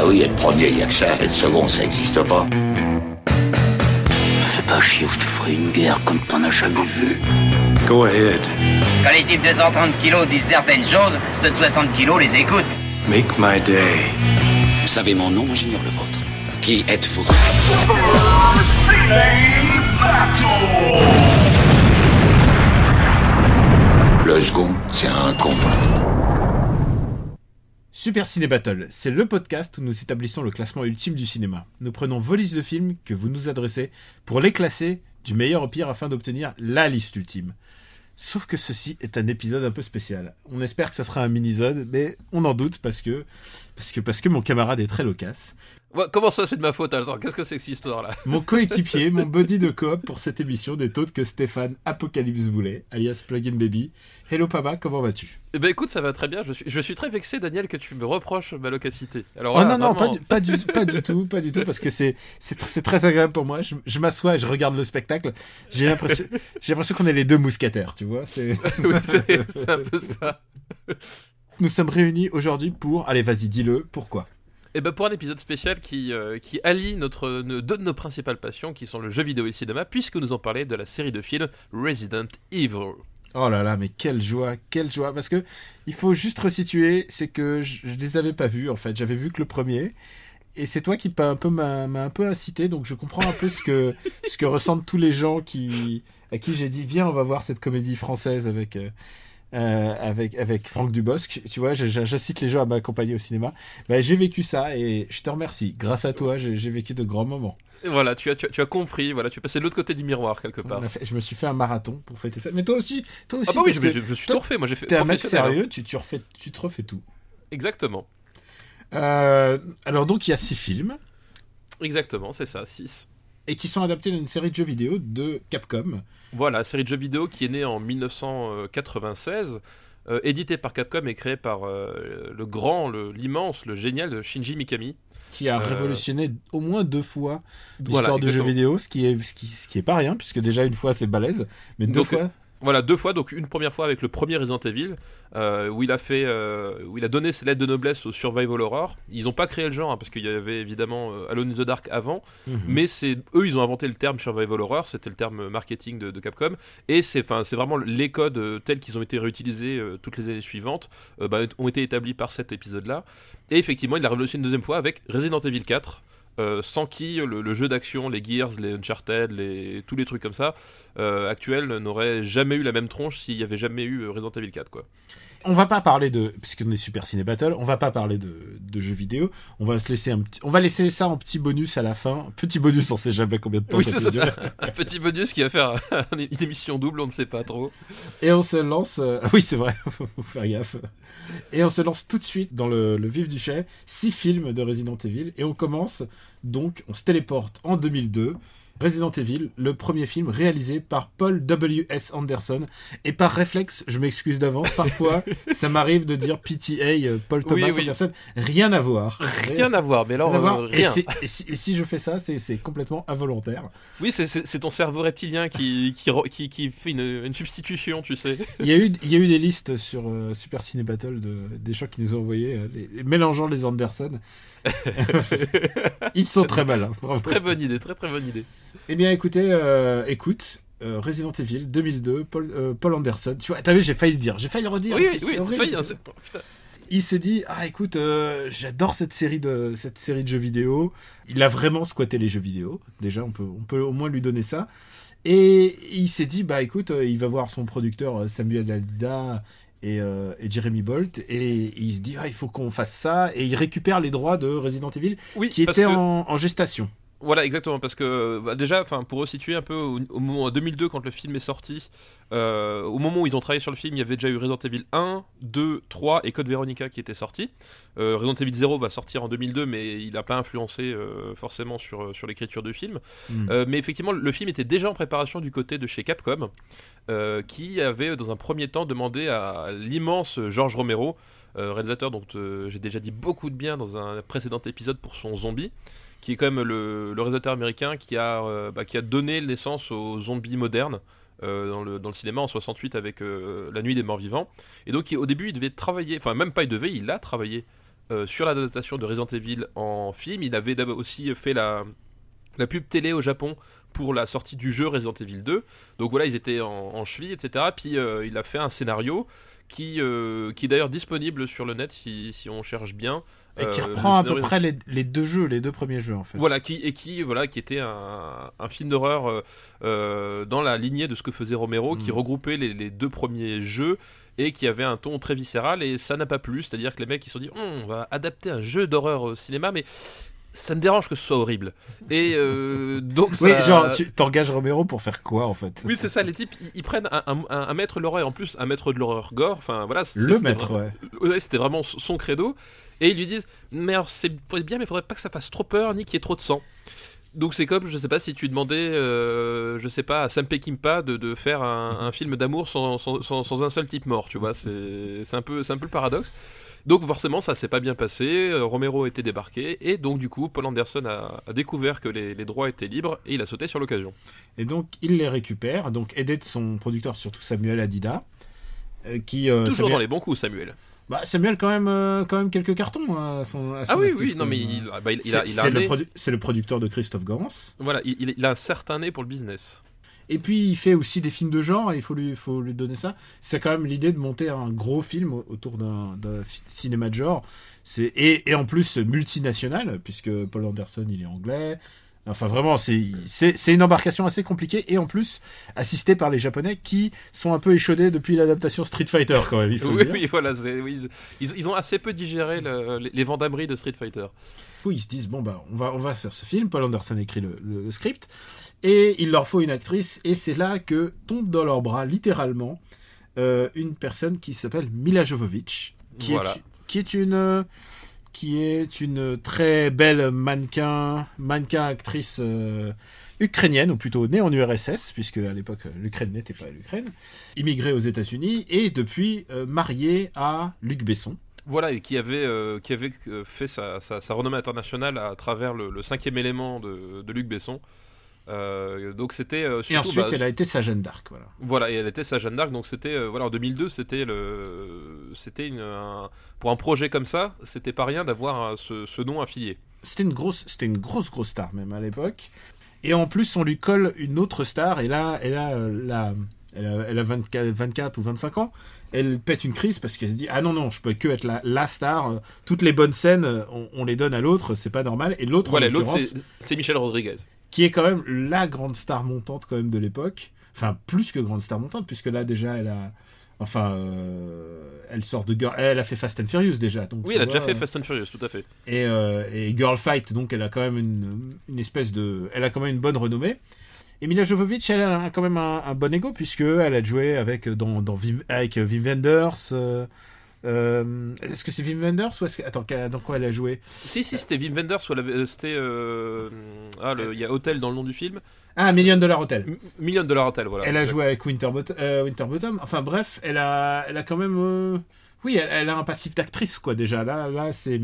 Bah oui, être premier, y a que ça. Être second, ça existe pas. Fais pas chier ou je te ferai une guerre comme t'en as jamais vu. Go ahead. Quand les types de 130 kilos disent certaines choses, ceux de 60 kilos les écoutent. Make my day. Vous savez mon nom, j'ignore le vôtre. Qui êtes-vous? Le second, c'est un con. Super Ciné Battle, c'est le podcast où nous établissons le classement ultime du cinéma. Nous prenons vos listes de films que vous nous adressez pour les classer du meilleur au pire afin d'obtenir la liste ultime. Sauf que ceci est un épisode un peu spécial. On espère que ça sera un mini-sode, mais on en doute parce que mon camarade est très loquace. Ouais, comment ça, c'est de ma faute? Attends, qu'est-ce que c'est que cette histoire-là? Mon coéquipier, mon buddy de coop pour cette émission n'est autre que Stéphane Apocalypse Boulet, alias Plugin Baby. Hello Papa, comment vas-tu? Eh ben écoute, ça va très bien. Je suis très vexé, Daniel, que tu me reproches ma locacité. Alors, Oh voilà, non, vraiment... pas du tout, parce que c'est très agréable pour moi. Je m'assois et je regarde le spectacle. J'ai l'impression qu'on est les deux mousquetaires, tu vois. Oui, c'est un peu ça. Nous sommes réunis aujourd'hui pour... Allez, vas-y, dis-le, pourquoi? Et ben pour un épisode spécial qui allie deux de nos principales passions, qui sont le jeu vidéo et le cinéma, puisque nous en parlons de la série de films Resident Evil. Oh là là, mais quelle joie, parce que il faut juste resituer, c'est que je les avais pas vus en fait, j'avais vu que le premier, et c'est toi qui m'a un peu incité, donc je comprends un peu ce que ressentent tous les gens à qui j'ai dit viens on va voir cette comédie française avec Franck Dubosc, tu vois, j'incite les gens à m'accompagner au cinéma. Bah, j'ai vécu ça et je te remercie. Grâce à toi, j'ai vécu de grands moments. Et voilà, tu as compris, voilà, tu es passé de l'autre côté du miroir quelque part. Je me suis fait un marathon pour fêter ça. Mais toi aussi. Ah bah oui, je suis tout refait, moi j'ai fait. T'es un mec sérieux, tu te refais tout. Exactement. Alors donc il y a 6 films. Exactement, c'est ça, 6. Et qui sont adaptés d'une série de jeux vidéo de Capcom. Voilà, série de jeux vidéo qui est née en 1996, éditée par Capcom et créée par l'immense, le génial Shinji Mikami. Qui a révolutionné au moins 2 fois l'histoire du jeu vidéo, ce qui est pas rien, puisque déjà une fois c'est balèze, mais 2 fois... Voilà, 2 fois, donc une première fois avec le premier Resident Evil, où il a donné ses lettres de noblesse au survival horror. Ils n'ont pas créé le genre, hein, parce qu'il y avait évidemment Alone in the Dark avant, mais eux ils ont inventé le terme survival horror, c'était le terme marketing de Capcom, et c'est vraiment les codes tels qu'ils ont été réutilisés toutes les années suivantes, ont été établis par cet épisode-là. Et effectivement, il a révolutionné une deuxième fois avec Resident Evil 4. Sans qui le jeu d'action, les Gears, les Uncharted, tous les trucs comme ça actuels n'auraient jamais eu la même tronche s'il n'y avait jamais eu Resident Evil 4 quoi. On va pas parler puisqu'on est Super Ciné Battle, on va pas parler de jeux vidéo, on va laisser ça en petit bonus à la fin. Petit bonus, on sait jamais combien de temps ça peut durer. Un petit bonus qui va faire une émission double, on ne sait pas trop. Et on se lance... Oui, c'est vrai, faut faire gaffe. Et on se lance tout de suite dans le vif du sujet. 6 films de Resident Evil. Et on commence, donc, on se téléporte en 2002. Resident Evil, le premier film réalisé par Paul W.S. Anderson. Et par réflexe, je m'excuse d'avance, parfois, ça m'arrive de dire PTA, Paul Thomas Anderson. Rien à voir. Rien à voir, mais alors, rien. Et si je fais ça, c'est complètement involontaire. Oui, c'est ton cerveau reptilien qui fait une substitution, tu sais. Il y a eu des listes sur Super Ciné Battle des gens qui nous ont envoyé, mélangeant les Anderson. Ils sont très malins. Très bonne idée, très très bonne idée. Eh bien, écoute, Resident Evil 2002, Paul Anderson. Tu vois, t'as vu, j'ai failli le dire, j'ai failli le redire. Oui, t'as failli. Il s'est dit, écoute, j'adore cette série de jeux vidéo. Il a vraiment squatté les jeux vidéo. Déjà, on peut au moins lui donner ça. Et il s'est dit, écoute, il va voir son producteur Samuel Alida et Jeremy Bolt, et il se dit il faut qu'on fasse ça, et il récupère les droits de Resident Evil qui étaient en gestation. Voilà, exactement, parce que déjà, pour resituer un peu au moment 2002 quand le film est sorti, au moment où ils ont travaillé sur le film, il y avait déjà eu Resident Evil 1, 2, 3 et Code Veronica qui étaient sortis. Resident Evil 0 va sortir en 2002, mais il n'a pas influencé forcément sur l'écriture du film. Mais effectivement, le film était déjà en préparation du côté de chez Capcom, qui avait dans un premier temps demandé à l'immense George Romero, réalisateur dont j'ai déjà dit beaucoup de bien dans un précédent épisode pour son Zombie, qui est quand même le réalisateur américain qui a donné naissance aux zombies modernes dans le cinéma en 68 avec La Nuit des Morts Vivants. Et donc au début il devait travailler, enfin même pas il a travaillé sur l'adaptation de Resident Evil en film. Il avait aussi fait la pub télé au Japon pour la sortie du jeu Resident Evil 2. Donc voilà, ils étaient en cheville, etc. Puis il a fait un scénario qui est d'ailleurs disponible sur le net si on cherche bien. Et qui reprend à peu près les deux premiers jeux en fait. Voilà, qui était un film d'horreur dans la lignée de ce que faisait Romero, qui regroupait les deux premiers jeux et qui avait un ton très viscéral, et ça n'a pas plu. C'est-à-dire que les mecs ils se sont dit on va adapter un jeu d'horreur au cinéma, mais ça me dérange que ce soit horrible. Et donc ça... Oui, genre tu t'engages Romero pour faire quoi en fait? Oui, c'est ça, les types ils prennent un maître de l'horreur, en plus un maître de l'horreur gore, enfin voilà, c'était vraiment son credo. Et ils lui disent mais alors c'est bien, mais faudrait pas que ça fasse trop peur ni qu'il y ait trop de sang. Donc c'est comme, je sais pas, si tu demandais je sais pas, à Sam Peckinpah de faire un film d'amour sans un seul type mort, tu vois. C'est un peu le paradoxe. Donc forcément ça s'est pas bien passé, Romero était débarqué, et donc du coup Paul Anderson a découvert que les droits étaient libres, et il a sauté sur l'occasion. Et donc il les récupère, donc aidé de son producteur, surtout Samuel Adida, qui toujours dans les bons coups, Samuel. Bah, Samuel quand même quelques cartons à son ah oui, actif, oui, non mais il a c'est le producteur de Christophe Gans. Voilà, il a un certain nez pour le business. Et puis il fait aussi des films de genre, et il faut lui donner ça. C'est quand même l'idée de monter un gros film autour d'un cinéma de genre. Et en plus multinational, puisque Paul Anderson il est anglais. Enfin vraiment, c'est une embarcation assez compliquée, et en plus assistée par les Japonais qui sont un peu échaudés depuis l'adaptation Street Fighter quand même. Il faut le dire. Oui, voilà, ils ont assez peu digéré les vendameries de Street Fighter. Ils se disent bon bah on va faire ce film. Paul Anderson écrit le script, et il leur faut une actrice, et c'est là que tombe dans leurs bras littéralement une personne qui s'appelle Milla Jovovich, qui est une très belle mannequin actrice ukrainienne, ou plutôt née en URSS, puisque à l'époque l'Ukraine n'était pas l'Ukraine, immigrée aux États-Unis, et depuis mariée à Luc Besson. Voilà, et qui avait fait sa renommée internationale à travers le 5e élément de Luc Besson. Donc c'était surtout, et ensuite elle a été sa Jeanne d'Arc, voilà, et elle était sa Jeanne d'Arc. Donc c'était en 2002, c'était pour un projet comme ça, c'était pas rien d'avoir ce nom affilié. C'était une grosse star même à l'époque, et en plus on lui colle une autre star, et là elle a 24 ou 25 ans. Elle pète une crise parce qu'elle se dit ah non je peux que être la star, toutes les bonnes scènes on les donne à l'autre, c'est pas normal. Et l'autre, voilà, l'autre c'est Michelle Rodriguez, qui est quand même la grande star montante quand même de l'époque, enfin plus que grande star montante, puisque là déjà elle sort de Girl, elle a fait Fast and Furious déjà, donc oui, elle a déjà fait Fast and Furious, tout à fait, et Girl Fight, donc elle a quand même une espèce de, elle a quand même une bonne renommée. Et Milla Jovovich, elle a quand même un bon ego, puisque elle a joué avec Wim Wenders. Est-ce que c'est Wim Wenders ou est-ce que... Attends, dans quoi elle a joué? Si, c'était Wim Wenders, c'était il y a Hotel dans le nom du film. Ah, Million Dollar Hotel. Million Dollar Hotel, voilà. Elle a joué avec Winterbottom. Enfin bref, elle a quand même oui, elle a un passif d'actrice, quoi, déjà. Là, c'est...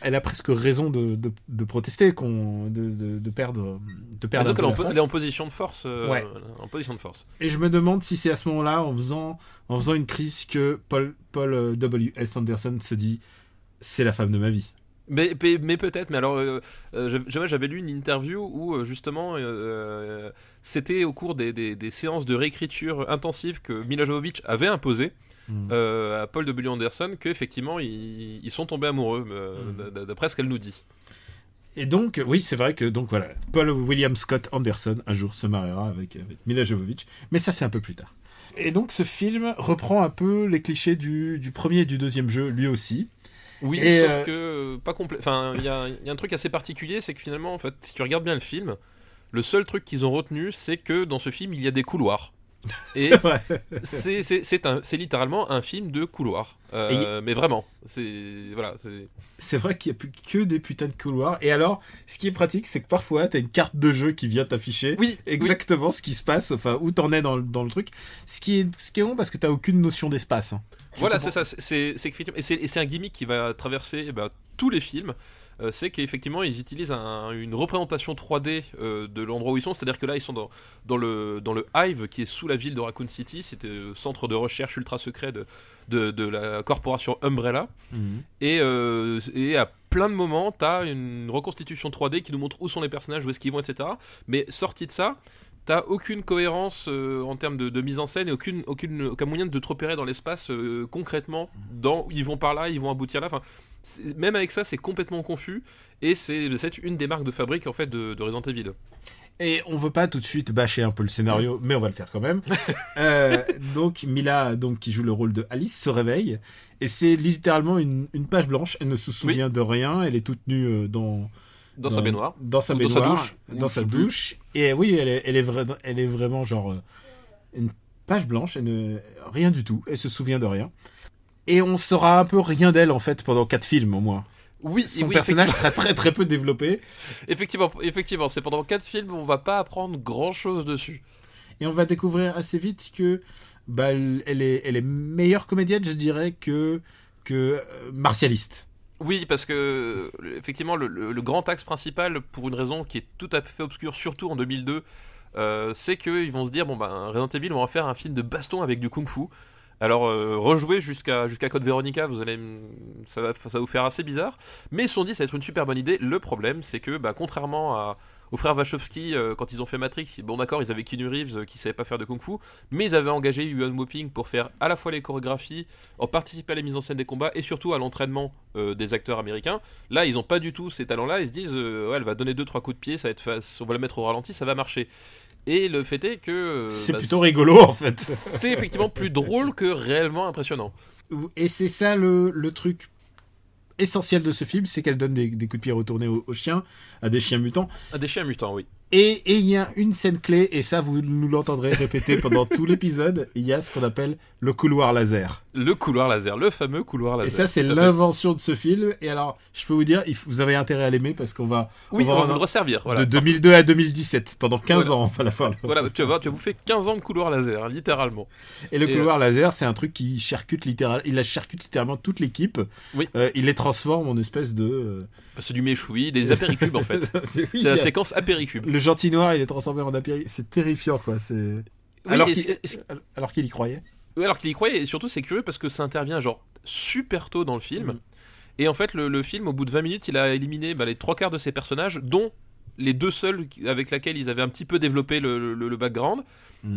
Elle a presque raison de protester, de perdre un peu la face. Elle est en position de force. Ouais. En position de force. Et je me demande si c'est à ce moment-là, en faisant une crise, que Paul W.S. Anderson se dit « C'est la femme de ma vie ». Mais peut-être, mais alors j'avais lu une interview où justement c'était au cours des séances de réécriture intensive que Milla Jovovich avait imposées à Paul W. Anderson, qu'effectivement ils sont tombés amoureux, d'après ce qu'elle nous dit. Et donc, oui, c'est vrai que voilà, Paul William Scott Anderson un jour se mariera avec Milla Jovovich, mais ça c'est un peu plus tard. Et donc ce film reprend un peu les clichés du premier et du deuxième jeu, lui aussi. Oui, sauf que pas complet. Enfin, il y a un truc assez particulier, c'est que finalement, en fait, si tu regardes bien le film, le seul truc qu'ils ont retenu, c'est que dans ce film, il y a des couloirs. Et c'est littéralement un film de couloirs. Mais vraiment, c'est vrai qu'il n'y a plus que des putains de couloirs. Et alors, ce qui est pratique, c'est que parfois, tu as une carte de jeu qui vient t'afficher exactement ce qui se passe, enfin, où t'en es dans le truc. Ce qui est bon parce que tu n'as aucune notion d'espace. Voilà, c'est ça. C'est qu'effectivement, et c'est un gimmick qui va traverser tous les films. C'est qu'effectivement ils utilisent une représentation 3D de l'endroit où ils sont, c'est-à-dire que là ils sont dans le Hive qui est sous la ville de Raccoon City, c'était le centre de recherche ultra secret de la corporation Umbrella. Et à plein de moments t'as une reconstitution 3D qui nous montre où sont les personnages, où est-ce qu'ils vont, etc. Mais sorti de ça, t'as aucune cohérence en termes de mise en scène et aucun moyen de te repérer dans l'espace concrètement, ils vont par là, ils vont aboutir là, enfin même avec ça c'est complètement confus, et c'est une des marques de fabrique en fait de Resident Evil. Et on veut pas tout de suite bâcher un peu le scénario, mais on va le faire quand même. Donc Mila, qui joue le rôle de Alice, se réveille, et c'est littéralement une page blanche, elle ne se souvient de rien, elle est toute nue dans sa baignoire. Dans sa douche. Et oui, elle est vraiment genre une page blanche, rien du tout, elle se souvient de rien. Et on saura un peu rien d'elle en fait pendant 4 films au moins. Son personnage sera très très peu développé. Effectivement, c'est pendant 4 films, on va pas apprendre grand chose dessus. Et on va découvrir assez vite que elle est meilleure comédienne, je dirais, que martialiste. Oui, parce que effectivement le grand axe principal, pour une raison qui est tout à fait obscure, surtout en 2002, c'est qu'ils vont se dire Resident Evil, on va faire un film de baston avec du kung-fu. Alors rejouer jusqu'à Code Veronica, ça va vous faire assez bizarre, mais ils se sont dit ça va être une super bonne idée. Le problème c'est que contrairement aux frères Wachowski, quand ils ont fait Matrix, d'accord, ils avaient Keanu Reeves qui savait pas faire de kung-fu, mais ils avaient engagé Yuan Woping pour faire à la fois les chorégraphies, participer à la mise en scène des combats et surtout à l'entraînement des acteurs américains. Là ils ont pas du tout ces talents là, ils se disent elle va donner 2-3 coups de pied, on va la mettre au ralenti, ça va marcher. Et le fait est que c'est plutôt rigolo en fait. C'est effectivement plus drôle que réellement impressionnant. Et c'est ça le truc essentiel de ce film, c'est qu'elle donne des coups de pied retournés aux chiens, à des chiens mutants. À des chiens mutants, oui. Et il y a une scène clé, et ça vous nous l'entendrez répéter pendant tout l'épisode, il y a ce qu'on appelle le couloir laser. Le couloir laser, le fameux couloir laser. Et ça c'est l'invention de ce film, et alors je peux vous dire, vous avez intérêt à l'aimer parce qu'on va le resservir. Voilà. De 2002 à 2017, pendant 15 ans on va la faire. Voilà, tu vas bouffer 15 ans de couloir laser, littéralement. Et le couloir laser c'est un truc qui charcute littéralement toute l'équipe, il les transforme en espèce de... C'est du méchoui, des apéricubes en fait. C'est la séquence apéricube. Le gentil noir, il est transformé en apéricube. C'est terrifiant, quoi. Alors qu'il y croyait. Oui, alors qu'il y croyait. Et surtout, c'est curieux parce que ça intervient genre super tôt dans le film. Et en fait, le film, au bout de 20 minutes, il a éliminé les 3/4 de ses personnages, dont les 2 seuls avec lesquels ils avaient un petit peu développé le background.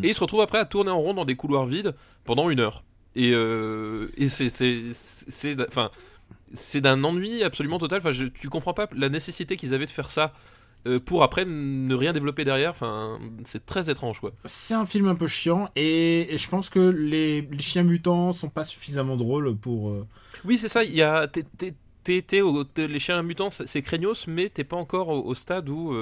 Et ils se retrouvent après à tourner en rond dans des couloirs vides pendant 1 heure. Et c'est d'un ennui absolument total. Tu comprends pas la nécessité qu'ils avaient de faire ça pour après ne rien développer derrière. C'est très étrange, quoi. C'est un film un peu chiant et je pense que les chiens mutants sont pas suffisamment drôles pour... Oui, c'est ça. Il y a les chiens mutants, c'est craignos, mais t'es pas encore au stade où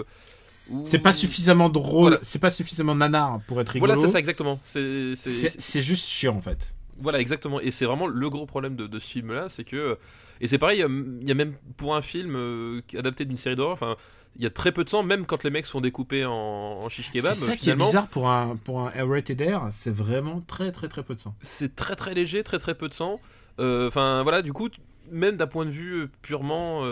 c'est pas suffisamment drôle, c'est pas suffisamment nanar pour être rigolo. Voilà, c'est ça exactement. C'est juste chiant en fait. Voilà, exactement. Et c'est vraiment le gros problème de ce film-là, c'est que... Et c'est pareil, il y a même pour un film adapté d'une série d'horreur, il y a très peu de sang, même quand les mecs sont découpés en shish kebab. C'est ça qui est bizarre pour un rated R, c'est vraiment très très très peu de sang. C'est très très léger, très très peu de sang. Voilà, du coup, même d'un point de vue purement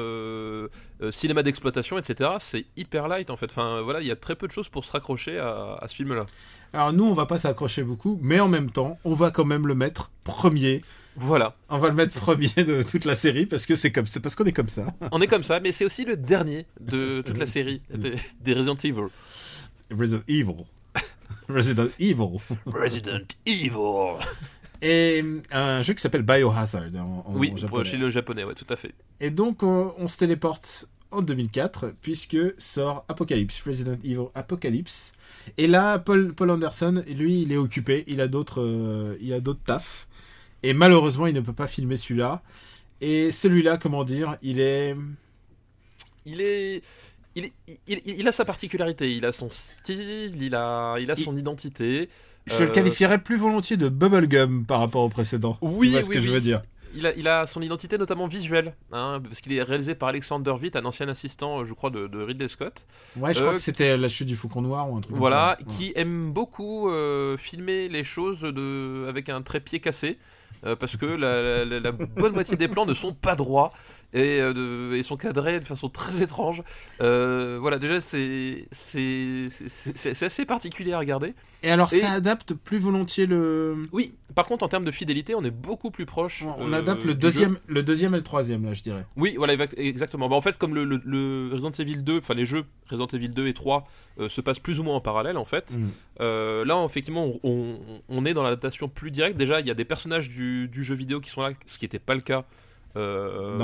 cinéma d'exploitation, etc., c'est hyper light en fait. Voilà, il y a très peu de choses pour se raccrocher à ce film-là. Alors nous, on va pas s'accrocher beaucoup, mais en même temps, on va quand même le mettre premier. Voilà. On va le mettre premier de toute la série parce parce qu'on est comme ça. On est comme ça, mais c'est aussi le dernier de toute la série des Resident Evil. Resident Evil. Et un jeu qui s'appelle Biohazard en japonais. Chez le japonais, ouais, tout à fait. Et donc on se téléporte en 2004 puisque sort Apocalypse, Resident Evil Apocalypse. Et là, Paul Anderson, lui, il est occupé, il a d'autres tafs. Et malheureusement, il ne peut pas filmer celui-là. Et celui-là, comment dire, il a sa particularité, il a son style, il a son identité. Je le qualifierais plus volontiers de bubblegum par rapport au précédent. Oui, tu vois ce que je veux dire. Il a son identité notamment visuelle, hein, parce qu'il est réalisé par Alexander Witt, un ancien assistant, je crois, de Ridley Scott. Ouais, je crois que c'était La Chute du Faucon Noir ou un truc comme Voilà, ça. qui aime beaucoup filmer les choses avec un trépied cassé. Parce que la bonne moitié des plans ne sont pas droits et sont cadrés de façon très étrange. Voilà, déjà c'est assez particulier à regarder. Et alors, ça adapte plus volontiers le... Oui, par contre, en termes de fidélité, on est beaucoup plus proche. On adapte le deuxième et le troisième, là, je dirais. Oui, voilà, exactement. Bah, en fait, comme le Resident Evil 2, enfin les jeux Resident Evil 2 et 3 se passent plus ou moins en parallèle, en fait. Là, effectivement, on est dans l'adaptation plus directe. Déjà, il y a des personnages du jeu vidéo qui sont là, ce qui n'était pas le cas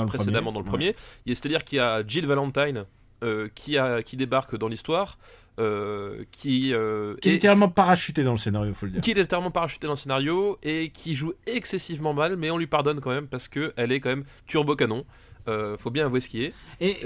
précédemment dans le premier. C'est-à-dire qu'il y a Jill Valentine qui débarque dans l'histoire. Qui est littéralement parachuté dans le scénario, faut le dire. Qui est littéralement parachuté dans le scénario et qui joue excessivement mal, mais on lui pardonne quand même parce qu'elle est quand même turbo canon. Faut bien avouer ce qui est. Et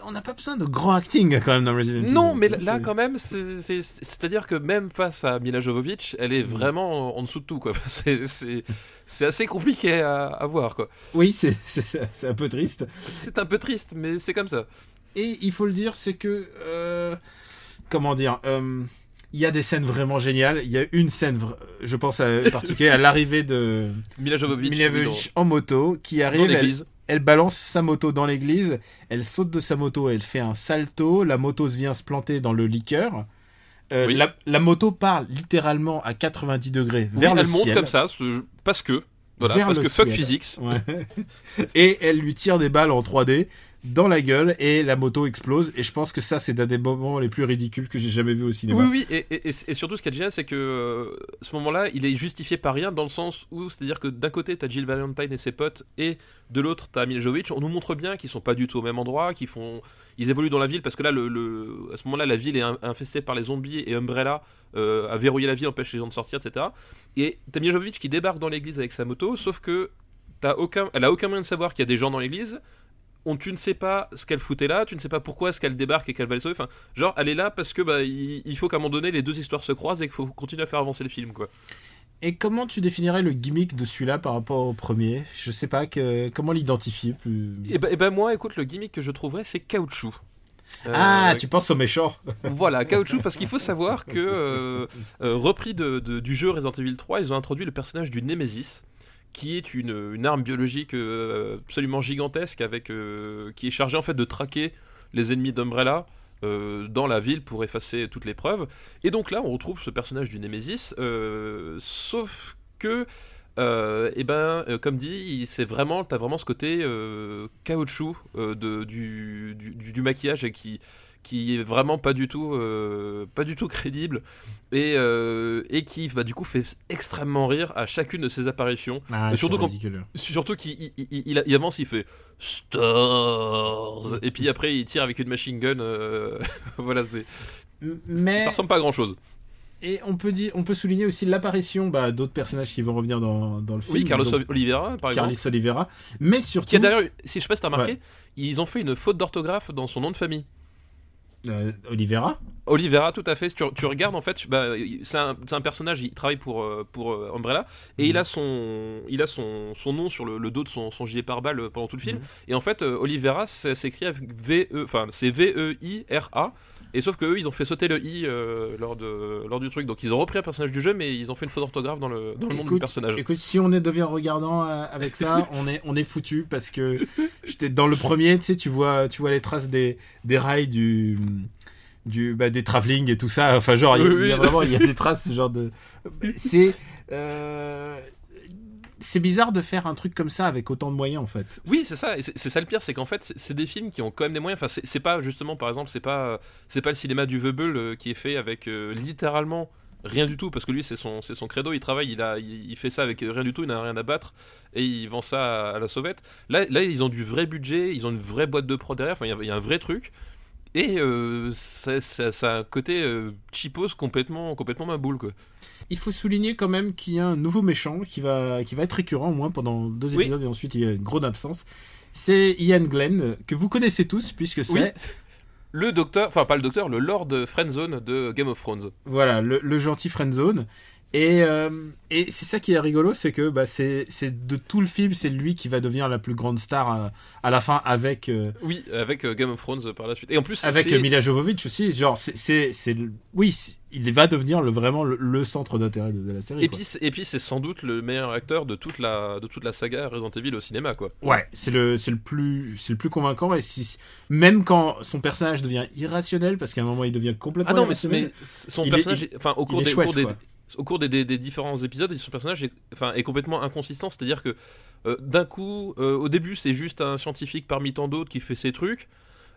on n'a pas besoin de grand acting quand même dans Resident Evil. Non, mais là quand même, c'est-à-dire que même face à Mila Jovovich, elle est vraiment en dessous de tout, quoi. C'est assez compliqué à voir, quoi. Oui, c'est un peu triste. C'est un peu triste, mais c'est comme ça. Et il faut le dire, c'est que... comment dire, il y a des scènes vraiment géniales. Il y a une scène, je pense en particulier à l'arrivée de Mila Jovovich en moto qui arrive. Dans l'église. Elle balance sa moto dans l'église. Elle saute de sa moto. Elle fait un salto. La moto vient se planter dans le liqueur. Oui. La moto part littéralement à 90 degrés vers le ciel. Elle monte comme ça parce que fuck physics. Ouais. Et elle lui tire des balles en 3D dans la gueule et la moto explose. Et je pense que ça, c'est un des moments les plus ridicules que j'ai jamais vu au cinéma. Oui, et surtout ce qui est génial, c'est que ce moment-là, il est justifié par rien, dans le sens où, c'est-à-dire que d'un côté, t'as Jill Valentine et ses potes, et de l'autre, t'as Mila Jovovich. On nous montre bien qu'ils sont pas du tout au même endroit, ils évoluent dans la ville, parce que là, à ce moment-là, la ville est infestée par les zombies, et Umbrella a verrouillé la ville, empêche les gens de sortir, etc. Et t'as Mila Jovovich qui débarque dans l'église avec sa moto, sauf que elle a aucun moyen de savoir qu'il y a des gens dans l'église. Tu ne sais pas ce qu'elle foutait là, tu ne sais pas pourquoi est-ce qu'elle débarque et qu'elle va les sauver. Enfin, genre, elle est là parce que il faut qu'à un moment donné les deux histoires se croisent et qu'il faut continuer à faire avancer le film, quoi. Et comment tu définirais le gimmick de celui-là par rapport au premier ? Je sais pas, comment l'identifier plus... Et ben moi, écoute, le gimmick que je trouverais, c'est Caoutchouc. Tu penses au méchant. Voilà, Caoutchouc, parce qu'il faut savoir que repris du jeu Resident Evil 3, ils ont introduit le personnage du Nemesis, qui est une arme biologique absolument gigantesque qui est chargée en fait de traquer les ennemis d'Umbrella dans la ville pour effacer toutes les preuves. Et donc là on retrouve ce personnage du Nemesis, sauf que comme dit, t'as vraiment ce côté caoutchouc du maquillage et qui est vraiment pas du tout crédible et qui du coup fait extrêmement rire à chacune de ses apparitions. Surtout qu'il avance, il fait Stars et puis après il tire avec une machine gun. Voilà, ça ressemble pas à grand chose. Et on peut souligner aussi l'apparition d'autres personnages qui vont revenir dans le film. Oui, Carlos Oliveira, par exemple. Carlos Oliveira. Mais surtout... Qui a d'ailleurs, je sais pas si t'as remarqué, ils ont fait une faute d'orthographe dans son nom de famille. Oliveira, tout à fait. Tu regardes, en fait, c'est un personnage, il travaille pour Umbrella, et il a son nom sur le dos de son gilet pare-balles pendant tout le film. Et en fait, Oliveira, ça s'écrit avec c'est V-E-I-R-A. Et sauf que eux, ils ont fait sauter le i lors du truc. Donc ils ont repris un personnage du jeu, mais ils ont fait une faute d'orthographe dans le nom du personnage. Écoute, si on devient regardant avec ça, on est foutu, parce que dans le premier, tu sais, tu vois les traces des rails des travelling et tout ça. Enfin, genre, il y a des traces, genre de. C'est bizarre de faire un truc comme ça avec autant de moyens, en fait. Oui, c'est ça. Et c'est ça le pire, c'est qu'en fait, c'est des films qui ont quand même des moyens. Enfin, c'est pas justement, par exemple, c'est pas le cinéma du Veubel qui est fait avec littéralement rien du tout, parce que lui, c'est son credo. Il travaille, il fait ça avec rien du tout. Il n'a rien à battre et il vend ça à la sauvette. Là, ils ont du vrai budget, ils ont une vraie boîte de prod derrière. Enfin, il y a un vrai truc. Et ça a un côté cheapos complètement ma boule, quoi. Il faut souligner quand même qu'il y a un nouveau méchant qui va être récurrent au moins pendant 2 épisodes, et ensuite il y a une grosse absence. C'est Ian Glenn, que vous connaissez tous, puisque c'est... Le docteur, enfin pas le docteur, le Lord Friendzone de Game of Thrones. Voilà, le gentil Friendzone. Et c'est ça qui est rigolo, c'est que c'est de tout le film, c'est lui qui va devenir la plus grande star à la fin avec Oui, avec Game of Thrones par la suite. Et en plus, avec Mila Jovovich aussi. Genre, il va devenir vraiment le centre d'intérêt de la série. Et puis c'est sans doute le meilleur acteur de toute la saga Resident Evil au cinéma, quoi. Ouais, c'est le plus convaincant. Et même quand son personnage devient irrationnel, parce qu'à un moment il devient complètement irrationnel. Mais son personnage, au cours des différents épisodes, son personnage est complètement inconsistant. C'est-à-dire que d'un coup, au début, c'est juste un scientifique parmi tant d'autres qui fait ses trucs.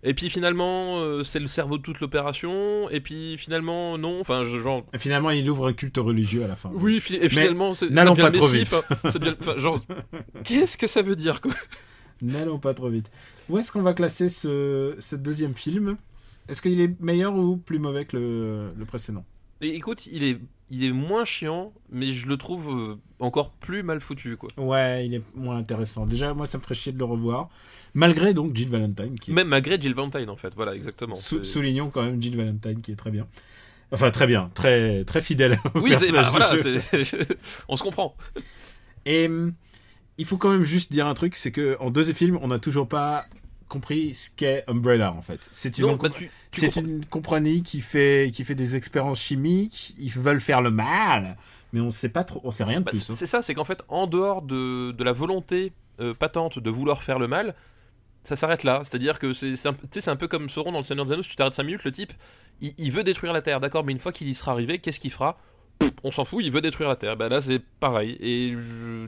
Et puis finalement, c'est le cerveau de toute l'opération. Et puis finalement, non. Enfin, Et finalement, il ouvre un culte religieux à la fin. Oui, et finalement, n'allons pas trop vite. Qu'est-ce que ça veut dire, quoi? N'allons pas trop vite. Où est-ce qu'on va classer ce deuxième film? Est-ce qu'il est meilleur ou plus mauvais que le précédent? Et écoute, il est moins chiant, mais je le trouve encore plus mal foutu, quoi. Ouais, il est moins intéressant. Déjà, moi, ça me ferait chier de le revoir. Malgré donc Jill Valentine. Même malgré Jill Valentine, en fait. Voilà, exactement. Soulignons quand même Jill Valentine qui est très bien. Enfin, très bien. Très, très fidèle. Oui, on se comprend. Et il faut quand même juste dire un truc, c'est qu'en deuxième film, on n'a toujours pas compris ce qu'est Umbrella, en fait. C'est une compagnie qui fait des expériences chimiques. Ils veulent faire le mal, mais on sait pas trop, on sait rien de plus. C'est ça, c'est qu'en fait, en dehors de la volonté patente de vouloir faire le mal, ça s'arrête là. C'est-à-dire que c'est un peu comme Sauron dans le Seigneur des Anneaux. Si tu t'arrêtes 5 minutes, le type, il veut détruire la Terre, d'accord, mais une fois qu'il y sera arrivé, qu'est-ce qu'il fera? On s'en fout, il veut détruire la Terre. Là, c'est pareil. Et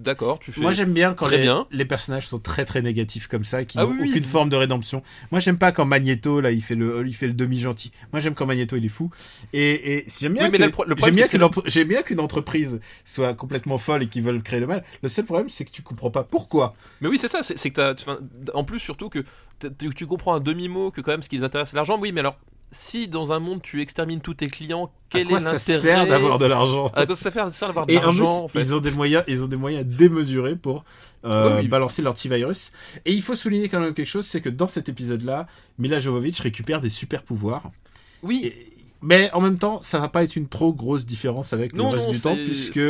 d'accord, tu fais. Moi, j'aime bien quand les personnages sont très très négatifs comme ça, qui n'ont aucune forme de rédemption. Moi, j'aime pas quand Magneto, là, il fait le demi-gentil. Moi, j'aime quand Magneto, il est fou. Et j'aime bien qu'une entreprise soit complètement folle et qu'ils veulent créer le mal. Le seul problème, c'est que tu comprends pas pourquoi. Mais oui, c'est ça. C'est que en plus, surtout que tu comprends un demi-mot que quand même ce qui les intéresse, c'est l'argent. Oui, mais alors. Si dans un monde tu extermines tous tes clients, quel est l'intérêt? Ça sert d'avoir de l'argent. À quoi ça sert d'avoir de l'argent, en plus, ils ont des moyens démesurés pour balancer l'antivirus. Et il faut souligner quand même quelque chose, c'est que dans cet épisode-là, Mila Jovovich récupère des super pouvoirs. Oui. Mais en même temps, ça va pas être une trop grosse différence avec le reste du temps, puisque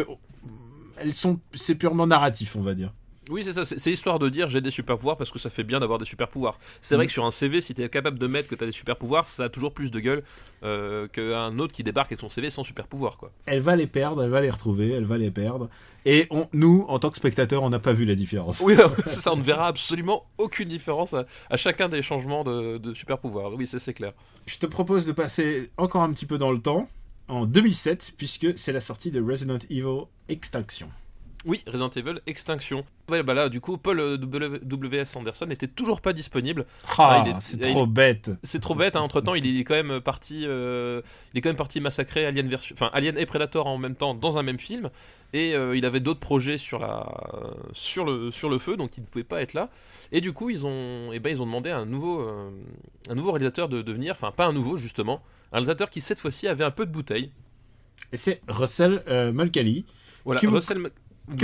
c'est purement narratif, on va dire. Oui, c'est ça, c'est histoire de dire j'ai des super pouvoirs parce que ça fait bien d'avoir des super pouvoirs. C'est vrai que sur un CV, si t'es capable de mettre que t'as des super pouvoirs, ça a toujours plus de gueule qu'un autre qui débarque avec son CV sans super pouvoir, quoi. Elle va les perdre, elle va les retrouver, elle va les perdre. Et nous, en tant que spectateurs, on n'a pas vu la différence. Oui, c'est ça, on ne verra absolument aucune différence à chacun des changements de super pouvoirs. Oui, c'est clair. Je te propose de passer encore un petit peu dans le temps, en 2007, puisque c'est la sortie de Resident Evil Extinction. Oui, Resident Evil Extinction. Ouais, là, du coup, Paul W.S. Anderson n'était toujours pas disponible. C'est trop bête. C'est trop bête. Entre-temps, il est quand même parti massacrer Alien et Predator en même temps dans un même film. Et il avait d'autres projets sur le feu, donc il ne pouvait pas être là. Et du coup, ils ont demandé à un nouveau réalisateur de venir. Enfin, pas un nouveau justement, un réalisateur qui cette fois-ci avait un peu de bouteille. Et c'est Russell Mulcahy. Voilà, Que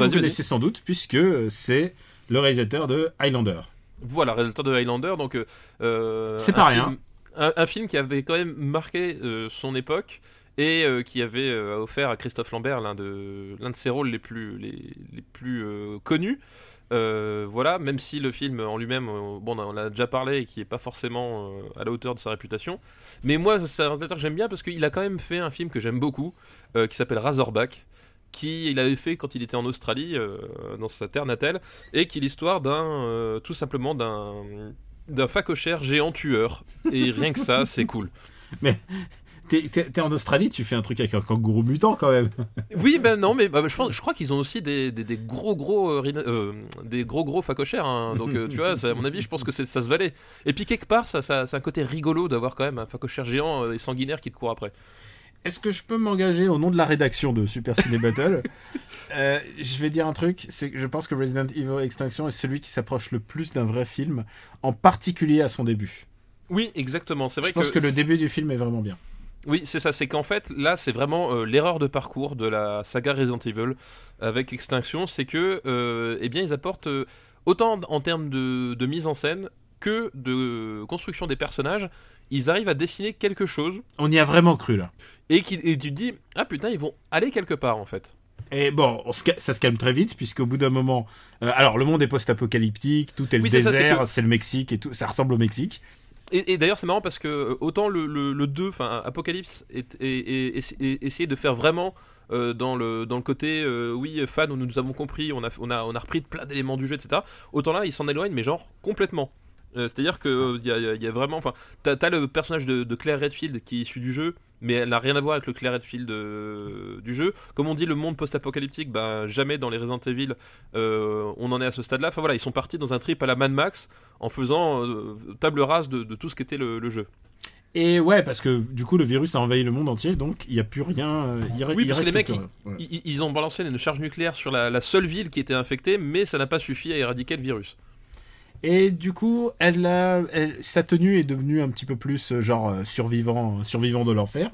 vous connaissez sans doute, puisque c'est le réalisateur de Highlander. Voilà, réalisateur de Highlander, donc... c'est pas rien. Un film qui avait quand même marqué son époque, et qui avait offert à Christophe Lambert l'un de ses rôles les plus connus. Voilà, même si le film en lui-même, on en a déjà parlé, et qui n'est pas forcément à la hauteur de sa réputation. Mais moi, c'est un réalisateur que j'aime bien, parce qu'il a quand même fait un film que j'aime beaucoup, qui s'appelle Razorback, qu'il avait fait quand il était en Australie, dans sa terre natale, et qui est l'histoire tout simplement d'un phacochère géant tueur. Et rien que ça, c'est cool. Mais t'es en Australie, tu fais un truc avec un kangourou mutant quand même. Oui, non, mais je crois qu'ils ont aussi des gros phacochères, hein. Donc tu vois, à mon avis, je pense que ça se valait. Et puis quelque part, ça a un côté rigolo d'avoir quand même un phacochère géant et sanguinaire qui te court après. Est-ce que je peux m'engager au nom de la rédaction de Super Ciné Battle? Je vais dire un truc, c'est que je pense que Resident Evil Extinction est celui qui s'approche le plus d'un vrai film, en particulier à son début. Oui, exactement. C'est vrai je pense que le début du film est vraiment bien. Oui, c'est ça. C'est qu'en fait, là, c'est vraiment l'erreur de parcours de la saga Resident Evil avec Extinction, c'est que, ils apportent autant en termes de mise en scène que de construction des personnages, ils arrivent à dessiner quelque chose. On y a vraiment cru là. Et tu te dis, ah putain, ils vont aller quelque part en fait. Et bon, ça se calme très vite, puisqu'au bout d'un moment... alors, le monde est post-apocalyptique, tout est le désert, c'est le Mexique, et tout, ça ressemble au Mexique. Et d'ailleurs, c'est marrant parce que autant le 2, enfin Apocalypse, essayait de faire vraiment dans le côté, oui, fan, où nous avons compris, on a repris plein d'éléments du jeu, etc. Autant là, il s'en éloigne, mais genre complètement. C'est-à-dire que il y a vraiment, enfin, t'as le personnage de Claire Redfield qui est issu du jeu, mais elle n'a rien à voir avec le Claire Redfield du jeu. Comme on dit, le monde post-apocalyptique, jamais dans les Resident Evil on en est à ce stade-là. Enfin voilà, ils sont partis dans un trip à la Mad Max en faisant table rase de tout ce qu'était le jeu. Et ouais, parce que du coup le virus a envahi le monde entier, donc il n'y a plus rien. Oui, parce que les mecs, ouais. ils ont balancé une charge nucléaire sur la seule ville qui était infectée, mais ça n'a pas suffi à éradiquer le virus. Et du coup, sa tenue est devenue un petit peu plus survivant de l'enfer.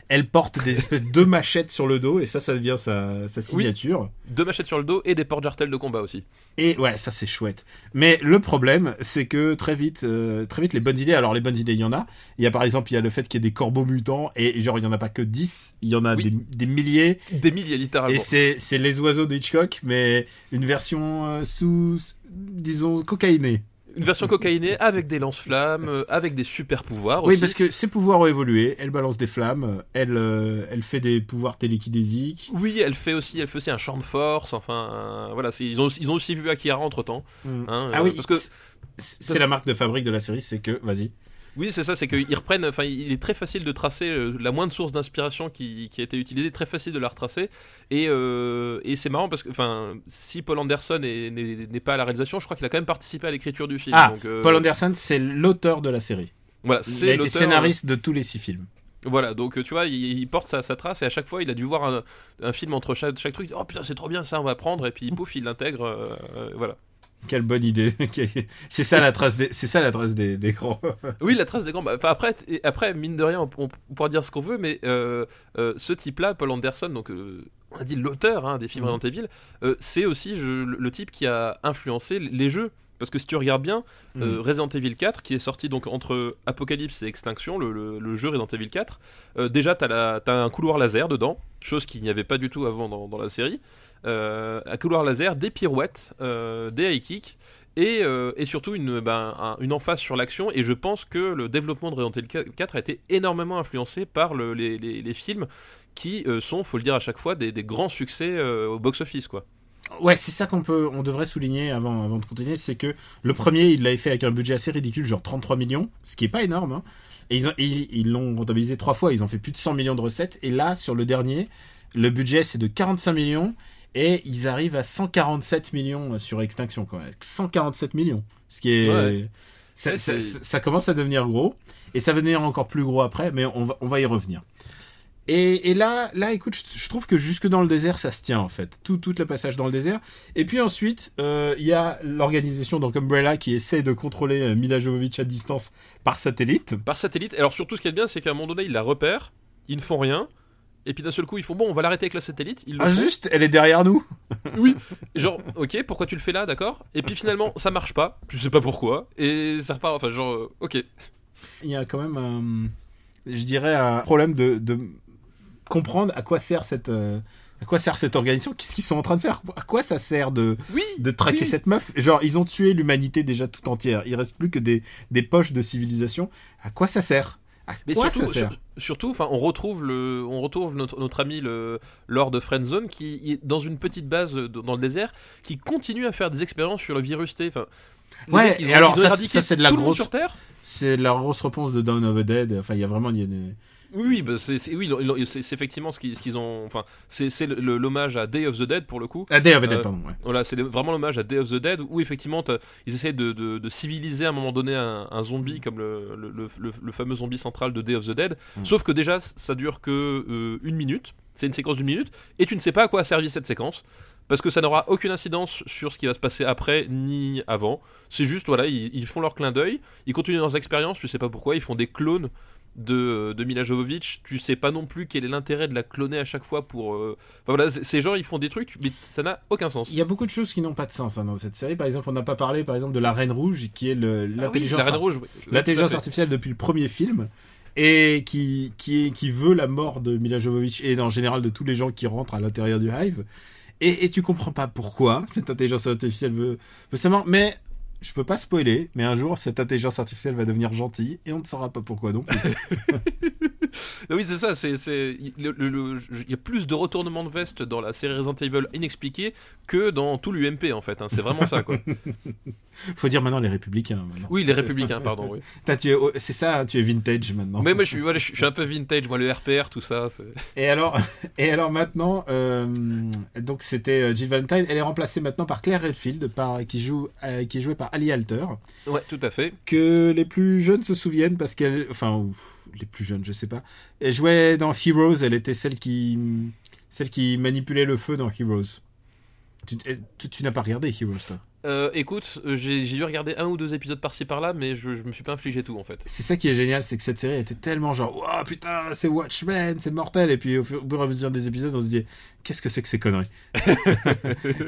Elle porte des espèces de machettes sur le dos, et ça devient sa signature. Oui, 2 machettes sur le dos et des porte-jartelles de combat aussi. Et ouais, ça c'est chouette. Mais le problème, c'est que très vite, les bonnes idées, alors les bonnes idées, il y en a. Il y a par exemple, il y a le fait qu'il y ait des corbeaux mutants, et genre il n'y en a pas que 10, il y en a des milliers. Des milliers, littéralement. Et c'est les oiseaux de Hitchcock, mais une version disons, cocaïnée. Une version cocaïnée avec des lance-flammes, avec des super pouvoirs aussi. Oui, parce que ses pouvoirs ont évolué. Elle balance des flammes, elle fait des pouvoirs télékinésiques. Oui, elle fait aussi un champ de force. Enfin, voilà, ils ont aussi vu Akira entre temps. Oui, parce que c'est la marque de fabrique de la série, c'est que vas-y. Oui, c'est ça, c'est qu'ils reprennent. Enfin, il est très facile de tracer la moindre source d'inspiration qui a été utilisée, très facile de la retracer. Et c'est marrant parce que, enfin, si Paul Anderson n'est pas à la réalisation, je crois qu'il a quand même participé à l'écriture du film. Donc, Paul Anderson, c'est l'auteur de la série. Voilà, il a été scénariste de tous les 6 films. Voilà, donc tu vois, il porte sa trace, et à chaque fois, il a dû voir un film entre chaque truc. Il dit, oh putain, c'est trop bien ça, on va prendre, et puis pouf, il l'intègre. Voilà. Quelle bonne idée. C'est ça la trace des grands. Oui, la trace des grands. Après, mine de rien, on pourra dire ce qu'on veut, mais ce type-là, Paul Anderson, donc on a dit l'auteur des films Resident Evil, c'est aussi le type qui a influencé les jeux. Parce que si tu regardes bien, Resident Evil 4, qui est sorti donc entre Apocalypse et Extinction, le jeu Resident Evil 4, déjà t'as un couloir laser dedans, chose qu'il n'y avait pas du tout avant dans la série. Un couloir laser, des pirouettes, des high kicks, et surtout une emphase sur l'action. Et je pense que le développement de Resident Evil 4 a été énormément influencé par les films qui sont, faut le dire à chaque fois, des grands succès au box-office, quoi. Ouais, c'est ça on devrait souligner avant de continuer, c'est que le premier, il l'avait fait avec un budget assez ridicule, genre 33 millions, ce qui est pas énorme, hein. Et ils l'ont rentabilisé 3 fois, ils ont fait plus de 100 millions de recettes, et là, sur le dernier, le budget c'est de 45 millions, et ils arrivent à 147 millions sur Extinction, quand même. 147 millions, ce qui est... Ouais. Ça commence à devenir gros, et ça va devenir encore plus gros après, mais on va y revenir. Et là, écoute, je trouve que jusque dans le désert, ça se tient, en fait. Tout le passage dans le désert. Et puis ensuite, il y a l'organisation, donc Umbrella, qui essaie de contrôler Mila Jovovich à distance par satellite. Par satellite. Alors surtout, ce qui est bien, c'est qu'à un moment donné, ils la repèrent, ils ne font rien, et puis d'un seul coup, ils font, bon, on va l'arrêter avec la satellite. Juste, elle est derrière nous. Oui. Genre, ok, pourquoi tu le fais là, d'accord? Et puis finalement, ça marche pas, je sais pas pourquoi, et ça repart, enfin, genre, ok. Il y a quand même, je dirais, un problème de comprendre à quoi sert cette organisation, qu'est-ce qu'ils sont en train de faire, à quoi ça sert de traquer cette meuf. Genre, ils ont tué l'humanité déjà tout entière, il reste plus que des poches de civilisation. À quoi ça sert? Mais surtout, enfin, on retrouve notre ami le Lord de Friendzone qui est dans une petite base dans le désert, qui continue à faire des expériences sur le virus T. Enfin, ouais. Et alors ça c'est de la grosse sur Terre. C'est la grosse réponse de Dawn of the Dead. Enfin, il y a vraiment des... Oui, c'est effectivement ce qu'ils ont. Enfin, c'est l'hommage à Day of the Dead pour le coup. À Day of the Dead, pardon. Ouais. Voilà, c'est vraiment l'hommage à Day of the Dead où effectivement ils essayent de civiliser à un moment donné un zombie comme le fameux zombie central de Day of the Dead. Sauf que déjà, ça dure que 1 minute. C'est une séquence d'1 minute et tu ne sais pas à quoi a servi cette séquence. Parce que ça n'aura aucune incidence sur ce qui va se passer après ni avant. C'est juste, voilà, ils font leur clin d'œil, ils continuent leurs expériences, je sais pas pourquoi, ils font des clones de Mila Jovovich, tu sais pas non plus quel est l'intérêt de la cloner à chaque fois pour... Enfin voilà, ces gens ils font des trucs, mais ça n'a aucun sens. Il y a beaucoup de choses qui n'ont pas de sens dans cette série. Par exemple, on n'a pas parlé de la Reine Rouge, qui est l'intelligence, la Reine Rouge, oui. l'intelligence artificielle depuis le premier film, et qui veut la mort de Mila Jovovich et en général de tous les gens qui rentrent à l'intérieur du Hive. Et tu comprends pas pourquoi cette intelligence artificielle veut sa mort, mais... Je veux pas spoiler, mais un jour, cette intelligence artificielle va devenir gentille et on ne saura pas pourquoi donc. Oui, c'est ça. Il y a plus de retournements de veste dans la série Resident Evil inexpliquée que dans tout l'UMP en fait. Hein. C'est vraiment ça, quoi. Faut dire maintenant les Républicains. Maintenant. Oui, les Républicains, pardon. Oui. C'est ça, tu es vintage maintenant. Mais moi, je suis un peu vintage. Moi, le RPR, tout ça. Et alors maintenant, donc c'était Jill Valentine. Elle est remplacée maintenant par Claire Redfield, qui est jouée par Ali Alter. Ouais, tout à fait. Que les plus jeunes se souviennent parce qu'elle, les plus jeunes, je sais pas. Elle jouait dans Heroes. Elle était celle qui manipulait le feu dans Heroes. Tu n'as pas regardé Heroes, toi? Écoute, j'ai dû regarder 1 ou 2 épisodes par-ci par-là, mais je me suis pas infligé tout en fait. C'est ça qui est génial, c'est que cette série était tellement genre, oh putain, c'est Watchmen, c'est mortel, et puis au fur et à mesure des épisodes, on se dit, qu'est-ce que c'est que ces conneries?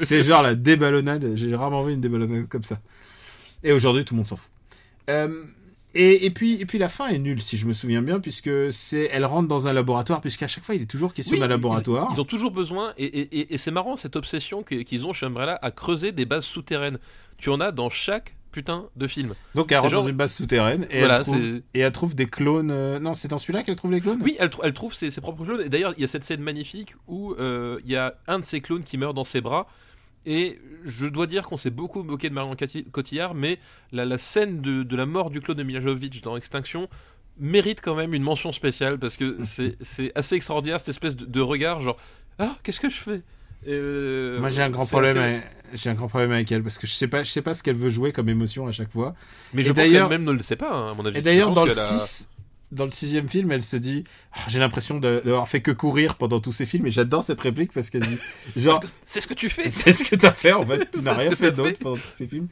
C'est genre la déballonnade, j'ai rarement vu une déballonnade comme ça. Et aujourd'hui, tout le monde s'en fout. Et puis la fin est nulle, si je me souviens bien, puisque elle rentre dans un laboratoire, puisqu'à chaque fois il est toujours question d'un laboratoire. Ils ont toujours besoin, et c'est marrant cette obsession qu'ils ont chez Umbrella à creuser des bases souterraines. Tu en as dans chaque putain de film. Donc elle rentre dans une base souterraine et, voilà, elle trouve des clones. Non, c'est dans celui-là qu'elle trouve les clones? Oui, elle trouve ses propres clones. Et d'ailleurs, il y a cette scène magnifique où il y a un de ses clones qui meurt dans ses bras. Et je dois dire qu'on s'est beaucoup moqué de Marion Cotillard, mais la scène de la mort du clone de Mila Jovovich dans Extinction mérite quand même une mention spéciale, parce que c'est assez extraordinaire, cette espèce de regard genre « Ah, qu'est-ce que je fais ?» Moi j'ai un grand problème avec elle, parce que je sais pas ce qu'elle veut jouer comme émotion à chaque fois. Mais je pense qu'elle-même ne le sait pas, hein, à mon avis. Et d'ailleurs dans le 6e film, elle se dit j'ai l'impression d'avoir fait que courir pendant tous ces films, et j'adore cette réplique parce qu'elle dit genre c'est ce que tu fais, c'est ce que t'as fait en fait, tu n'as rien fait d'autre pendant tous ces films.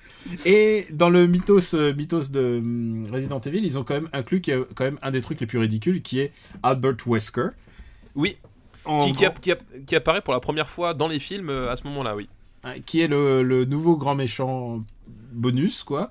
Et dans le mythos de Resident Evil, ils ont quand même inclus qu'il y a quand même un des trucs les plus ridicules, qui est Albert Wesker. Oui, qui apparaît pour la première fois dans les films à ce moment-là, oui. Qui est le nouveau grand méchant bonus, quoi.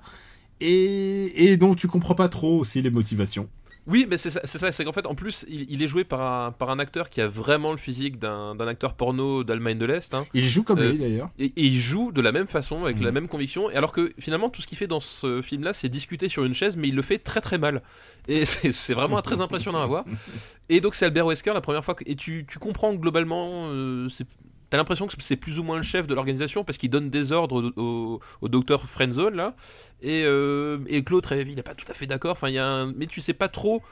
Et donc tu comprends pas trop aussi les motivations. Oui, mais c'est ça, c'est qu'en fait, en plus, il est joué par un acteur qui a vraiment le physique d'un acteur porno d'Allemagne de l'Est. Hein. Il joue comme lui, d'ailleurs. Et il joue de la même façon, avec la même conviction, et alors que finalement, tout ce qu'il fait dans ce film-là, c'est discuter sur une chaise, mais il le fait très très mal. Et c'est vraiment très impressionnant à voir. Et donc, c'est Albert Wesker, la première fois, et tu comprends globalement, t'as l'impression que c'est plus ou moins le chef de l'organisation, parce qu'il donne des ordres au docteur Friendzone, là. Et Claude, il n'est pas tout à fait d'accord. Enfin, mais tu sais pas trop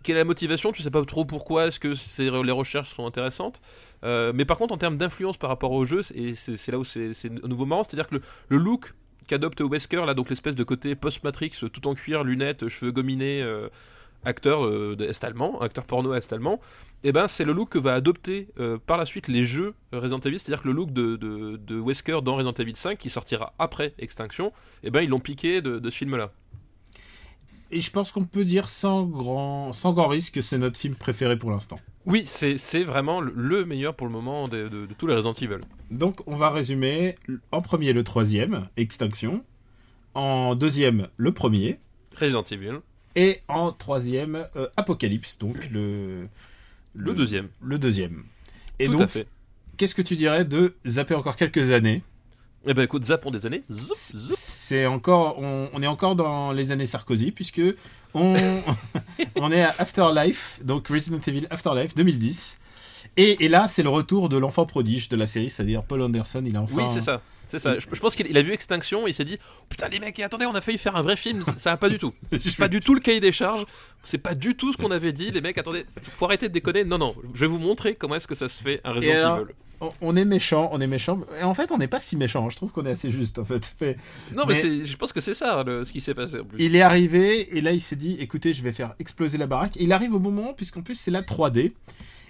quelle est la motivation, tu sais pas trop pourquoi est-ce que les recherches sont intéressantes. Mais par contre, en termes d'influence par rapport au jeu, et c'est là où c'est à nouveau marrant, c'est-à-dire que le look qu'adopte Wesker, là, donc l'espèce de côté post-Matrix, tout en cuir, lunettes, cheveux gominés, acteur est-allemand, acteur porno est-allemand, et ben c'est le look que va adopter par la suite les jeux Resident Evil, c'est-à-dire que le look de Wesker dans Resident Evil 5 qui sortira après Extinction, et ben ils l'ont piqué de ce film-là. Et je pense qu'on peut dire sans grand risque que c'est notre film préféré pour l'instant. Oui, c'est vraiment le meilleur pour le moment de tous les Resident Evil. Donc on va résumer: en premier le 3e, Extinction; en 2e le premier, Resident Evil; et en 3e Apocalypse, donc le 2e. Le 2e. Et tout donc, à fait. Qu'est-ce que tu dirais de zapper encore quelques années? Eh ben écoute, zappons des années. C'est encore, on est encore dans les années Sarkozy, puisque on est à Afterlife, donc Resident Evil Afterlife 2010. Et là, c'est le retour de l'enfant prodige de la série, c'est-à-dire Paul Anderson. Il a enfin... Oui, c'est ça. Je pense qu'il a vu Extinction et il s'est dit putain les mecs, attendez, on a failli faire un vrai film, ça va pas du tout. C'est pas du tout le cahier des charges, c'est pas du tout ce qu'on avait dit, les mecs, attendez, faut arrêter de déconner. Non, je vais vous montrer comment est-ce que ça se fait un Resident Evil. On est méchant. Et en fait, on n'est pas si méchant. Je trouve qu'on est assez juste, en fait. Mais je pense que c'est ça ce qui s'est passé en plus. Il est arrivé et là, il s'est dit écoutez, je vais faire exploser la baraque. Il arrive au bon moment, puisqu'en plus, c'est la 3D.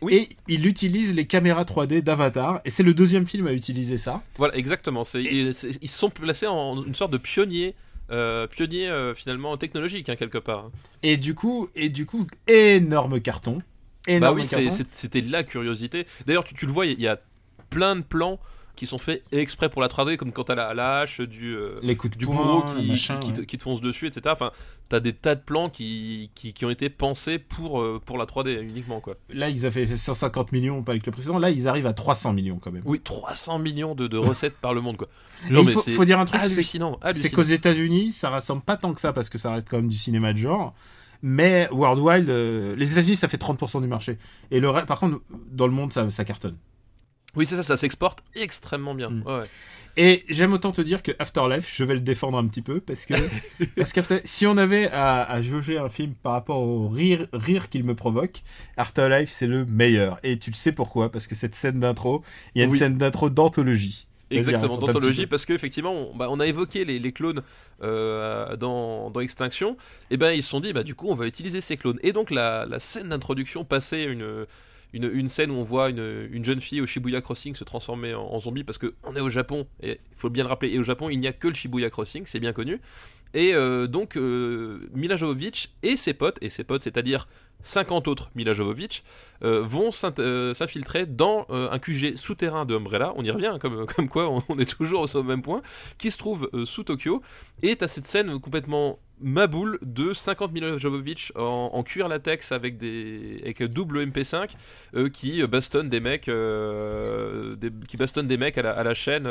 Oui. Et il utilise les caméras 3D d'Avatar, et c'est le 2e film à utiliser ça. Voilà, exactement. Ils se sont placés en une sorte de pionnier pionnier finalement technologique hein, quelque part. Et du coup, énorme carton. Bah oui, c'était la curiosité. D'ailleurs, tu le vois, il y a plein de plans qui sont faits exprès pour la 3D, comme quand t'as la hache les coups de du poing, bourreau qui te fonce dessus, etc. Enfin, t'as des tas de plans qui ont été pensés pour la 3D uniquement, quoi. Là, ils avaient fait 150 millions, pas avec le précédent. Là, ils arrivent à 300 millions quand même. Oui, 300 millions de recettes par le monde, quoi. Genre, il faut dire un truc, hallucinant. C'est qu'aux États-Unis, ça rassemble pas tant que ça parce que ça reste quand même du cinéma de genre. Mais worldwide, les États-Unis, ça fait 30% du marché. Et par contre, dans le monde, ça cartonne. Oui, c'est ça s'exporte extrêmement bien. Ouais. Et j'aime autant te dire que Afterlife, je vais le défendre un petit peu parce que si on avait à jauger un film par rapport au rire qu'il me provoque, Afterlife c'est le meilleur. Et tu le sais pourquoi? Parce que cette scène d'intro, il y a une scène d'intro d'anthologie. Exactement, d'anthologie, parce qu'effectivement, on a évoqué les clones dans Extinction, et ben ils se sont dit, du coup, on va utiliser ces clones. Et donc, la scène d'introduction passait une scène où on voit une jeune fille au Shibuya Crossing se transformer en zombie, parce qu'on est au Japon, et il faut bien le rappeler, et au Japon, il n'y a que le Shibuya Crossing, c'est bien connu. Et donc, Mila Jovovich et ses potes, c'est-à-dire 50 autres Mila Jovovich, vont s'infiltrer dans un QG souterrain de Umbrella. On y revient, comme quoi on est toujours au même point, qui se trouve sous Tokyo. Et t'as cette scène complètement maboule de 50 Mila Jovovich en cuir latex avec double MP5 qui bastonnent des mecs à la chaîne,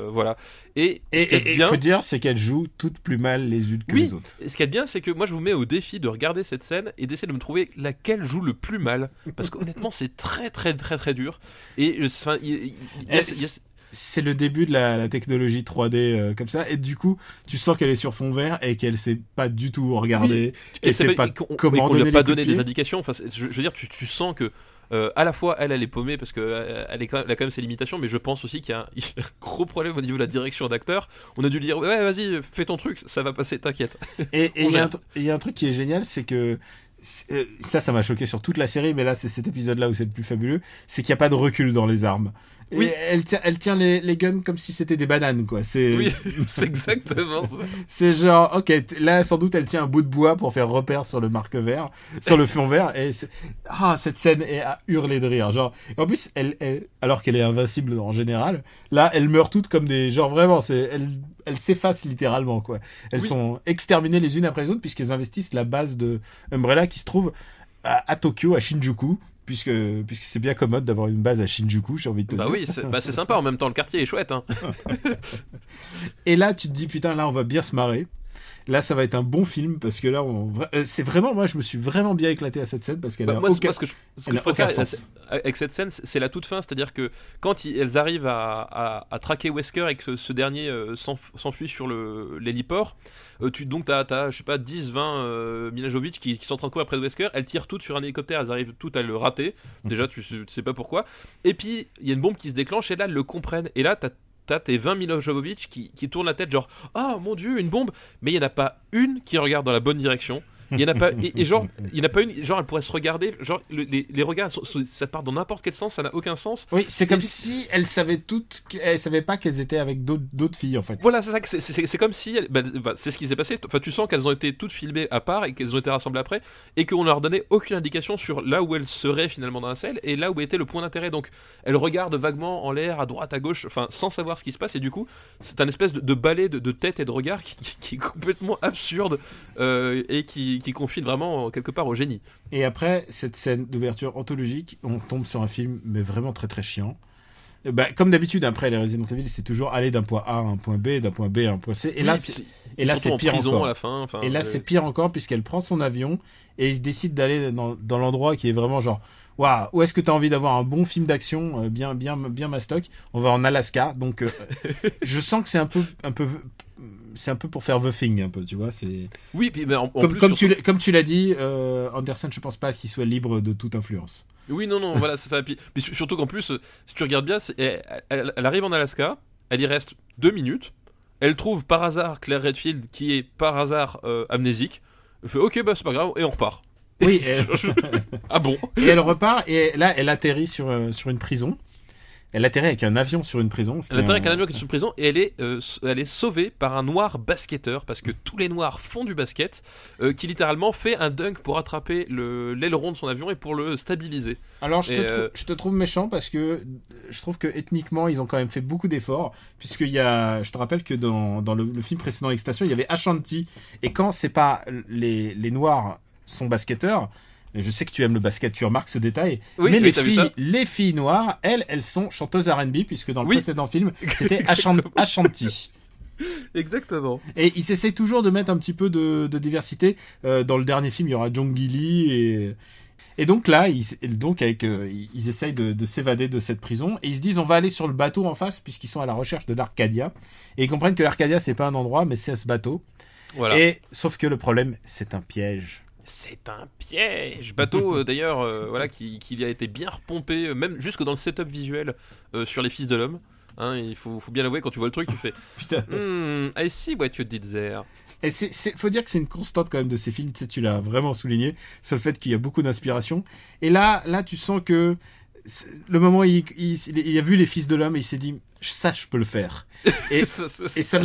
voilà. Et il faut dire, c'est qu'elles jouent toutes plus mal les unes que les autres. Et ce qu'il y a de bien, c'est que moi je vous mets au défi de regarder cette scène et d'essayer de me trouver laquelle joue le plus mal, parce qu'honnêtement c'est très très très très dur. Et enfin, c'est le début de la technologie 3D comme ça, et du coup tu sens qu'elle est sur fond vert et qu'elle sait pas du tout regarder, qu'elle sait pas comment qu'on lui a pas donné des indications. Enfin, je veux dire, tu sens que à la fois elle est paumée parce que elle a quand même ses limitations, mais je pense aussi qu'il y a un gros problème au niveau de la direction d'acteur. On a dû lui dire ouais, vas-y, fais ton truc, ça va passer, t'inquiète. Et il y a un truc qui est génial, c'est que ça m'a choqué sur toute la série, mais là c'est cet épisode là où c'est le plus fabuleux, c'est qu'il n'y a pas de recul dans les armes. Oui. Et elle tient les guns comme si c'était des bananes, quoi. Oui, c'est exactement ça. C'est genre, ok, là sans doute elle tient un bout de bois pour faire repère sur le marque vert, sur le fond vert, et cette scène est à hurler de rire. Genre, en plus, elle, alors qu'elle est invincible en général, là elle meurt toutes comme des, genre vraiment, elle s'efface littéralement, quoi. Elles sont exterminées les unes après les autres puisqu'elles investissent la base de Umbrella qui se trouve à Tokyo, à Shinjuku. Puisque c'est bien commode d'avoir une base à Shinjuku, j'ai envie de te dire. Oui, c'est sympa, en même temps le quartier est chouette. Hein. Et là, tu te dis, putain, là on va bien se marrer. Là, ça va être un bon film parce que là, c'est vraiment, moi, je me suis vraiment bien éclaté à cette scène parce qu'elle a ce que je préfère avec cette scène, c'est la toute fin, c'est-à-dire que quand elles arrivent à traquer Wesker et que ce dernier s'enfuit sur l'héliport, donc t'as je sais pas 10-20 Mila Jovovich qui sont en train de courir après Wesker, elles tirent toutes sur un hélicoptère, elles arrivent toutes à le rater. Déjà, tu sais pas pourquoi. Et puis il y a une bombe qui se déclenche et là elles le comprennent. Et là t'as tes 20 Mila Jovovich qui tournent la tête genre oh mon dieu, une bombe, mais il n'y en a pas une qui regarde dans la bonne direction. Il y en a pas et genre il y en a pas une, genre elle pourrait se regarder, genre les regards ça part dans n'importe quel sens, ça n'a aucun sens. Oui, c'est comme si elles savaient pas qu'elles étaient avec d'autres filles en fait. Voilà, c'est ça, c'est comme si c'est ce qui s'est passé. Enfin, tu sens qu'elles ont été toutes filmées à part et qu'elles ont été rassemblées après et qu'on leur donnait aucune indication sur là où elles seraient finalement dans la scène et là où était le point d'intérêt. Donc elles regardent vaguement en l'air, à droite, à gauche, enfin sans savoir ce qui se passe, et du coup c'est un espèce de balai de tête et de regard qui est complètement absurde et qui confine vraiment quelque part au génie. Et après cette scène d'ouverture anthologique, on tombe sur un film mais vraiment très très chiant. Comme d'habitude, après les Resident Evil, c'est toujours aller d'un point A à un point B, d'un point B à un point C. Et là, c'est pire encore. À la fin, c'est pire encore puisqu'elle prend son avion et il décide d'aller dans l'endroit qui est vraiment genre waouh, où est-ce que tu as envie d'avoir un bon film d'action bien mastoc? On va en Alaska. Donc je sens que c'est un peu pour faire The Thing un peu, tu vois, c'est. Oui, puis comme tu l'as dit, Anderson, je pense pas qu'il soit libre de toute influence. Oui, non, voilà, c'est ça. Mais surtout qu'en plus, si tu regardes bien, elle arrive en Alaska, elle y reste 2 minutes, elle trouve par hasard Claire Redfield qui est par hasard amnésique, elle fait ok, c'est pas grave, et on repart. Oui. Ah bon. Et elle repart, et là, elle atterrit sur une prison. Elle atterrit avec un avion sur une prison. Elle atterrit avec un avion qui est sur une prison et elle est sauvée par un noir basketteur parce que tous les noirs font du basket, qui littéralement fait un dunk pour attraper l'aileron de son avion et pour le stabiliser. Alors je te trouve méchant parce que je trouve que ethniquement ils ont quand même fait beaucoup d'efforts, puisque je te rappelle que dans le film précédent Extinction, il y avait Ashanti, et quand c'est pas les noirs sont basketteurs. Je sais que tu aimes le basket, tu remarques ce détail. Oui, mais oui, les filles noires, elles sont chanteuses R&B, puisque dans le précédent film, c'était Ashanti. Exactement. Et ils essayent toujours de mettre un petit peu de diversité. Dans le dernier film, il y aura Jong Lee et donc là, ils essayent de s'évader de cette prison et ils se disent on va aller sur le bateau en face puisqu'ils sont à la recherche de l'Arcadia, et ils comprennent que l'Arcadia c'est pas un endroit mais c'est ce bateau. Voilà. Et sauf que le problème, c'est un piège. C'est un piège. Bateau d'ailleurs voilà, qui a été bien repompé, même jusque dans le setup visuel sur les Fils de l'Homme. Hein, il faut bien l'avouer, quand tu vois le truc, tu fais putain. I see what you did there. Et faut dire que c'est une constante quand même de ces films. Tu l'as vraiment souligné sur le fait qu'il y a beaucoup d'inspiration. Et là, tu sens que le moment où il a vu les Fils de l'Homme et il s'est dit ça je peux le faire. Et ça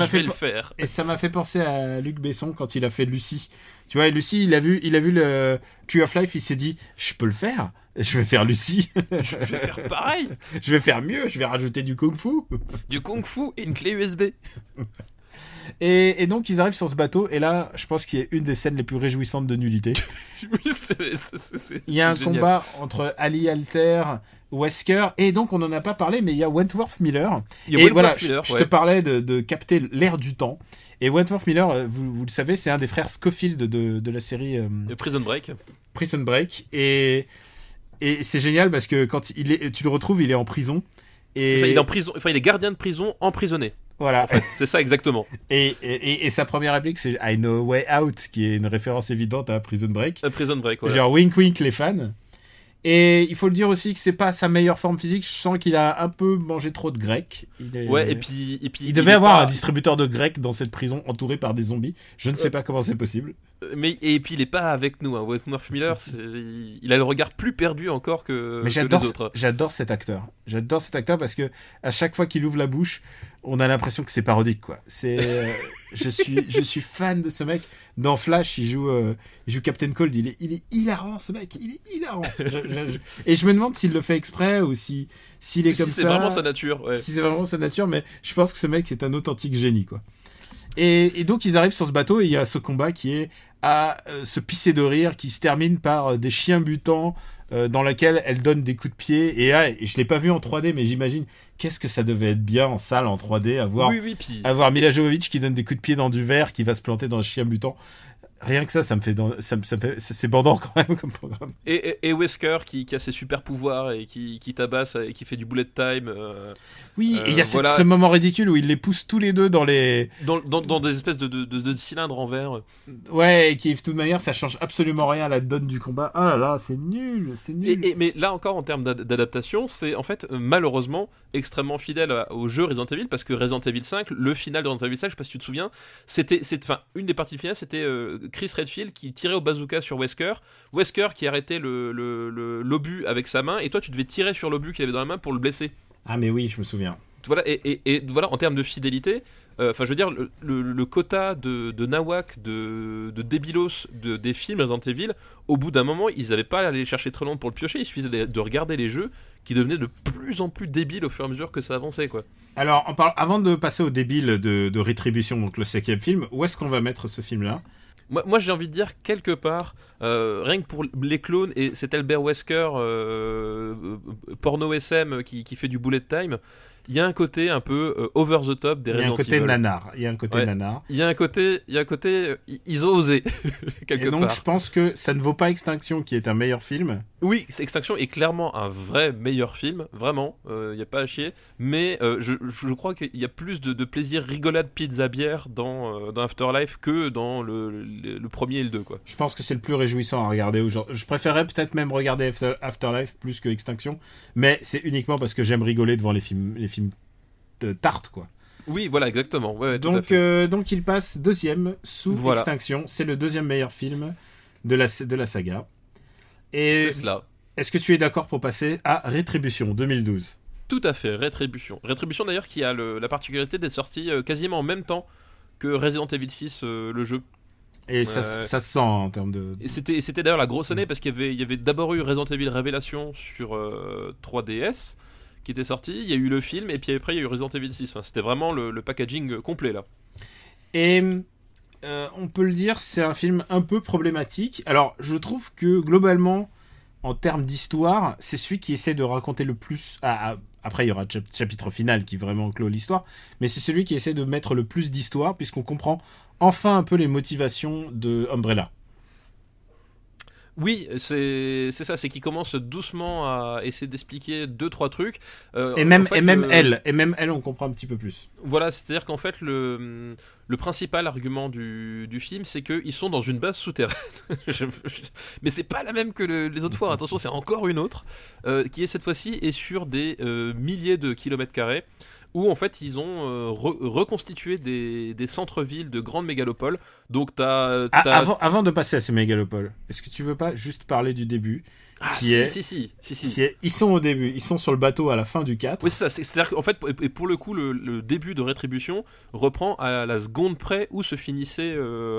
m'a fait penser à Luc Besson quand il a fait Lucie. Tu vois, Lucie, il a vu le Tree of Life, il s'est dit je peux le faire, je vais faire Lucie. Je vais faire pareil. Je vais faire mieux, je vais rajouter du kung-fu. Du kung-fu et une clé USB. Et donc ils arrivent sur ce bateau et là je pense qu'il y a une des scènes les plus réjouissantes de nullité. Oui, il y a un génial. combat entre Ali Alter, Wesker, et donc on n'en a pas parlé mais il y a Wentworth Miller. Je te parlais de capter l'air du temps. Et Wentworth Miller, vous le savez, c'est un des frères Scofield de la série Prison Break. Et c'est génial parce que quand tu le retrouves, il est en prison. C'est ça, il est en prison, enfin il est gardien de prison emprisonné. Voilà. En fait, c'est ça exactement. Et sa première réplique, c'est I know a way out, qui est une référence évidente à Prison Break. Prison Break, voilà. Genre wink wink les fans. Et il faut le dire aussi que c'est pas sa meilleure forme physique. Je sens qu'il a un peu mangé trop de grec. Et puis il devait avoir un distributeur de grec dans cette prison entouré par des zombies. Je ne sais pas comment c'est possible. Et puis il est pas avec nous. Hein. Wentworth Miller, il a le regard plus perdu encore que les autres. J'adore cet acteur parce que à chaque fois qu'il ouvre la bouche, on a l'impression que c'est parodique, quoi. Je suis fan de ce mec. Dans Flash, il joue Captain Cold. Il est hilarant, ce mec. Il est hilarant. Et je me demande s'il le fait exprès ou s'il est comme ça. Si c'est vraiment sa nature. Ouais. Si c'est vraiment sa nature, mais je pense que ce mec c'est un authentique génie, quoi. Et donc ils arrivent sur ce bateau et il y a ce combat qui est à se pisser de rire, qui se termine par des chiens butants dans laquelle elle donne des coups de pied. Et je l'ai pas vu en 3D, mais j'imagine qu'est-ce que ça devait être bien en salle en 3D avoir Mila Jovovich qui donne des coups de pied dans du verre, qui va se planter dans un chien butant. Rien que ça me fait c'est bandant quand même comme programme. Et Wesker qui a ses super pouvoirs et qui tabasse et qui fait du bullet time. Oui, et il y a ce moment ridicule où il les pousse tous les deux dans des espèces de cylindres en verre. Ouais, et qui de toute manière ça change absolument rien à la donne du combat. Ah là là, c'est nul. Mais là encore en termes d'adaptation, c'est en fait malheureusement extrêmement fidèle au jeu Resident Evil, parce que Resident Evil 5, le final de Resident Evil 5, je sais pas si tu te souviens, une des parties finales, c'était Chris Redfield qui tirait au bazooka sur Wesker qui arrêtait l'obus avec sa main, et toi tu devais tirer sur l'obus qu'il avait dans la main pour le blesser. Ah mais oui, je me souviens. Voilà, et voilà, en termes de fidélité, je veux dire, le quota de nawak, de débilos des films Resident Evil, au bout d'un moment, ils n'avaient pas à aller chercher très loin pour le piocher, il suffisait de regarder les jeux qui devenaient de plus en plus débiles au fur et à mesure que ça avançait, quoi. Alors, avant de passer au débile de Rétribution, donc le 5e film, où est-ce qu'on va mettre ce film-là ? Moi j'ai envie de dire quelque part, rien que pour les clones et cet Albert Wesker porno SM qui fait du bullet time, il y a un côté un peu over the top des Resident Evil. Il y a un côté nanar. Il y a un côté, ils ont osé quelque part. Et donc je pense que ça ne vaut pas Extinction qui est un meilleur film. Oui, Extinction est clairement un vrai meilleur film, vraiment, il n'y a pas à chier, mais je crois qu'il y a plus de plaisir rigolade pizza bière dans Afterlife que dans le premier et le 2, quoi. Je pense que c'est le plus réjouissant à regarder aujourd'hui. Je préférerais peut-être même regarder Afterlife plus que Extinction, mais c'est uniquement parce que j'aime rigoler devant les films de tarte, quoi. Oui, voilà, exactement. Ouais, donc il passe deuxième sous Extinction. C'est le deuxième meilleur film de la saga. Et c'est cela. Est-ce que tu es d'accord pour passer à Rétribution 2012 ? Tout à fait, Rétribution. Rétribution d'ailleurs qui a la particularité d'être sorti quasiment en même temps que Resident Evil 6, le jeu. Et ça se sent en termes de... Et c'était d'ailleurs la grosse année parce qu'il y avait d'abord eu Resident Evil Révélation sur 3DS qui était sorti, il y a eu le film et puis après il y a eu Resident Evil 6. Enfin, c'était vraiment le packaging complet là. Et on peut le dire, c'est un film un peu problématique. Alors je trouve que globalement, en termes d'histoire, c'est celui qui essaie de raconter le plus... Après, il y aura le chapitre final qui vraiment clôt l'histoire, mais c'est celui qui essaie de mettre le plus d'histoire, puisqu'on comprend enfin un peu les motivations de Umbrella. Oui, c'est ça, c'est qu'il commence doucement à essayer d'expliquer 2-3 trucs. Et même elle, on comprend un petit peu plus. Voilà, c'est-à-dire qu'en fait, le principal argument du film, c'est qu'ils sont dans une base souterraine. Mais c'est pas la même que les autres fois, attention, c'est encore une autre, qui est cette fois-ci est sur des milliers de kilomètres carrés, où en fait ils ont reconstitué des centres-villes de grandes mégalopoles. Donc avant de passer à ces mégalopoles, est-ce que tu veux pas juste parler du début? Si. Ils sont au début, ils sont sur le bateau à la fin du 4. Oui, c'est ça, c'est-à-dire qu'en fait, et pour le coup, le début de Rétribution reprend à la seconde près où se finissait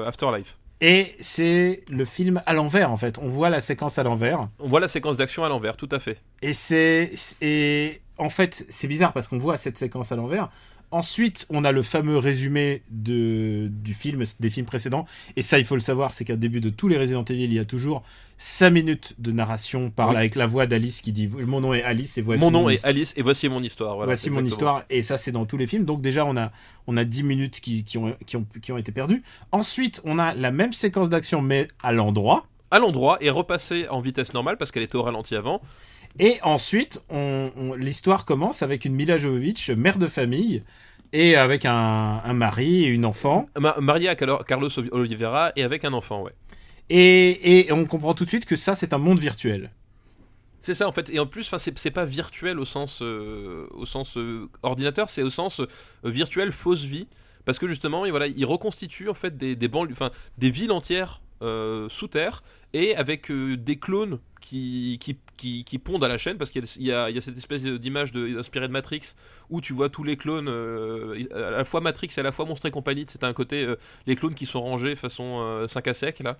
Afterlife. Et c'est le film à l'envers en fait, on voit la séquence à l'envers. On voit la séquence d'action à l'envers, tout à fait. Et en fait, c'est bizarre parce qu'on voit cette séquence à l'envers. Ensuite, on a le fameux résumé du film, des films précédents. Et ça, il faut le savoir, c'est qu'au début de tous les Resident Evil, il y a toujours 5 minutes de narration avec la voix d'Alice qui dit « Mon nom est Alice et voici mon nom est Alice et voici mon histoire. » Voilà, voici mon histoire. Et ça, c'est dans tous les films. Donc déjà, on a 10 minutes qui ont été perdues. Ensuite, on a la même séquence d'action, mais à l'endroit. À l'endroit et repassée en vitesse normale parce qu'elle était au ralenti avant. Et ensuite, l'histoire commence avec une Mila Jovovich, mère de famille, et avec un mari et une enfant. Mariée à Carlos Oliveira et avec un enfant, ouais. Et on comprend tout de suite que ça, c'est un monde virtuel. C'est ça en fait, et en plus, c'est pas virtuel au sens ordinateur, c'est au sens virtuel fausse vie, parce que justement, voilà, il reconstitue en fait des banlieues, enfin des villes entières sous terre et avec des clones qui pondent à la chaîne, parce qu'il y a cette espèce d'image inspirée de Matrix où tu vois tous les clones à la fois Matrix et à la fois Monstres et compagnie. C'est un côté les clones qui sont rangés façon 5 à sec là,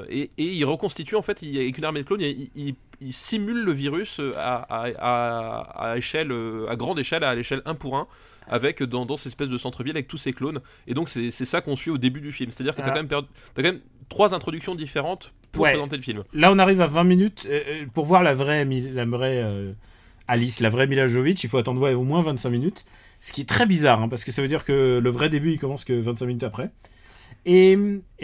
et il reconstitue en fait, avec une armée de clones, il simule le virus à échelle, à grande échelle, à l'échelle 1 pour 1, avec dans cette espèce de centre-ville avec tous ces clones. Et donc c'est ça qu'on suit au début du film, c'est-à-dire que t'as quand même 3 introductions différentes pour présenter le film. Là on arrive à 20 minutes pour voir la vraie Alice, la vraie Mila Jovovich, il faut attendre au moins 25 minutes, ce qui est très bizarre, hein, parce que ça veut dire que le vrai début il commence que 25 minutes après. Et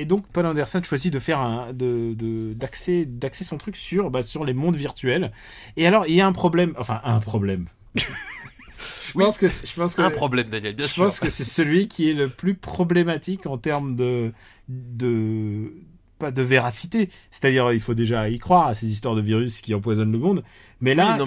donc Paul Anderson choisit de faire d'axer son truc sur les mondes virtuels. Et alors il y a un problème. Je pense que un problème, Daniel, bien sûr. Je pense que c'est celui qui est le plus problématique en termes pas de véracité. C'est-à-dire, il faut déjà y croire à ces histoires de virus qui empoisonnent le monde. Mais là,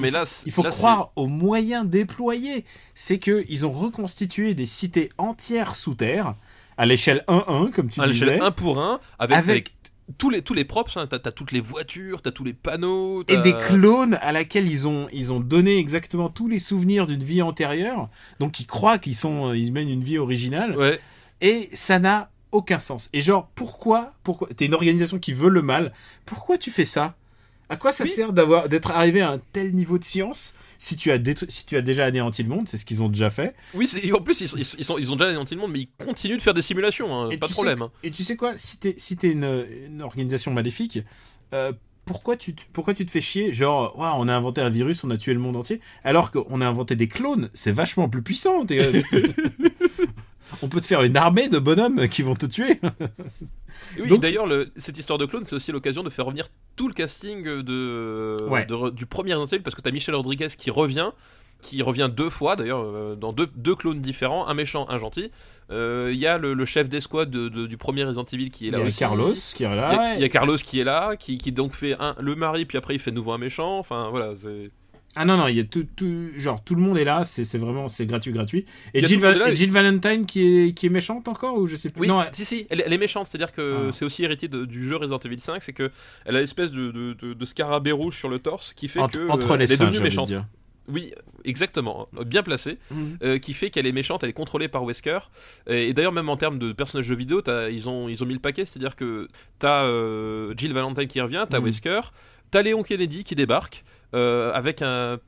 il faut croire aux moyens déployés. C'est qu'ils ont reconstitué des cités entières sous terre, à l'échelle 1-1, comme tu disais. À l'échelle 1 pour 1, avec tous les props, hein. T'as toutes les voitures, t'as tous les panneaux. Et des clones à laquelle ils ont donné exactement tous les souvenirs d'une vie antérieure. Donc ils croient ils mènent une vie originale. Ouais. Et ça n'a aucun sens. Et genre, pourquoi t'es une organisation qui veut le mal. Pourquoi tu fais ça? À quoi ça sert d'être arrivé à un tel niveau de science si tu as déjà anéanti le monde? C'est ce qu'ils ont déjà fait. Oui, en plus ils ont déjà anéanti le monde, mais ils continuent de faire des simulations, hein, pas de problème. Et tu sais quoi, si t'es une organisation maléfique, pourquoi tu te fais chier? Genre, on a inventé un virus, on a tué le monde entier, alors qu'on a inventé des clones, c'est vachement plus puissant. On peut te faire une armée de bonhommes qui vont te tuer. Oui, donc, d'ailleurs, cette histoire de clone, c'est aussi l'occasion de faire revenir tout le casting du premier Resident Evil, parce que t'as Michelle Rodriguez qui revient 2 fois, d'ailleurs, dans deux clones différents, un méchant, un gentil. Il y a le chef d'escouade du premier Resident Evil qui est là aussi. Il y a Carlos qui est là. Il y a Carlos qui est là, qui donc fait le mari, puis après il fait de nouveau un méchant. Enfin, voilà, c'est... Ah non, il y a tout le monde est là, c'est vraiment, c'est gratuit. Et Jill Valentine qui est méchante encore, ou je sais plus. Oui, non, si, elle est méchante, c'est-à-dire que c'est aussi héritier du jeu Resident Evil 5, c'est que elle a l'espèce de scarabée rouge sur le torse qui fait entre les elle est seins, devenue méchante. dire. Oui, exactement, bien placé, qui fait qu'elle est méchante, elle est contrôlée par Wesker. Et d'ailleurs, même en termes de personnages jeux vidéo, ils ont mis le paquet, c'est-à-dire que t'as Jill Valentine qui revient, t'as Wesker, t'as Léon Kennedy qui débarque, avec un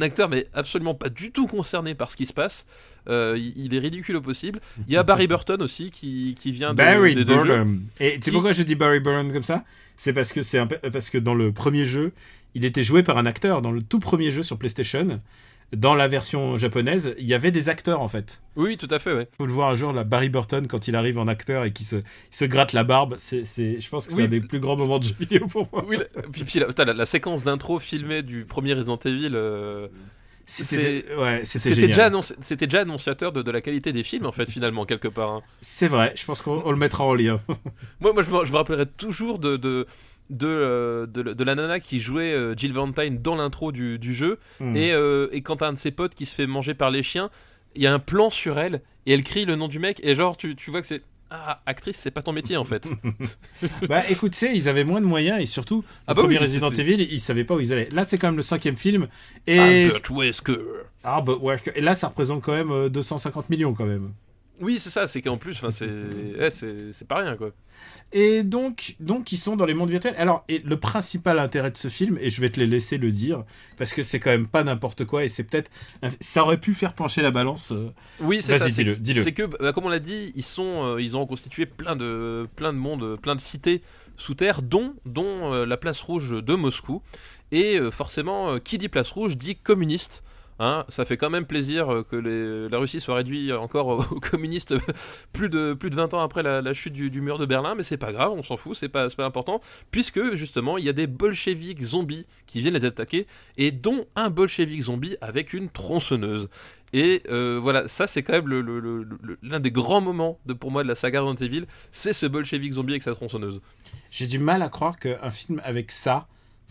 acteur mais absolument pas du tout concerné par ce qui se passe. Il est ridicule au possible. Il y a Barry Burton aussi qui vient des deux jeux. Et tu sais pourquoi je dis Barry Burton comme ça ? C'est parce que dans le premier jeu, il était joué par un acteur. Dans le tout premier jeu sur PlayStation, dans la version japonaise, il y avait des acteurs en fait. Oui, tout à fait, ouais. Faut le voir un jour, là, Barry Burton, quand il arrive en acteur et qu'il se gratte la barbe, je pense que c'est un des plus grands moments de jeu vidéo pour moi. Oui, puis t'as la séquence d'intro filmée du premier Resident Evil. C'était génial. C'était déjà annonciateur de la qualité des films, en fait, finalement, quelque part. Hein. C'est vrai, je pense qu'on le mettra en lien. moi je me rappellerai toujours de la nana qui jouait Jill Valentine dans l'intro du jeu, et quand t'as un de ses potes qui se fait manger par les chiens, il y a un plan sur elle et elle crie le nom du mec, et genre tu vois que c'est actrice, c'est pas ton métier en fait. Bah écoute, tu sais, ils avaient moins de moyens, et surtout le premier Resident Evil, ils savaient pas où ils allaient. Là c'est quand même le 5e film, et Albert Wesker. Et là ça représente quand même 250 millions quand même. Oui, c'est ça, c'est qu'en plus c'est pas rien quoi. Et donc ils sont dans les mondes virtuels. Alors, et le principal intérêt de ce film, et je vais te les laisser le dire, parce que c'est quand même pas n'importe quoi, et c'est peut-être... Ça aurait pu faire pencher la balance. Oui, c'est Vas-y, ça. dis-le. C'est que, comme on l'a dit, ils ont constitué plein de mondes, plein de cités sous terre, dont la place rouge de Moscou. Et forcément, qui dit place rouge dit communiste. Hein, ça fait quand même plaisir que la Russie soit réduite encore aux communistes plus de 20 ans après la chute du mur de Berlin, mais c'est pas grave, on s'en fout, c'est pas important, puisque justement il y a des bolcheviks zombies qui viennent les attaquer, et dont un bolchevique zombie avec une tronçonneuse. Et voilà, ça c'est quand même l'un des grands moments pour moi de la saga Resident Evil, c'est ce bolchevique zombie avec sa tronçonneuse. J'ai du mal à croire qu'un film avec ça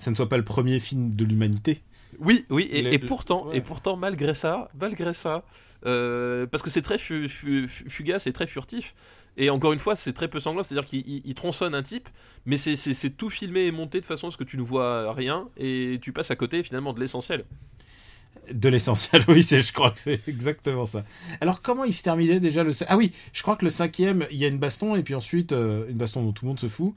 ne soit pas le premier film de l'humanité. Oui, et pourtant, malgré ça, parce que c'est très fugace et très furtif, et encore une fois, c'est très peu sanglant, c'est-à-dire qu'il tronçonne un type, mais c'est tout filmé et monté de façon à ce que tu ne vois rien, et tu passes à côté finalement de l'essentiel. De l'essentiel, oui, je crois que c'est exactement ça. Alors, comment il se terminait déjà le... Ah oui, je crois que le 5e, il y a une baston, et puis ensuite, une baston dont tout le monde se fout.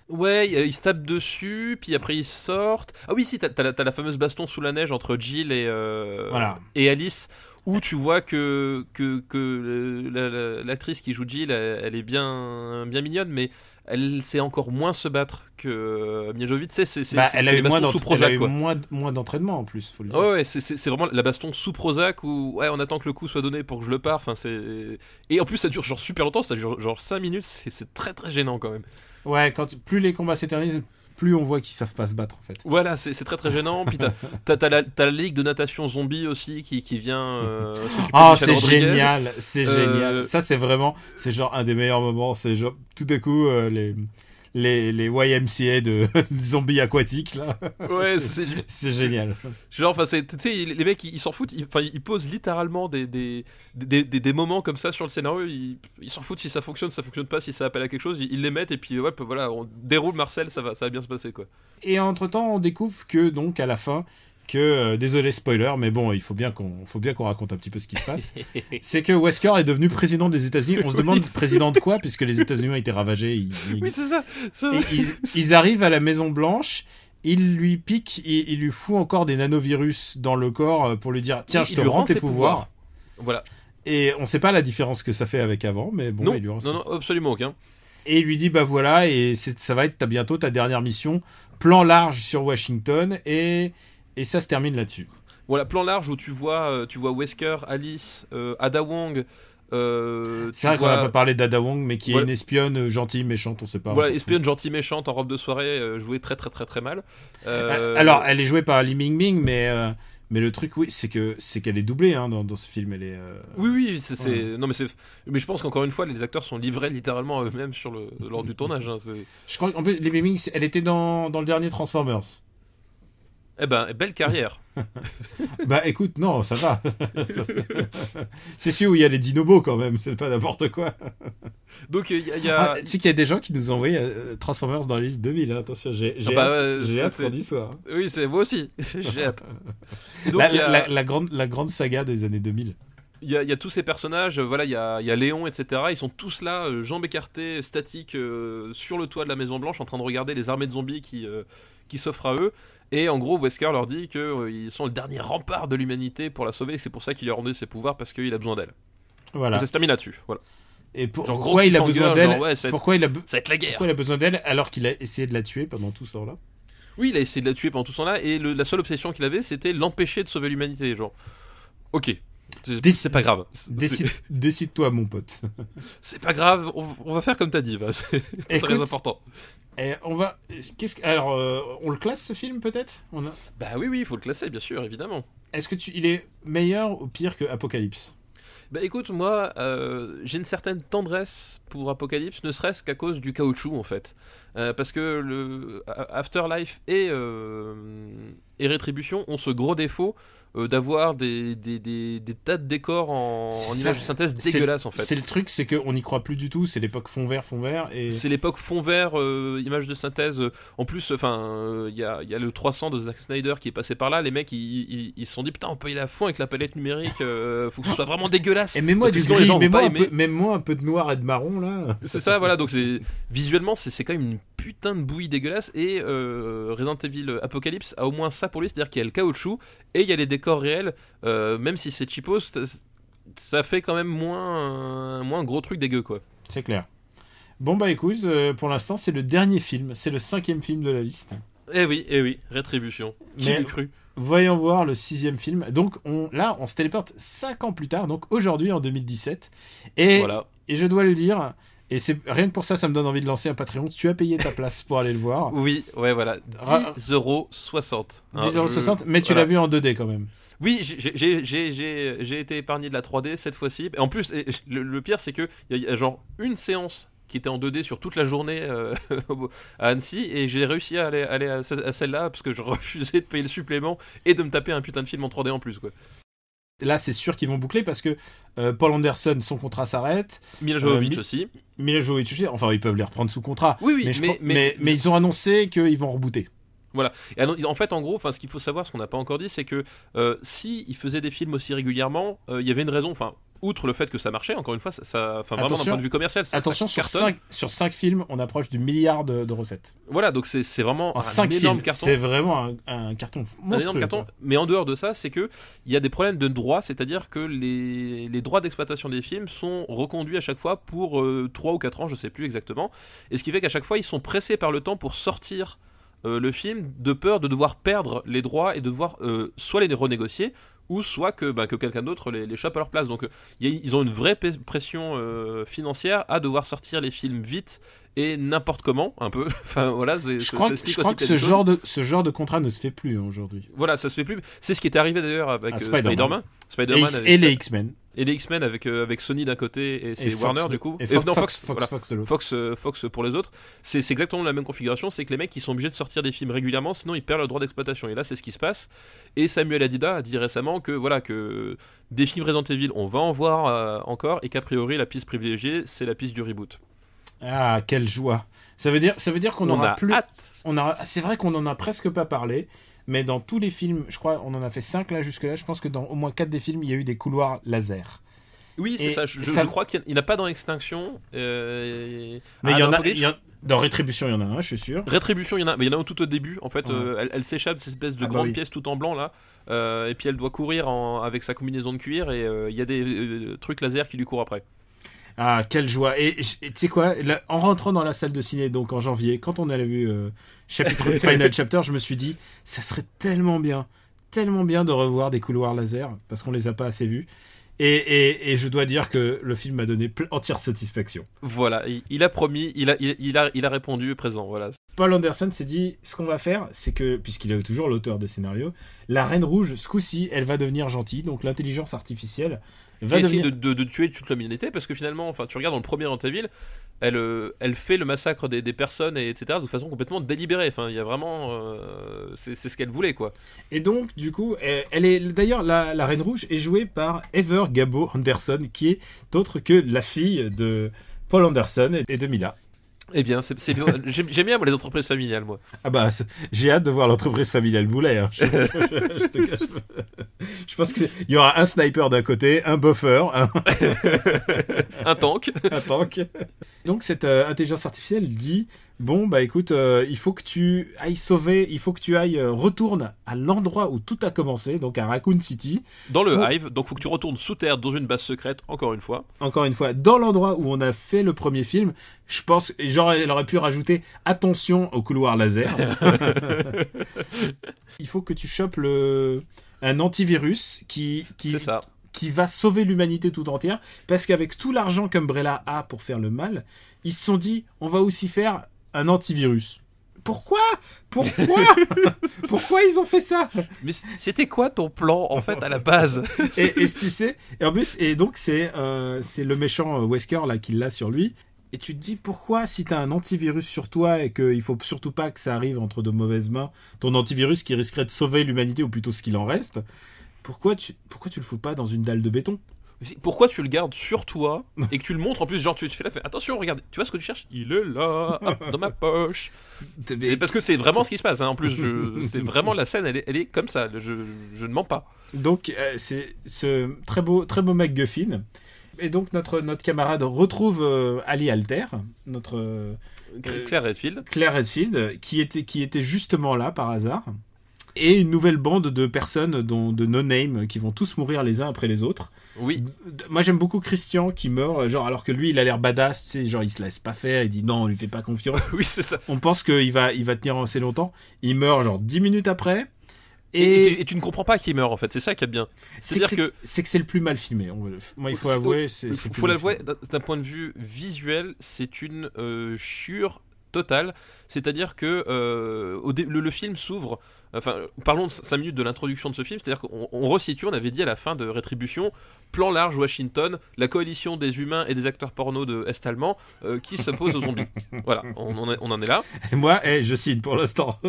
Ouais, ils se tapent dessus, puis après ils sortent. Ah oui, si, t'as la fameuse baston sous la neige entre Jill et Alice, où tu vois que l'actrice qui joue Jill, elle est bien mignonne, mais elle sait encore moins se battre que Milla Jovovich. Elle a eu moins d'entraînement en plus, faut le dire. Ouais, c'est vraiment la baston sous Prozac où on attend que le coup soit donné pour que je le pare. Et en plus ça dure genre super longtemps, ça dure genre 5 minutes, c'est très très gênant quand même. Ouais, plus les combats s'éternisent, plus on voit qu'ils savent pas se battre en fait. Voilà, c'est très très gênant. Puis t'as la ligue de natation zombie aussi qui vient s'occuper de Michel Rodriguez. Génial, c'est génial. Ça c'est genre un des meilleurs moments. C'est genre tout à coup les YMCA de zombies aquatiques là. Ouais, c'est génial. Genre, tu sais, les mecs ils s'en foutent. Ils posent littéralement des moments comme ça sur le scénario. Ils s'en foutent si ça fonctionne pas, si ça appelle à quelque chose. Ils les mettent et puis voilà, on déroule Marcel, ça va bien se passer quoi. Et entre temps, on découvre que donc à la fin. Désolé spoiler, mais bon, il faut bien qu'on raconte un petit peu ce qui se passe. C'est que Wesker est devenu président des États-Unis. On se demande président de quoi, puisque les États-Unis ont été ravagés. Oui, c'est ça. Ils arrivent à la Maison Blanche. Il lui pique et il lui fout encore des nanovirus dans le corps pour lui dire tiens, je te rends tes pouvoirs. Voilà. Et on sait pas la différence que ça fait avec avant, mais bon, il lui rend ça. Non, absolument aucun. Et il lui dit bah voilà, et ça va être bientôt ta dernière mission. Plan large sur Washington et ça se termine là-dessus. Voilà, plan large où tu vois Wesker, Alice, Ada Wong. C'est vrai qu'on n'a pas parlé d'Ada Wong, mais qui est une espionne gentille, méchante, on sait pas. Voilà, espionne gentille, méchante, en robe de soirée, jouée très très très très mal. Alors, elle est jouée par Li Ming, mais le truc, oui, c'est qu'elle est doublée dans ce film. Elle est. Oui, non, mais je pense qu'encore une fois, les acteurs sont livrés littéralement à eux-mêmes lors du tournage. Je crois qu'en plus, Li Ming, elle était dans le dernier Transformers. Eh ben, belle carrière. Bah écoute, non, ça va. C'est sûr où il y a les dinobos quand même, c'est pas n'importe quoi. Donc il y a... Tu sais qu'il y a des gens qui nous ont envoyé Transformers dans la liste 2000, hein. Attention, j'ai hâte qu'on y soit. Oui, c'est moi aussi, j'ai hâte. Et donc, la grande saga des années 2000. Il y a tous ces personnages, voilà, il y a Léon, etc. Ils sont tous là, jambes écartées, statiques, sur le toit de la Maison Blanche, en train de regarder les armées de zombies qui s'offrent à eux. Et en gros, Wesker leur dit qu'ils sont le dernier rempart de l'humanité pour la sauver, et c'est pour ça qu'il lui a rendu ses pouvoirs, parce qu'il a besoin d'elle. Voilà. Et ça se termine là-dessus. Voilà. Et pourquoi il a besoin d'elle pourquoi il a la guerre. Pourquoi il a besoin d'elle alors qu'il a essayé de la tuer pendant tout ce temps-là? Oui, il a essayé de la tuer pendant tout ce temps-là, et la seule obsession qu'il avait, c'était l'empêcher de sauver l'humanité. Genre, ok. C'est pas grave. Décide-toi, mon pote. C'est pas grave, on va faire comme t'as dit, c'est très important. Et alors, on le classe ce film peut-être? Bah oui, il faut le classer, bien sûr, évidemment. Est-ce que il est meilleur ou pire que Apocalypse? Bah écoute, moi, j'ai une certaine tendresse pour Apocalypse, ne serait-ce qu'à cause du caoutchouc en fait. Parce que le Afterlife et Rétribution ont ce gros défaut d'avoir des tas de décors en images de synthèse dégueulasses en fait. C'est le truc, c'est qu'on n'y croit plus du tout, c'est l'époque fond vert et... C'est l'époque fond vert, images de synthèse. En plus, enfin, il y a le 300 de Zack Snyder qui est passé par là, les mecs ils se sont dit putain on peut y aller à fond avec la palette numérique, faut que ce soit vraiment dégueulasse. Et mets-moi du gris, mets-moi un peu de noir et de marron là. C'est ça, voilà, donc visuellement c'est quand même une putain de bouillie dégueulasse, et Resident Evil Apocalypse a au moins ça pour lui, c'est-à-dire qu'il y a le caoutchouc et il y a les décors réels, même si c'est cheapos, ça fait quand même moins un gros truc dégueu quoi. C'est clair. Bon bah écoute, pour l'instant c'est le dernier film, c'est le 5e film de la liste. Eh oui, Rétribution. Qui l'eût cru? Voyons voir le 6e film. Donc on se téléporte 5 ans plus tard, donc aujourd'hui en 2017. Et, voilà. Et je dois le dire, et c'est rien que pour ça me donne envie de lancer un Patreon. Tu as payé ta place pour aller le voir. Oui, ouais, voilà. 10,60 €. 10,60 €, mais tu l'as vu en 2D quand même. Oui, j'ai été épargné de la 3D cette fois-ci. Et en plus, le pire, c'est qu'il y a genre une séance qui était en 2D sur toute la journée à Annecy, et j'ai réussi à aller à celle-là parce que je refusais de payer le supplément et de me taper un putain de film en 3D en plus quoi. Là c'est sûr qu'ils vont boucler parce que Paul Anderson, son contrat s'arrête, Mila Jovovich aussi, enfin ils peuvent les reprendre sous contrat, oui, mais ils ont annoncé qu'ils vont rebooter. Voilà. Et en fait, en gros, ce qu'il faut savoir, ce qu'on n'a pas encore dit, c'est que si ils faisaient des films aussi régulièrement, il y avait une raison. Enfin, outre le fait que ça marchait, encore une fois, vraiment d'un point de vue commercial, attention, sur 5 films, on approche du milliard de recettes. Voilà, donc c'est vraiment un énorme carton. C'est vraiment un carton monstrueux. Un énorme carton. Quoi. Mais en dehors de ça, c'est que il y a des problèmes de droit, c'est-à-dire que les droits d'exploitation des films sont reconduits à chaque fois pour 3 ou 4 ans, je sais plus exactement. Et ce qui fait qu'à chaque fois, ils sont pressés par le temps pour sortir le film, de peur de devoir perdre les droits et de devoir soit les renégocier, ou soit que quelqu'un d'autre les chope à leur place. Donc ils ont une vraie pression financière à devoir sortir les films vite et n'importe comment, un peu. Enfin voilà, je crois que ce genre de contrat ne se fait plus aujourd'hui. Voilà, ça se fait plus. C'est ce qui est arrivé d'ailleurs avec Spider-Man et les X-Men. Et les X-Men avec Sony d'un côté et c'est Warner Fox, du coup. Et Fox de l'autre. Fox pour les autres. C'est exactement la même configuration, c'est que les mecs ils sont obligés de sortir des films régulièrement, sinon ils perdent le droit d'exploitation. Et là c'est ce qui se passe. Et Samuel Adida a dit récemment que des films Resident Evil on va en voir encore, et qu'a priori la piste privilégiée c'est la piste du reboot. Ah, quelle joie! Ça veut dire qu'on aura plus. C'est vrai qu'on en a presque pas parlé, mais dans tous les films, je crois, on en a fait 5 là jusque-là. Je pense que dans au moins 4 des films, il y a eu des couloirs laser. Oui, c'est ça. Je crois qu'il n'y en a pas dans Extinction. Mais il y en a. Dans Rétribution, il y en a un, je suis sûr. Rétribution, il y en a, mais il y en a tout au début. En fait, elle s'échappe de cette espèce de grande pièce tout en blanc là, et puis elle doit courir avec sa combinaison de cuir, et il y a des trucs laser qui lui courent après. Ah, quelle joie! Et tu sais quoi, là, en rentrant dans la salle de ciné, donc en janvier, quand on avait vu chapitre Final Chapter, je me suis dit, ça serait tellement bien de revoir des couloirs laser, parce qu'on les a pas assez vus. Et je dois dire que le film m'a donné entière satisfaction. Voilà, il a promis, il a répondu présent, voilà. Paul Anderson s'est dit, ce qu'on va faire, c'est que, puisqu'il est toujours l'auteur des scénarios, la Reine Rouge, ce coup-ci, elle va devenir gentille, donc l'intelligence artificielle va essayer de tuer toute l'humanité, parce que finalement, enfin, tu regardes dans le premier Resident Evil, elle fait le massacre des personnes, et etc., de façon complètement délibérée. Enfin, il y a vraiment... c'est ce qu'elle voulait, quoi. Et donc, du coup, elle est... D'ailleurs, la Reine Rouge est jouée par Heather Gabbo Anderson, qui est autre que la fille de Paul Anderson et de Mila. Eh bien, j'aime bien moi, les entreprises familiales, moi. Ah bah, j'ai hâte de voir l'entreprise familiale Boulet. Hein. Je te cache. Je pense qu'il y aura un sniper d'un côté, un buffer, un tank. Un tank. Donc cette intelligence artificielle dit, bon bah écoute, il faut que tu ailles sauver, il faut que tu ailles retourne à l'endroit où tout a commencé, donc à Raccoon City. Dans le Hive, donc faut que tu retournes sous terre dans une base secrète, encore une fois. Encore une fois, dans l'endroit où on a fait le premier film. Je pense, genre, elle aurait pu rajouter attention au couloir laser. Il faut que tu chopes un antivirus C'est ça. Qui va sauver l'humanité tout entière, parce qu'avec tout l'argent qu'Umbrella a pour faire le mal, ils se sont dit, on va aussi faire un antivirus. Pourquoi Pourquoi ils ont fait ça? Mais c'était quoi ton plan, en fait, à la base? Et tu sais, et en plus, et donc c'est le méchant Wesker là qui l'a sur lui. Et tu te dis, pourquoi, si t'as un antivirus sur toi et qu'il faut surtout pas que ça arrive entre de mauvaises mains, ton antivirus qui risquerait de sauver l'humanité, ou plutôt ce qu'il en reste, pourquoi tu le fous pas dans une dalle de béton? Pourquoi tu le gardes sur toi et que tu le montres en plus, genre tu fais là, attention, regarde, tu vois ce que tu cherches? Il est là, hop, dans ma poche. Et parce que c'est vraiment ce qui se passe, hein. En plus, c'est vraiment la scène, elle est comme ça, je ne mens pas. Donc, c'est ce très beau MacGuffin. Et donc notre camarade retrouve Ali Alter, notre Claire Redfield, qui était justement là par hasard, et une nouvelle bande de personnes de no-name qui vont tous mourir les uns après les autres. Oui. Moi j'aime beaucoup Christian qui meurt, genre alors que lui il a l'air badass, tu sais, genre il se laisse pas faire, il dit non, on lui fait pas confiance. Oui, c'est ça. On pense qu'il va tenir assez longtemps. Il meurt genre 10 minutes après. Et tu ne comprends pas qui meurt, en fait, c'est ça qui est bien. C'est que c'est le plus mal filmé. Moi, il faut avouer, il faut l'avouer, d'un point de vue visuel, c'est une chure totale. C'est-à-dire que le film s'ouvre. Enfin, parlons 5 minutes de l'introduction de ce film. C'est-à-dire qu'on resitue, on avait dit à la fin de Rétribution, plan large Washington, la coalition des humains et des acteurs porno de Est-Allemand qui s'opposent aux zombies. Voilà, on en est là. Et moi, je signe pour l'instant.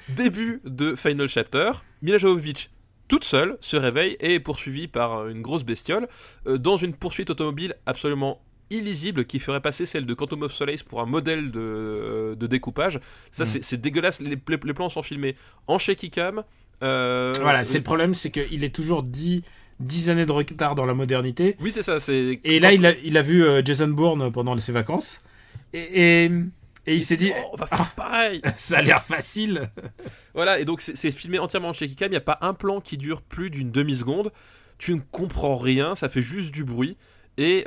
Début de Final Chapter, Mila Jovovich toute seule se réveille et est poursuivie par une grosse bestiole dans une poursuite automobile absolument illisible qui ferait passer celle de Quantum of Solace pour un modèle de découpage. Ça, c'est dégueulasse. Les plans sont filmés en shaky cam. Voilà, c'est le problème, c'est qu'il est toujours 10 années de retard dans la modernité. Oui, c'est ça. Et là, il a vu Jason Bourne pendant ses vacances. Et il s'est dit, on va faire pareil. Ça a l'air facile. Voilà, et donc c'est filmé entièrement en shaky cam. Il n'y a pas un plan qui dure plus d'une demi-seconde. Tu ne comprends rien, ça fait juste du bruit. Et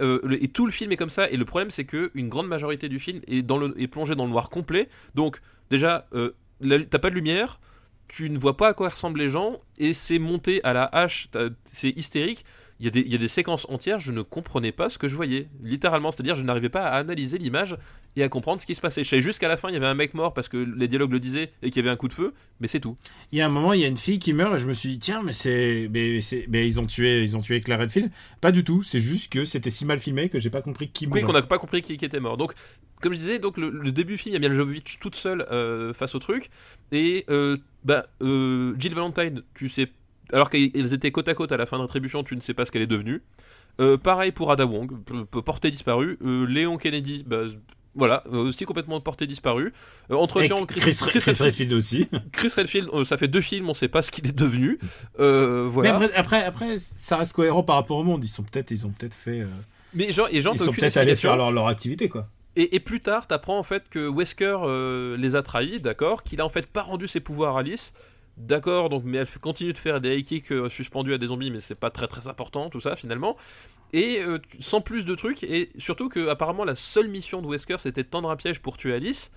tout le film est comme ça. Et le problème, c'est qu'une grande majorité du film est plongée dans le noir complet. Donc, déjà, t'as pas de lumière, tu ne vois pas à quoi ressemblent les gens, et c'est monté à la hache, c'est hystérique. Il y a des séquences entières, je ne comprenais pas ce que je voyais, littéralement. C'est-à-dire, je n'arrivais pas à analyser l'image et à comprendre ce qui se passait. Je savais juste qu'à la fin, il y avait un mec mort parce que les dialogues le disaient et qu'il y avait un coup de feu, mais c'est tout. Il y a un moment, il y a une fille qui meurt et je me suis dit, tiens, mais ils ont tué Claire Redfield. Pas du tout, c'est juste que c'était si mal filmé que j'ai pas compris qui mourait. Oui, qu'on n'a pas compris qui était mort. Donc, comme je disais, donc le début du film, il y a Mila Jovovich toute seule face au truc. Et Jill Valentine, tu sais. Alors qu'elles étaient côte à côte à la fin de Rétribution, tu ne sais pas ce qu'elle est devenue. Pareil pour Ada Wong, portée disparue. Léon Kennedy, voilà, aussi complètement portée disparue. Entre-temps, Chris Redfield aussi. Chris Redfield, ça fait 2 films, on ne sait pas ce qu'il est devenu. Voilà. Mais après, ça reste cohérent par rapport au monde. Ils ont peut-être fait. Mais ils sont peut-être allés faire leur activité, quoi. Et plus tard, t'apprends en fait que Wesker les a trahis, d'accord, qu'il a en fait pas rendu ses pouvoirs à Alice. D'accord, donc, mais elle continue de faire des high kicks suspendus à des zombies, mais c'est pas très très important tout ça finalement. Et sans plus de trucs, et surtout que apparemment la seule mission de Wesker c'était de tendre un piège pour tuer Alice.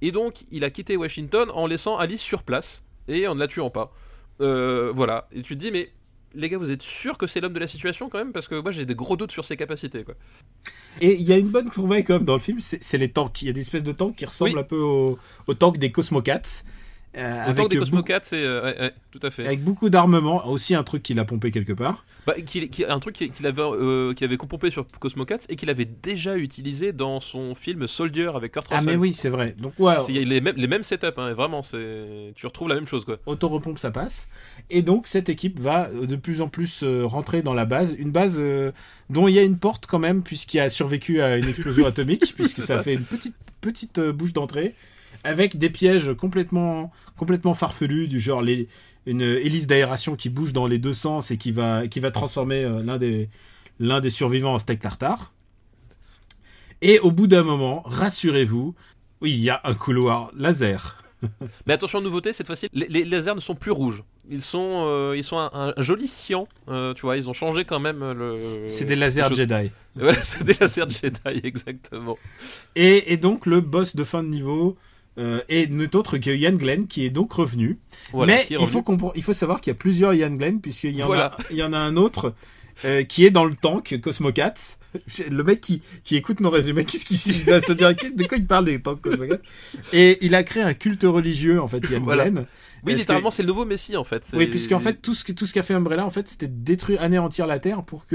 Et donc il a quitté Washington en laissant Alice sur place et en ne la tuant pas. Voilà. Et tu te dis, mais les gars, vous êtes sûrs que c'est l'homme de la situation quand même? Parce que moi j'ai des gros doutes sur ses capacités, quoi. Et il y a une bonne trouvaille quand même dans le film, c'est les tanks. Il y a des espèces de tanks qui ressemblent un peu aux tanks des Cosmocats. Autant que des Cosmocats, c'est tout à fait. Avec beaucoup d'armement, aussi un truc qu'il a pompé quelque part. Un truc qu'il avait pompé sur Cosmocats et qu'il avait déjà utilisé dans son film Soldier avec Kurt Russell. Ah mais oui, c'est vrai. Donc ouais, il y a les mêmes setups, hein, vraiment, tu retrouves la même chose, quoi. Auto-repompe, ça passe. Et donc cette équipe va de plus en plus rentrer dans la base, une base dont il y a une porte quand même, puisqu'il a survécu à une explosion atomique, puisque ça fait une petite bouche d'entrée, avec des pièges complètement farfelus, du genre une hélice d'aération qui bouge dans les deux sens et qui va transformer l'un des survivants en steak tartare. Et au bout d'un moment, rassurez-vous, oui, il y a un couloir laser. Mais attention, nouveauté, cette fois-ci, les lasers ne sont plus rouges. Ils sont un joli cyan, tu vois, ils ont changé quand même C'est des lasers Jedi. Voilà, c'est des lasers Jedi, exactement. Et donc, le boss de fin de niveau est n'est autre que Ian Glenn, qui est donc revenu. Voilà, mais il faut savoir qu'il y a plusieurs Ian Glenn, puisqu'il y en a un autre qui est dans le tank Cosmocats. Le mec qui écoute nos résumés, qu'est-ce qu'il doit se dire, de quoi il parle des tanks Cosmocats? Et il a créé un culte religieux, en fait, Ian Glenn. Oui, littéralement, c'est le nouveau Messie, en fait. Oui, puisqu'en fait, tout ce qu'a fait Umbrella, en fait, c'était détruire, anéantir la Terre pour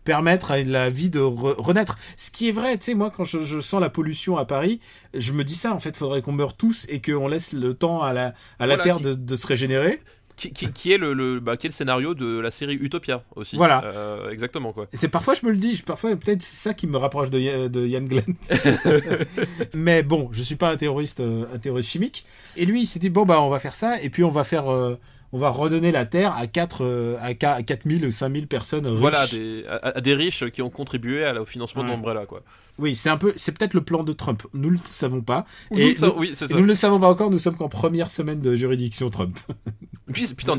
permettre à la vie de renaître. Ce qui est vrai, tu sais, moi, quand je sens la pollution à Paris, je me dis ça, en fait, faudrait qu'on meure tous et qu'on laisse le temps à la Terre de se régénérer. Qui est le scénario de la série Utopia aussi. Voilà. Exactement, quoi. C'est parfois je me le dis, peut-être c'est ça qui me rapproche de Ian Glenn. Mais bon, je suis pas un terroriste chimique. Et lui, il s'est dit bon bah on va faire ça et puis on va redonner la terre à 4000 ou 5000 personnes riches. Voilà, à des riches qui ont contribué au financement de l'Umbrella, quoi. Oui, c'est peut-être le plan de Trump. Nous le savons pas. Oui, c'est ça. Nous ne le savons pas encore. Nous sommes qu'en première semaine de juridiction Trump. Putain,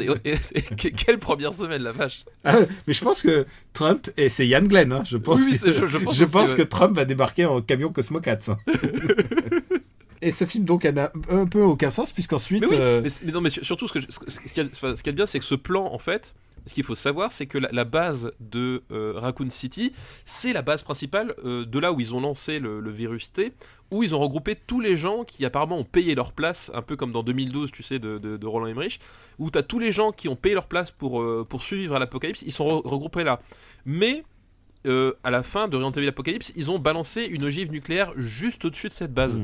quelle première semaine, la vache. Mais je pense que Trump, et c'est Ian Glenn, hein, je pense que Trump va débarquer en camion Cosmocats. Hein. Et ce film donc n'a un peu aucun sens, puisqu'ensuite... Mais surtout ce qu'il y a de bien, c'est que ce plan, en fait, ce qu'il faut savoir, c'est que la base de Raccoon City, c'est la base principale de là où ils ont lancé le virus T, où ils ont regroupé tous les gens qui apparemment ont payé leur place, un peu comme dans 2012, tu sais, de Roland Emmerich, où t'as tous les gens qui ont payé leur place pour survivre à l'apocalypse, ils sont regroupés là. Mais... à la fin de Resident Evil Apocalypse, ils ont balancé une ogive nucléaire juste au-dessus de cette base.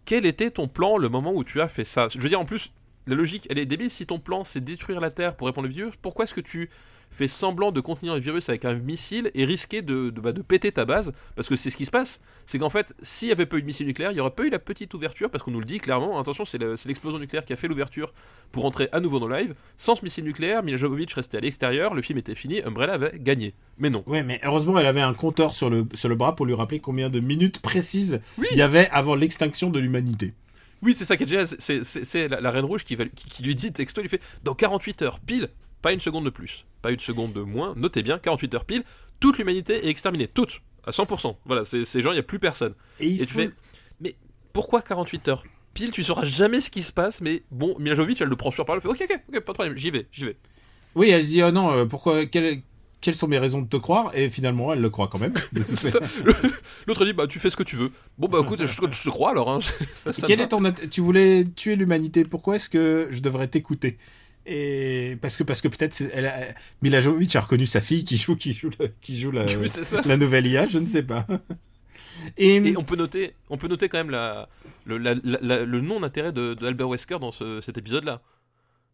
Quel était ton plan le moment où tu as fait ça? Je veux dire, en plus, la logique, elle est débile. Si ton plan, c'est détruire la Terre pour répondre au virus, pourquoi est-ce que tu fais semblant de contenir le virus avec un missile et risquer de péter ta base? Parce que c'est ce qui se passe. C'est qu'en fait, s'il n'y avait pas eu de missile nucléaire, il n'y aurait pas eu la petite ouverture, parce qu'on nous le dit clairement, attention, c'est l'explosion nucléaire qui a fait l'ouverture pour entrer à nouveau dans le live. Sans ce missile nucléaire, Mila Jovovich restait à l'extérieur, le film était fini, Umbrella avait gagné. Mais non. Ouais, mais heureusement, elle avait un compteur sur le bras pour lui rappeler combien de minutes précises il y avait avant l'extinction de l'humanité. Oui, c'est ça qui est génial, c'est la Reine Rouge qui lui dit texto, il lui fait dans 48 heures pile, pas une seconde de plus, pas une seconde de moins, notez bien, 48 heures pile, toute l'humanité est exterminée, toute, à 100%. Voilà, ces gens, il n'y a plus personne. Et tu fais, mais pourquoi 48 heures pile, tu sauras jamais ce qui se passe, mais bon, Mila Jovovich, elle le prend sur parole, elle fait ok, pas de problème, j'y vais. Oui, elle se dit, oh non, pourquoi, quelles sont mes raisons de te croire? Et finalement, elle le croit quand même. C'est ça. L'autre dit, bah tu fais ce que tu veux. Bon bah écoute, je te crois alors. Hein. Quel est tu voulais tuer l'humanité? Pourquoi est-ce que je devrais t'écouter? Et parce que peut-être Mila Jovovich a reconnu sa fille qui joue la nouvelle IA, je ne sais pas. Et on peut noter quand même le non-intérêt de Albert Wesker dans cet épisode-là.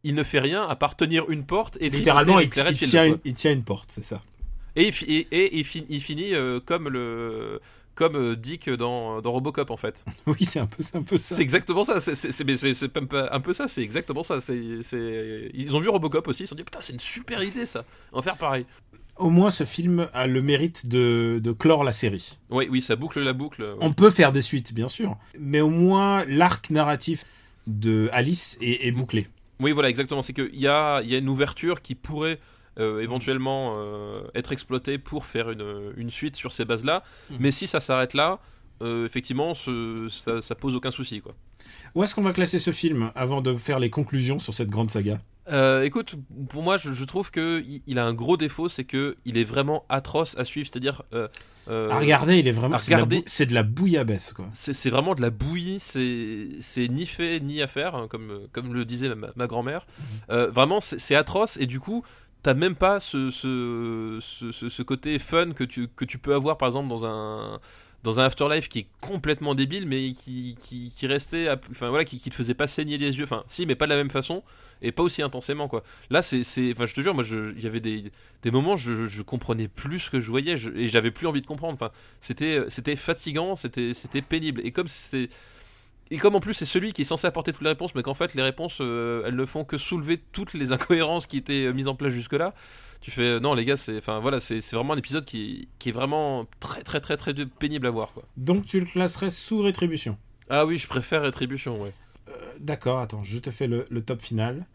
Il ne fait rien à part tenir une porte et littéralement il tient une porte, c'est ça. Et il finit comme Dick dans Robocop, en fait. Oui, c'est un peu ça. C'est exactement ça. C'est un peu ça. C'est exactement ça. Ils ont vu Robocop aussi. Ils se sont dit putain, c'est une super idée ça. On va faire pareil. Au moins, ce film a le mérite de clore la série. Oui, ça boucle la boucle. Oui. On peut faire des suites, bien sûr, mais au moins l'arc narratif de Alice est bouclé. Oui, voilà, exactement. C'est qu'il y a une ouverture qui pourrait éventuellement être exploitée pour faire une suite sur ces bases-là. Mais si ça s'arrête là, effectivement, ça pose aucun souci, quoi. Où est-ce qu'on va classer ce film avant de faire les conclusions sur cette grande saga? Écoute, pour moi, je trouve que il a un gros défaut, c'est que il est vraiment atroce à suivre. C'est-à-dire, À regarder, il est vraiment. à regarder- C'est de la bouillabaisse, quoi. c'est vraiment de la bouillie. C'est ni fait ni à faire, hein, comme le disait ma grand-mère. Vraiment, c'est atroce. Et du coup, t'as même pas ce côté fun que tu peux avoir, par exemple, dans un Afterlife qui est complètement débile, mais qui restait, enfin voilà, qui te faisait pas saigner les yeux, enfin si, mais pas de la même façon et pas aussi intensément, quoi. Là, enfin, je te jure, moi, il y avait des moments, je comprenais plus ce que je voyais, et j'avais plus envie de comprendre. Enfin, c'était fatigant, c'était pénible, et comme en plus c'est celui qui est censé apporter toutes les réponses, mais qu'en fait les réponses, elles ne font que soulever toutes les incohérences qui étaient mises en place jusque-là. Tu fais non les gars, enfin voilà, c'est vraiment un épisode qui est vraiment très très très très pénible à voir, quoi. Donc tu le classerais sous Rétribution. Ah oui, je préfère Rétribution, ouais. D'accord, attends, je te fais le top final.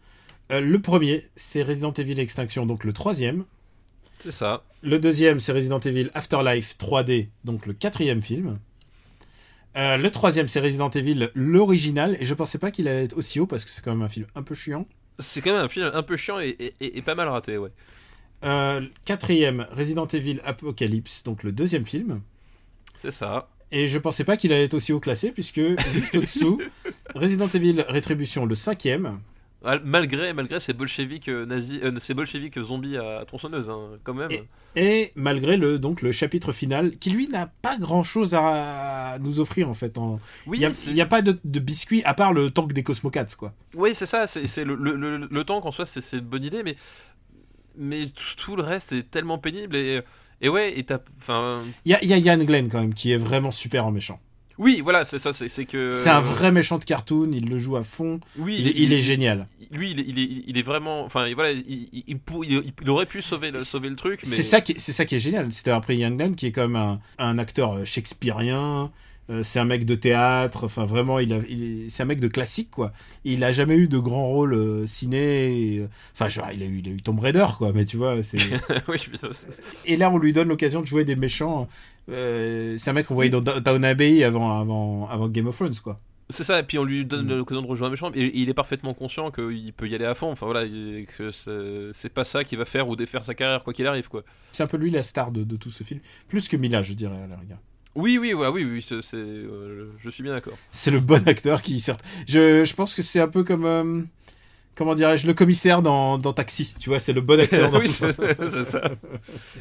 Le premier, c'est Resident Evil Extinction, donc le troisième. C'est ça. Le deuxième, c'est Resident Evil Afterlife 3D, donc le quatrième film. Le troisième, c'est Resident Evil l'original, et je pensais pas qu'il allait être aussi haut parce que c'est quand même un film un peu chiant. C'est quand même un film un peu chiant et pas mal raté, ouais. Quatrième, Resident Evil Apocalypse, donc le deuxième film. C'est ça. Et je pensais pas qu'il allait être aussi haut classé, puisque juste au-dessous, Resident Evil Rétribution, le cinquième. Malgré ces bolcheviks nazis, ces bolcheviks zombies à tronçonneuse, hein, quand même. Et malgré donc le chapitre final, qui lui n'a pas grand-chose à nous offrir en fait. Oui, il n'y a pas de biscuit à part le tank des Cosmocats, quoi. Oui, c'est ça. C'est le tank en soi, c'est une bonne idée, mais tout le reste est tellement pénible et ouais, et enfin. Il y a Ian Glenn quand même qui est vraiment super en méchant. Oui, voilà, c'est ça, c'est que. C'est un vrai méchant de cartoon, il le joue à fond. Oui, il est génial. Lui, il est vraiment. Enfin, voilà, il aurait pu sauver le truc, mais. C'est ça qui est génial. C'est d'avoir pris Ian Glenn, qui est comme un acteur shakespearien. C'est un mec de théâtre. Enfin, vraiment, c'est un mec de classique, quoi. Il a jamais eu de grand rôle ciné. Enfin, genre, il a eu Tomb Raider, quoi. Mais tu vois, c'est. Oui, putain, Et là, on lui donne l'occasion de jouer des méchants. C'est un mec qu'on voyait dans Downton Abbey avant Game of Thrones, quoi. C'est ça, et puis on lui donne l'occasion de rejouer un méchant, et il est parfaitement conscient qu'il peut y aller à fond, enfin voilà, que c'est pas ça qui va faire ou défaire sa carrière, quoi qu'il arrive, quoi. C'est un peu lui la star de tout ce film. Plus que Mila, je dirais, à la rigueur. Oui, je suis bien d'accord. C'est le bon acteur qui, certes. Je pense que c'est un peu comme. Comment dirais-je, le commissaire dans Taxi, tu vois, c'est le bon acteur. Oui, c'est ça.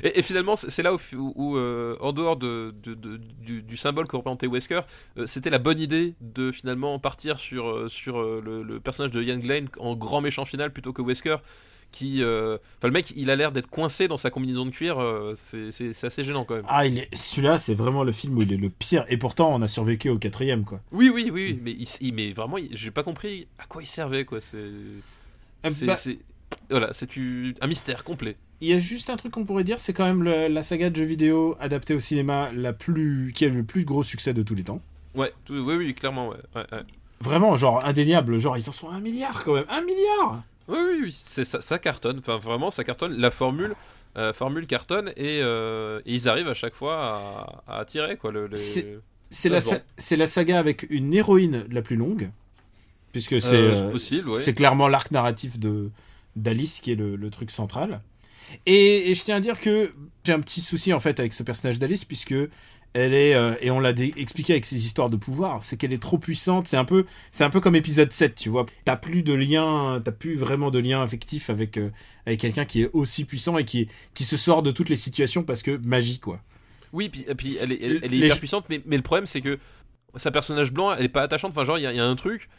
Et finalement, c'est là où en dehors du symbole que représentait Wesker, c'était la bonne idée de finalement partir sur le personnage de Ian Glenn en grand méchant final plutôt que Wesker, qui, le mec, il a l'air d'être coincé dans sa combinaison de cuir, c'est assez gênant quand même. Ah, celui-là, c'est vraiment le film où il est le pire, et pourtant, on a survécu au quatrième, quoi. Oui, mais vraiment, j'ai pas compris à quoi il servait, quoi. Voilà, c'est un mystère complet. Il y a juste un truc qu'on pourrait dire, c'est quand même la saga de jeux vidéo adaptée au cinéma qui a le plus gros succès de tous les temps. Ouais, oui, clairement, ouais. Vraiment, genre, indéniable, genre, ils en sont à 1 milliard, quand même, 1 milliard. Oui, ça cartonne, enfin vraiment ça cartonne, la formule cartonne, et ils arrivent à chaque fois à attirer, quoi. C'est la saga avec une héroïne la plus longue, puisque c'est possible, ouais. C'est clairement l'arc narratif d'Alice qui est le truc central. Et je tiens à dire que j'ai un petit souci en fait avec ce personnage d'Alice, puisque elle est, et on l'a expliqué avec ses histoires de pouvoir, c'est qu'elle est trop puissante. C'est un peu comme épisode 7, tu vois. T'as plus vraiment de lien affectif avec quelqu'un qui est aussi puissant et qui se sort de toutes les situations parce que magie, quoi. Oui, puis elle est hyper puissante, mais le problème c'est que sa personnage blanc, elle est pas attachante. Enfin, genre, il y a un truc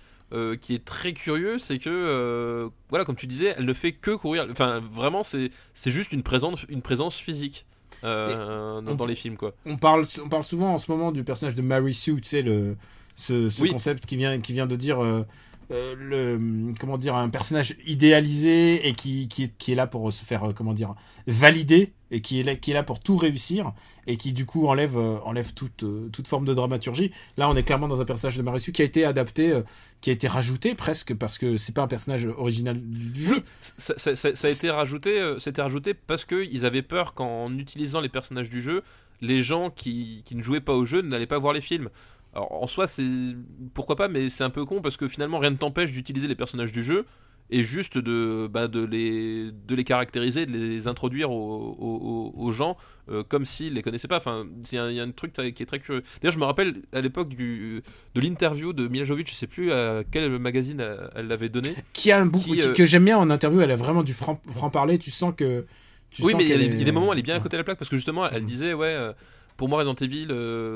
qui est très curieux, c'est que, voilà, comme tu disais, elle ne fait que courir. Enfin, vraiment, c'est juste une présence physique. Dans les films, quoi. On parle souvent en ce moment du personnage de Mary Sue, tu sais, ce concept qui vient de dire comment dire, un personnage idéalisé et qui est là pour se faire valider, et qui est là pour tout réussir, et qui du coup enlève toute forme de dramaturgie. Là, on est clairement dans un personnage de Mary Sue qui a été adapté, qui a été rajouté presque, parce que c'est pas un personnage original du jeu. Oui, ça a été rajouté, c'était rajouté parce que ils avaient peur qu'en utilisant les personnages du jeu, les gens qui ne jouaient pas au jeu n'allaient pas voir les films. Alors en soi, c'est pourquoi pas, mais c'est un peu con parce que finalement rien ne t'empêche d'utiliser les personnages du jeu et juste de les caractériser, de les introduire aux gens comme s'ils les connaissaient pas. Enfin, il y a un truc qui est très curieux. D'ailleurs, je me rappelle à l'époque de l'interview de Mila Jovovich, je sais plus à quel magazine elle l'avait donné. Qui a un bout que j'aime bien en interview, elle a vraiment du franc-parler, tu sens que... Oui, mais il y a des moments où elle est bien à côté de la plaque, parce que justement, elle disait, pour moi, Resident Evil,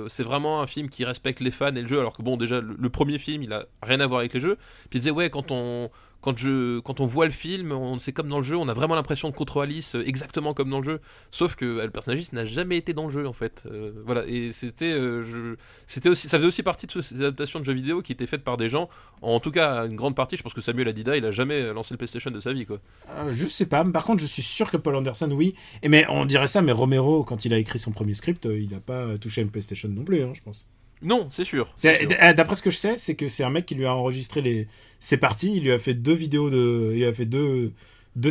c'est vraiment un film qui respecte les fans et le jeu, alors que bon, déjà, le premier film, il a rien à voir avec les jeux. Puis elle disait, quand on voit le film, c'est comme dans le jeu, on a vraiment l'impression de contrôler Alice exactement comme dans le jeu, sauf que le personnage n'a jamais été dans le jeu en fait. Voilà, et c'était aussi, ça faisait aussi partie de ces adaptations de jeux vidéo qui étaient faites par des gens, en tout cas une grande partie. Je pense que Samuel Adida, il a jamais lancé le PlayStation de sa vie, quoi. Je sais pas, par contre je suis sûr que Paul Anderson, oui, mais on dirait ça, mais Romero, quand il a écrit son premier script, il n'a pas touché à une PlayStation non plus, je pense. Non, c'est sûr. D'après ce que je sais, c'est que c'est un mec qui lui a enregistré ses parties, il lui a fait deux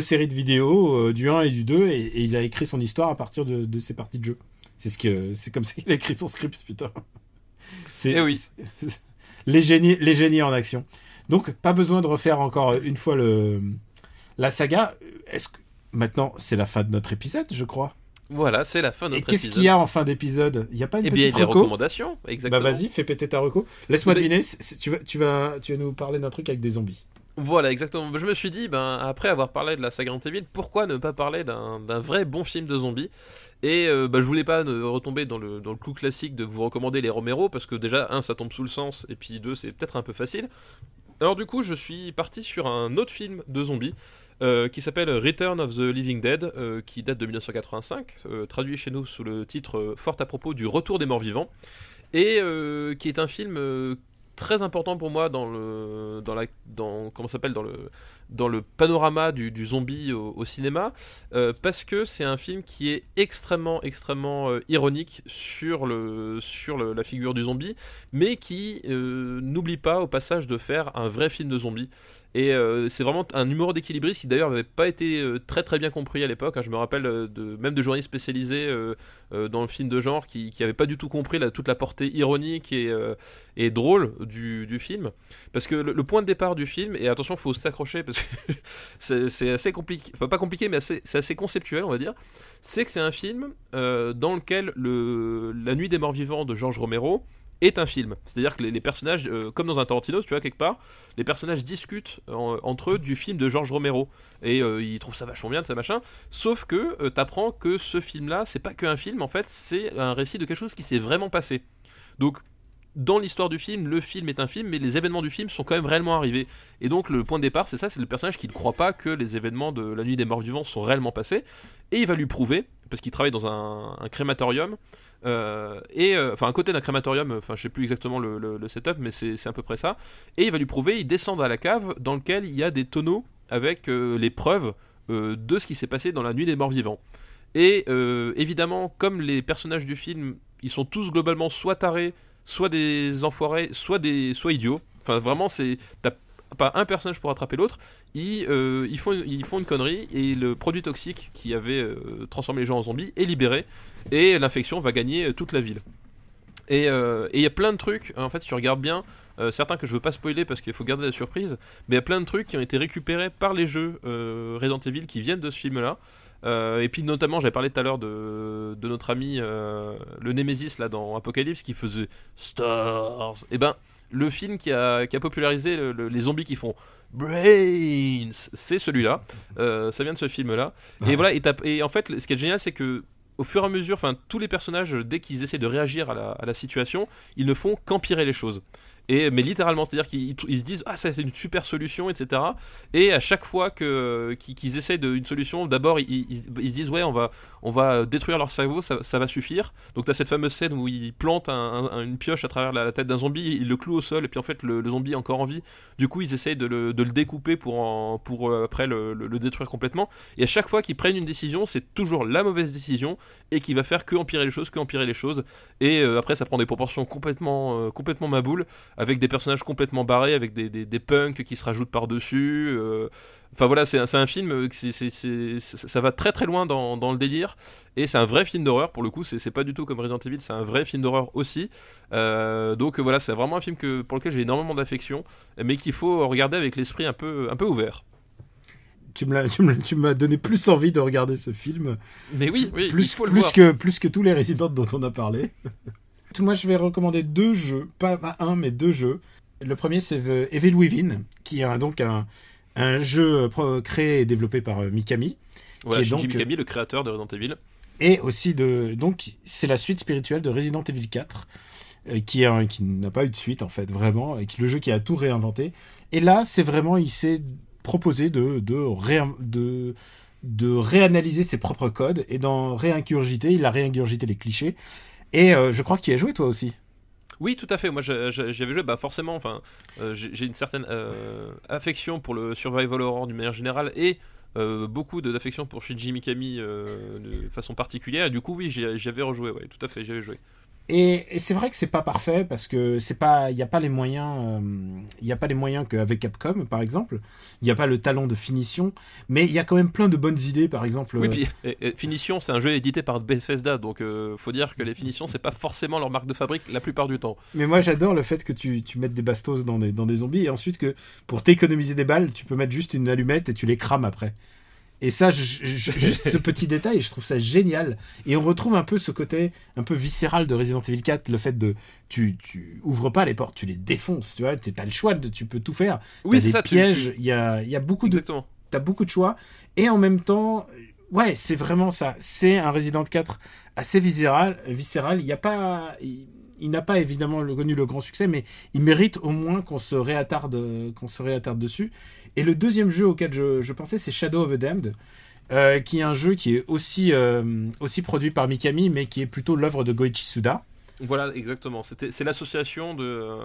séries de vidéos, du 1 et du 2, et il a écrit son histoire à partir de ses parties de jeu. C'est comme ça qu'il a écrit son script, putain. Oui. Les génies en action. Donc, pas besoin de refaire encore une fois la saga. Est-ce que maintenant, c'est la fin de notre épisode, je crois. Voilà, c'est la fin de notre épisode. Et qu'est-ce qu'il y a en fin d'épisode ? Il n'y a pas une petite reco ? Des recommandations, exactement. Bah vas-y, fais péter ta reco. Laisse-moi deviner, tu vas nous parler d'un truc avec des zombies. Voilà, exactement. Je me suis dit, après avoir parlé de la saga Resident Evil, pourquoi ne pas parler d'un vrai bon film de zombies ? Et je voulais pas retomber dans le clou classique de vous recommander les Romero, parce que déjà, ça tombe sous le sens, et puis 2, c'est peut-être un peu facile. Alors du coup, je suis parti sur un autre film de zombies, qui s'appelle Return of the Living Dead, qui date de 1985, traduit chez nous sous le titre fort à propos du retour des morts vivants, et qui est un film très important pour moi dans le panorama du zombie au cinéma, parce que c'est un film qui est extrêmement ironique sur la figure du zombie, mais qui n'oublie pas au passage de faire un vrai film de zombie. Et c'est vraiment un humour d'équilibriste qui d'ailleurs n'avait pas été très bien compris à l'époque. Je me rappelle même de journalistes spécialisés dans le film de genre qui n'avaient pas du tout compris toute la portée ironique et drôle du film. Parce que le point de départ du film, et attention, il faut s'accrocher parce que c'est assez compliqué, enfin pas compliqué, mais c'est assez conceptuel, on va dire. C'est que c'est un film dans lequel La Nuit des Morts Vivants de George Romero est un film. C'est-à-dire que les personnages, comme dans un Tarantino, tu vois, quelque part, les personnages discutent entre eux du film de George Romero. Et ils trouvent ça vachement bien, de ça machin. Sauf que t'apprends que ce film-là, c'est pas qu'un film, en fait, c'est un récit de quelque chose qui s'est vraiment passé. Donc, dans l'histoire du film, le film est un film, mais les événements du film sont quand même réellement arrivés. Et donc le point de départ, c'est ça, c'est le personnage qui ne croit pas que les événements de La Nuit des Morts Vivants sont réellement passés, et il va lui prouver, parce qu'il travaille dans un crématorium, enfin à côté d'un crématorium, enfin je sais plus exactement le setup, mais c'est à peu près ça, et il va lui prouver, il descend à la cave dans lequel il y a des tonneaux avec les preuves de ce qui s'est passé dans La Nuit des Morts Vivants. Et évidemment, comme les personnages du film, ils sont tous globalement soit tarés, soit des enfoirés, soit idiots. Enfin, vraiment, t'as pas un personnage pour attraper l'autre. Ils font une connerie et le produit toxique qui avait transformé les gens en zombies est libéré et l'infection va gagner toute la ville. Et il y a plein de trucs, en fait, si tu regardes bien, certains que je veux pas spoiler parce qu'il faut garder la surprise, mais il y a plein de trucs qui ont été récupérés par les jeux Resident Evil qui viennent de ce film-là. Et puis notamment j'avais parlé tout à l'heure de notre ami le Nemesis là dans Apocalypse qui faisait Stars. Et ben le film qui a popularisé les zombies qui font Brains, c'est celui-là. Ça vient de ce film-là. Ouais. Et voilà. Et en fait, ce qui est génial, c'est que au fur et à mesure, enfin tous les personnages, dès qu'ils essaient de réagir à la situation, ils ne font qu'empirer les choses. Mais littéralement, c'est-à-dire qu'ils se disent ça c'est une super solution, etc. Et à chaque fois qu'ils essaient une solution, d'abord ils se disent on va détruire leur cerveau, ça va suffire. Donc t'as cette fameuse scène où ils plantent une pioche à travers la tête d'un zombie, ils le clouent au sol et puis en fait le zombie est encore en vie. Du coup ils essayent de le découper pour après le détruire complètement. Et à chaque fois qu'ils prennent une décision, c'est toujours la mauvaise décision et qui va faire que empirer les choses. Et après ça prend des proportions complètement maboules, avec des personnages complètement barrés, avec des punks qui se rajoutent par-dessus. Enfin voilà, c'est un film, ça va très très loin dans le délire, et c'est un vrai film d'horreur pour le coup, c'est pas du tout comme Resident Evil, c'est un vrai film d'horreur aussi. Donc voilà, c'est vraiment un film pour lequel j'ai énormément d'affection, mais qu'il faut regarder avec l'esprit un peu ouvert. tu m'as donné plus envie de regarder ce film. Mais oui, plus il faut le voir. plus que tous les Resident dont on a parlé. Moi, je vais recommander 2 jeux, pas un, mais 2 jeux. Le premier, c'est The Evil Within, qui est donc un jeu créé et développé par Mikami. Voilà, qui est Shinji donc, Mikami, le créateur de Resident Evil. Et aussi donc c'est la suite spirituelle de Resident Evil 4, qui n'a pas eu de suite en fait, vraiment, et le jeu qui a tout réinventé. Et là, c'est vraiment, il s'est proposé de réanalyser ses propres codes et d'en réingurgiter. Il a réingurgité les clichés. Et je crois que tu y as joué toi aussi. Oui, tout à fait. Moi, j'avais joué, forcément. Enfin, j'ai une certaine affection pour le survival horror d'une manière générale et beaucoup d'affection pour Shinji Mikami de façon particulière. Et du coup, oui, j'avais rejoué. Ouais, tout à fait, j'avais joué. Et c'est vrai que c'est pas parfait parce que il y a pas les moyens, qu'avec Capcom par exemple. Il y a pas le talent de finition, mais il y a quand même plein de bonnes idées, par exemple. Oui, puis Finition, c'est un jeu édité par Bethesda, donc faut dire que les finitions, c'est pas forcément leur marque de fabrique la plupart du temps. Mais moi, j'adore le fait que tu mettes des bastos dans des zombies et ensuite que pour t'économiser des balles, tu peux mettre juste une allumette et tu les crames après. Et ça, juste ce petit détail, je trouve ça génial. Et on retrouve un peu ce côté un peu viscéral de Resident Evil 4, le fait de tu ouvres pas les portes, tu les défonces, tu vois, t'as le choix, tu peux tout faire. Oui, t'as des pièges, il y a beaucoup Exactement. t'as beaucoup de choix. Et en même temps, ouais, c'est vraiment ça. C'est un Resident 4 assez viscéral. Il n'a pas évidemment connu le grand succès, mais il mérite au moins qu'on se réattarde dessus. Et le deuxième jeu auquel je pensais, c'est Shadow of the Damned, qui est un jeu qui est aussi produit par Mikami, mais qui est plutôt l'œuvre de Goichi Suda. Voilà, exactement. C'est l'association de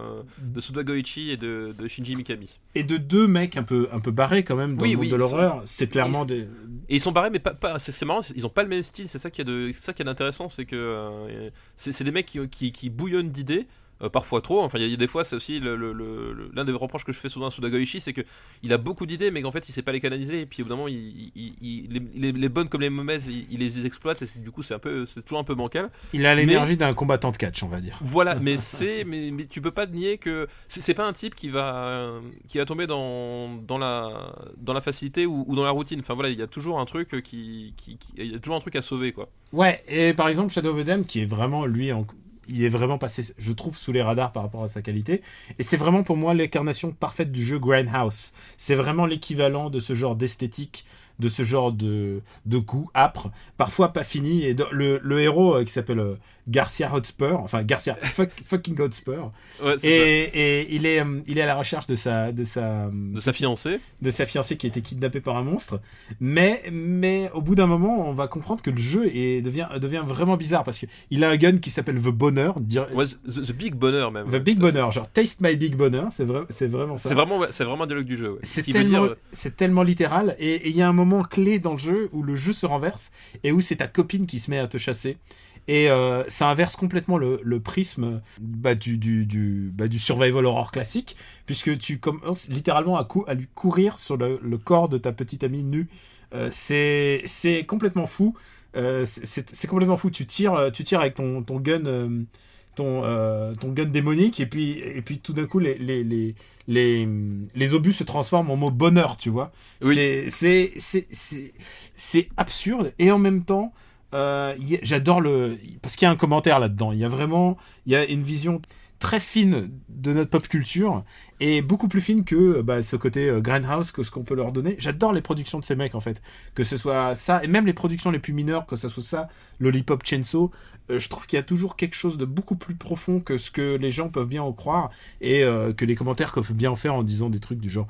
Suda Goichi et de Shinji Mikami. Et de 2 mecs un peu barrés quand même dans le monde de l'horreur. C'est clairement des... Et ils sont barrés, mais pas c'est marrant, ils ont pas le même style. C'est ça qui est d'intéressant, c'est que c'est des mecs qui bouillonnent d'idées. Parfois trop, enfin il y a des fois, c'est aussi l'un des reproches que je fais souvent à Suda Goichi, c'est que il a beaucoup d'idées mais qu'en fait il sait pas les canaliser, et puis au bout d'un moment les bonnes comme les mauvaises il les exploite, et du coup c'est toujours un peu bancal. Il a l'énergie d'un combattant de catch, on va dire. Voilà, mais tu peux pas nier que c'est pas un type qui va tomber dans la facilité ou dans la routine. Enfin voilà, il y a toujours un truc il y a toujours un truc à sauver, quoi. Ouais, et par exemple Shadow of the Damned, qui est vraiment il est vraiment passé, je trouve, sous les radars par rapport à sa qualité. Et c'est vraiment pour moi l'incarnation parfaite du jeu Grindhouse. C'est vraiment l'équivalent de ce genre d'esthétique, de ce genre de goût âpre, parfois pas fini. Et le héros qui s'appelle Garcia Hotspur, enfin Garcia fucking Hotspur. Ouais, et il est à la recherche de sa fiancée. De sa fiancée qui a été kidnappée par un monstre. Mais au bout d'un moment, on va comprendre que le jeu devient vraiment bizarre parce qu'il a un gun qui s'appelle The Bonheur. Ouais, the Big Bonheur même. The Big Bonheur, genre Taste My Big Bonheur, c'est vraiment ça. C'est vraiment un dialogue du jeu. Ouais. C'est tellement littéral, et il y a un moment clé dans le jeu où le jeu se renverse et où c'est ta copine qui se met à te chasser. Et ça inverse complètement le prisme du survival horror classique, puisque tu commences littéralement à lui courir sur le corps de ta petite amie nue. C'est complètement fou. C'est complètement fou. Tu tires avec ton gun, ton gun démonique, et puis tout d'un coup les obus se transforment en mot bonheur, tu vois. Oui. C'est absurde, et en même temps j'adore parce qu'il y a un commentaire là-dedans. Il y a une vision très fine de notre pop culture, et beaucoup plus fine que ce côté Grindhouse, que ce qu'on peut leur donner. J'adore les productions de ces mecs, en fait, que ce soit ça, et même les productions les plus mineures, que ce soit ça, Lollipop Chainsaw. Je trouve qu'il y a toujours quelque chose de beaucoup plus profond que ce que les gens peuvent bien en croire, et que les commentaires peuvent bien en faire en disant des trucs du genre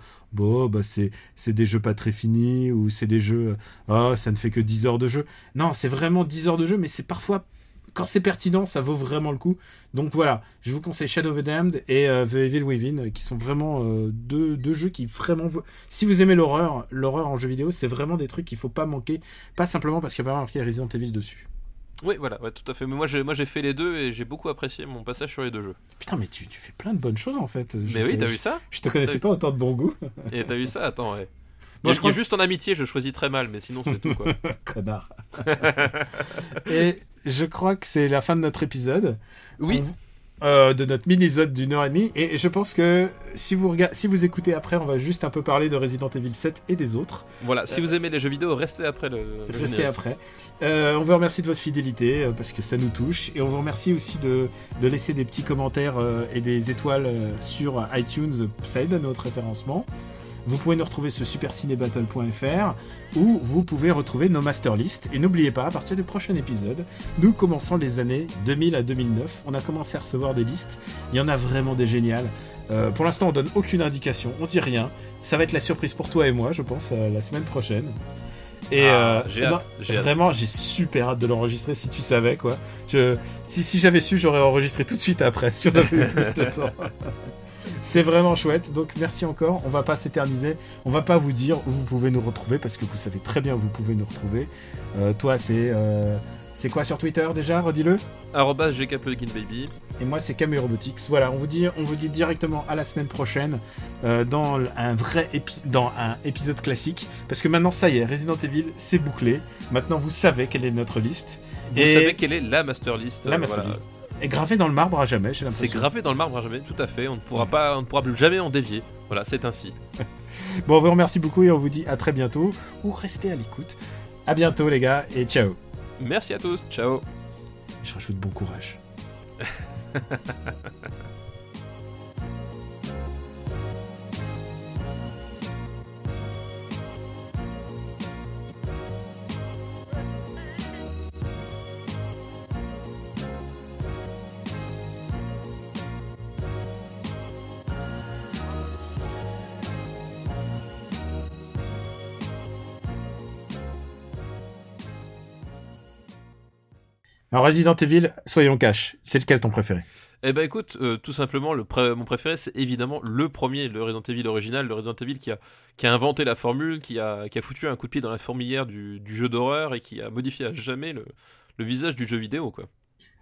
c'est des jeux pas très finis, ou c'est des jeux ça ne fait que 10 heures de jeu. Non, c'est vraiment 10 heures de jeu, mais c'est parfois, quand c'est pertinent, ça vaut vraiment le coup. Donc voilà, je vous conseille Shadow of the Damned et The Evil Within, qui sont vraiment deux jeux qui vraiment... Si vous aimez l'horreur en jeu vidéo, c'est vraiment des trucs qu'il faut pas manquer, pas simplement parce qu'il y a pas marqué Resident Evil dessus. Oui, voilà, ouais, tout à fait. Mais moi j'ai fait les deux et j'ai beaucoup apprécié mon passage sur les deux jeux. Putain, mais tu fais plein de bonnes choses en fait. Mais oui, t'as vu ça ? Je te connaissais pas autant de bon goût. Et t'as vu ça ? Attends, ouais. Bon, je crois juste en amitié, je choisis très mal, mais sinon c'est tout, quoi. Connard. Et je crois que c'est la fin de notre épisode. Oui. de notre mini-zode d'1h30. Et je pense que si vous écoutez après, on va juste un peu parler de Resident Evil 7 et des autres. Voilà, si vous aimez les jeux vidéo, restez après le Restez après. On vous remercie de votre fidélité parce que ça nous touche. Et on vous remercie aussi de laisser des petits commentaires et des étoiles sur iTunes. Ça aide à notre référencement. Vous pouvez nous retrouver sur supercinébattle.fr où vous pouvez retrouver nos masterlists. Et n'oubliez pas, à partir du prochain épisode, nous commençons les années 2000 à 2009. On a commencé à recevoir des listes. Il y en a vraiment des géniales. Pour l'instant, on donne aucune indication. On dit rien. Ça va être la surprise pour toi et moi, je pense, la semaine prochaine. Et j'ai hâte. Vraiment, j'ai super hâte de l'enregistrer si tu savais, quoi. Si j'avais su, j'aurais enregistré tout de suite après, si on avait eu plus de temps. C'est vraiment chouette, donc merci encore. On va pas s'éterniser, on va pas vous dire où vous pouvez nous retrouver parce que vous savez très bien où vous pouvez nous retrouver. Toi, c'est quoi sur Twitter déjà, redis-le. @gkpluginbaby. Et moi, c'est Camus Robotics. Voilà, on vous dit directement à la semaine prochaine dans un épisode classique, parce que maintenant, ça y est, Resident Evil, c'est bouclé. Maintenant, vous savez quelle est notre liste. Vous savez quelle est la master list. La master list. Est gravé dans le marbre à jamais, j'ai l'impression. C'est gravé dans le marbre à jamais, tout à fait. On ne pourra plus jamais en dévier. Voilà, c'est ainsi. Bon, on vous remercie beaucoup et on vous dit à très bientôt. Ou restez à l'écoute. À bientôt, les gars, et ciao. Merci à tous, ciao. Je rajoute bon courage. Alors Resident Evil, soyons cash, c'est lequel ton préféré? Eh ben écoute, tout simplement, mon préféré, c'est évidemment le premier, le Resident Evil original, le Resident Evil qui a inventé la formule, qui a foutu un coup de pied dans la fourmilière du jeu d'horreur et qui a modifié à jamais le visage du jeu vidéo, quoi.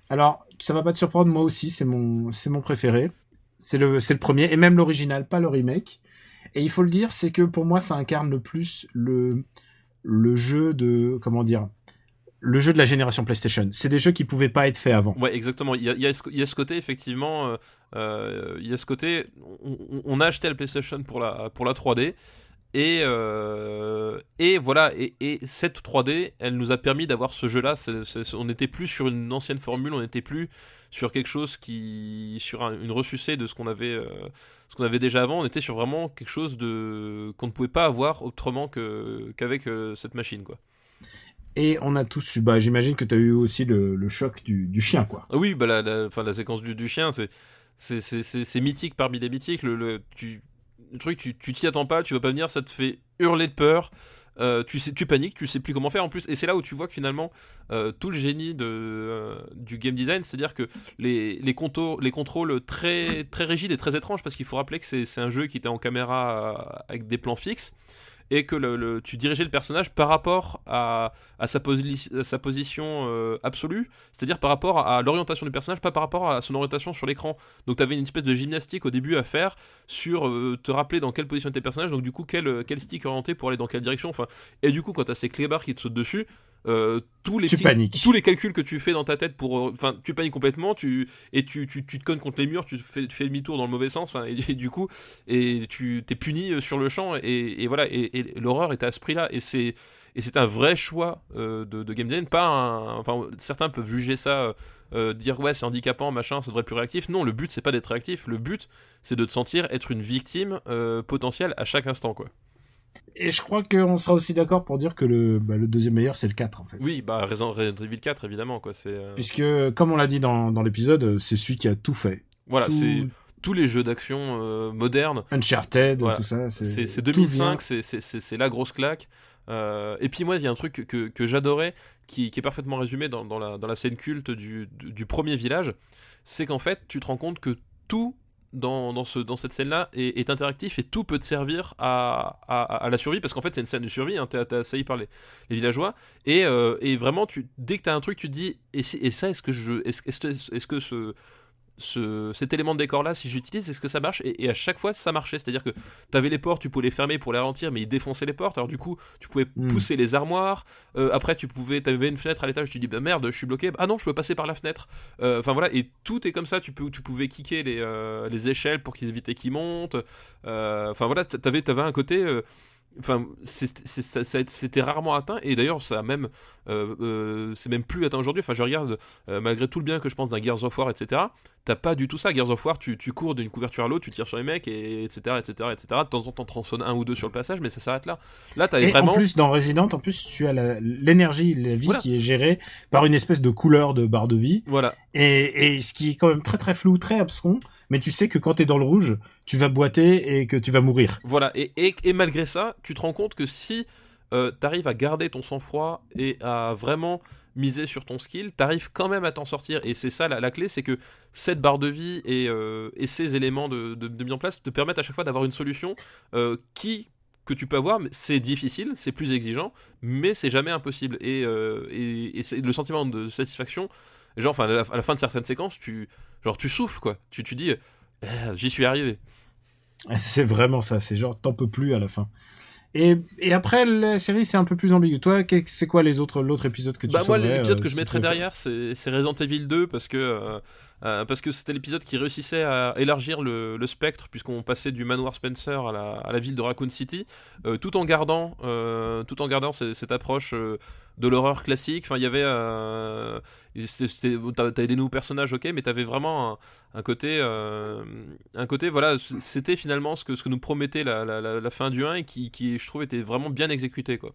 Alors, ça va pas te surprendre, moi aussi, c'est mon préféré. C'est le premier, et même l'original, pas le remake. Et il faut le dire, c'est que pour moi, ça incarne le plus le jeu de... Comment dire ? Le jeu de la génération PlayStation. C'est des jeux qui pouvaient pas être faits avant. Ouais, exactement. Il y a ce côté, effectivement, il y a ce côté, on a acheté la PlayStation pour la 3D, et voilà, et cette 3D, elle nous a permis d'avoir ce jeu-là. On n'était plus sur une ancienne formule, on n'était plus sur quelque chose sur une ressucée de ce qu'on avait déjà avant. On était sur vraiment quelque chose qu'on ne pouvait pas avoir autrement qu'avec cette machine, quoi. Et on a tous eu, j'imagine que tu as eu aussi le choc du chien, quoi. Oui, la séquence du chien, c'est mythique parmi les mythiques. Le truc, tu t'y attends pas, tu vas pas venir, ça te fait hurler de peur. Tu paniques, tu sais plus comment faire en plus. Et c'est là où tu vois que finalement, tout le génie du game design, c'est-à-dire que les contrôles très, très rigides et très étranges, parce qu'il faut rappeler que c'est un jeu qui était en caméra avec des plans fixes, et que tu dirigeais le personnage par rapport à sa position absolue, c'est-à-dire par rapport à l'orientation du personnage, pas par rapport à son orientation sur l'écran. Donc tu avais une espèce de gymnastique au début à faire sur te rappeler dans quelle position était le personnage, donc du coup quel stick orienté pour aller dans quelle direction, et du coup quand tu as ces clébards qui te sautent dessus, tous les calculs que tu fais dans ta tête tu paniques complètement, tu te cognes contre les murs, tu fais demi-tour dans le mauvais sens, et du coup tu t'es puni sur le champ, et voilà, et l'horreur était à ce prix-là, et c'est un vrai choix de game design. Certains peuvent juger ça, dire ouais c'est handicapant, machin, ça devrait être plus réactif. Non, le but c'est pas d'être réactif, le but c'est de te sentir être une victime potentielle à chaque instant, quoi. Et je crois qu'on sera aussi d'accord pour dire que le deuxième meilleur, c'est le 4, en fait. Oui, Resident Evil 4, évidemment, quoi. Puisque, comme on l'a dit dans l'épisode, c'est celui qui a tout fait. Voilà, c'est tous les jeux d'action modernes. Uncharted, voilà. Tout ça. C'est 2005, c'est la grosse claque. Et puis moi, il y a un truc que j'adorais, qui est parfaitement résumé dans la scène culte du premier village, c'est qu'en fait, tu te rends compte que tout dans cette scène-là est interactif, et tout peut te servir à la survie, parce qu'en fait c'est une scène de survie, hein, t'es assailli par les villageois, et vraiment dès que t'as un truc, tu te dis, et ça, est-ce que cet élément de décor là, si j'utilise, est-ce que ça marche, et à chaque fois ça marchait, c'est à dire que t'avais les portes, tu pouvais les fermer pour les ralentir, mais ils défonçaient les portes, alors du coup tu pouvais pousser les armoires, après t'avais une fenêtre à l'étage, tu dis bah merde je suis bloqué, ah non je peux passer par la fenêtre, enfin voilà, et tout est comme ça, tu pouvais kicker les échelles pour qu'ils évitaient qu'ils montent, enfin voilà, t'avais un côté enfin c'était rarement atteint, et d'ailleurs ça a même c'est même plus atteint aujourd'hui. Enfin je regarde malgré tout le bien que je pense d'un Gears of War, etc., t'as pas du tout ça. Gears of War, tu cours d'une couverture à l'autre, tu tires sur les mecs, et etc. De temps en temps t'en sonnes un ou deux sur le passage, mais ça s'arrête là. Là t'avais vraiment, en plus dans Resident, en plus tu as l'énergie, la vie qui est gérée par une espèce de couleur de barre de vie, voilà, et ce qui est quand même très très flou, très abscon, mais tu sais que quand t'es dans le rouge tu vas boiter et que tu vas mourir. Voilà, et malgré ça tu te rends compte que si t'arrives à garder ton sang-froid et à vraiment miser sur ton skill, t'arrives quand même à t'en sortir, et c'est ça la clé, c'est que cette barre de vie et ces éléments de mise en place te permettent à chaque fois d'avoir une solution que tu peux avoir, mais c'est difficile, c'est plus exigeant, mais c'est jamais impossible, et c'est le sentiment de satisfaction, genre enfin à la fin de certaines séquences, tu souffles quoi, tu dis j'y suis arrivé. C'est vraiment ça, c'est genre t'en peux plus à la fin. Et après la série c'est un peu plus ambigu. Toi, c'est quoi l'autre épisode que tu sauverais? Moi l'épisode que je mettrais derrière c'est Resident Evil 2, parce que c'était l'épisode qui réussissait à élargir le spectre, puisqu'on passait du manoir Spencer à la ville de Raccoon City, tout en gardant cette approche de l'horreur classique. Enfin, il y avait t'avais des nouveaux personnages, ok, mais t'avais vraiment un côté voilà, c'était finalement ce que nous promettait la fin du 1, et qui je trouve était vraiment bien exécuté quoi.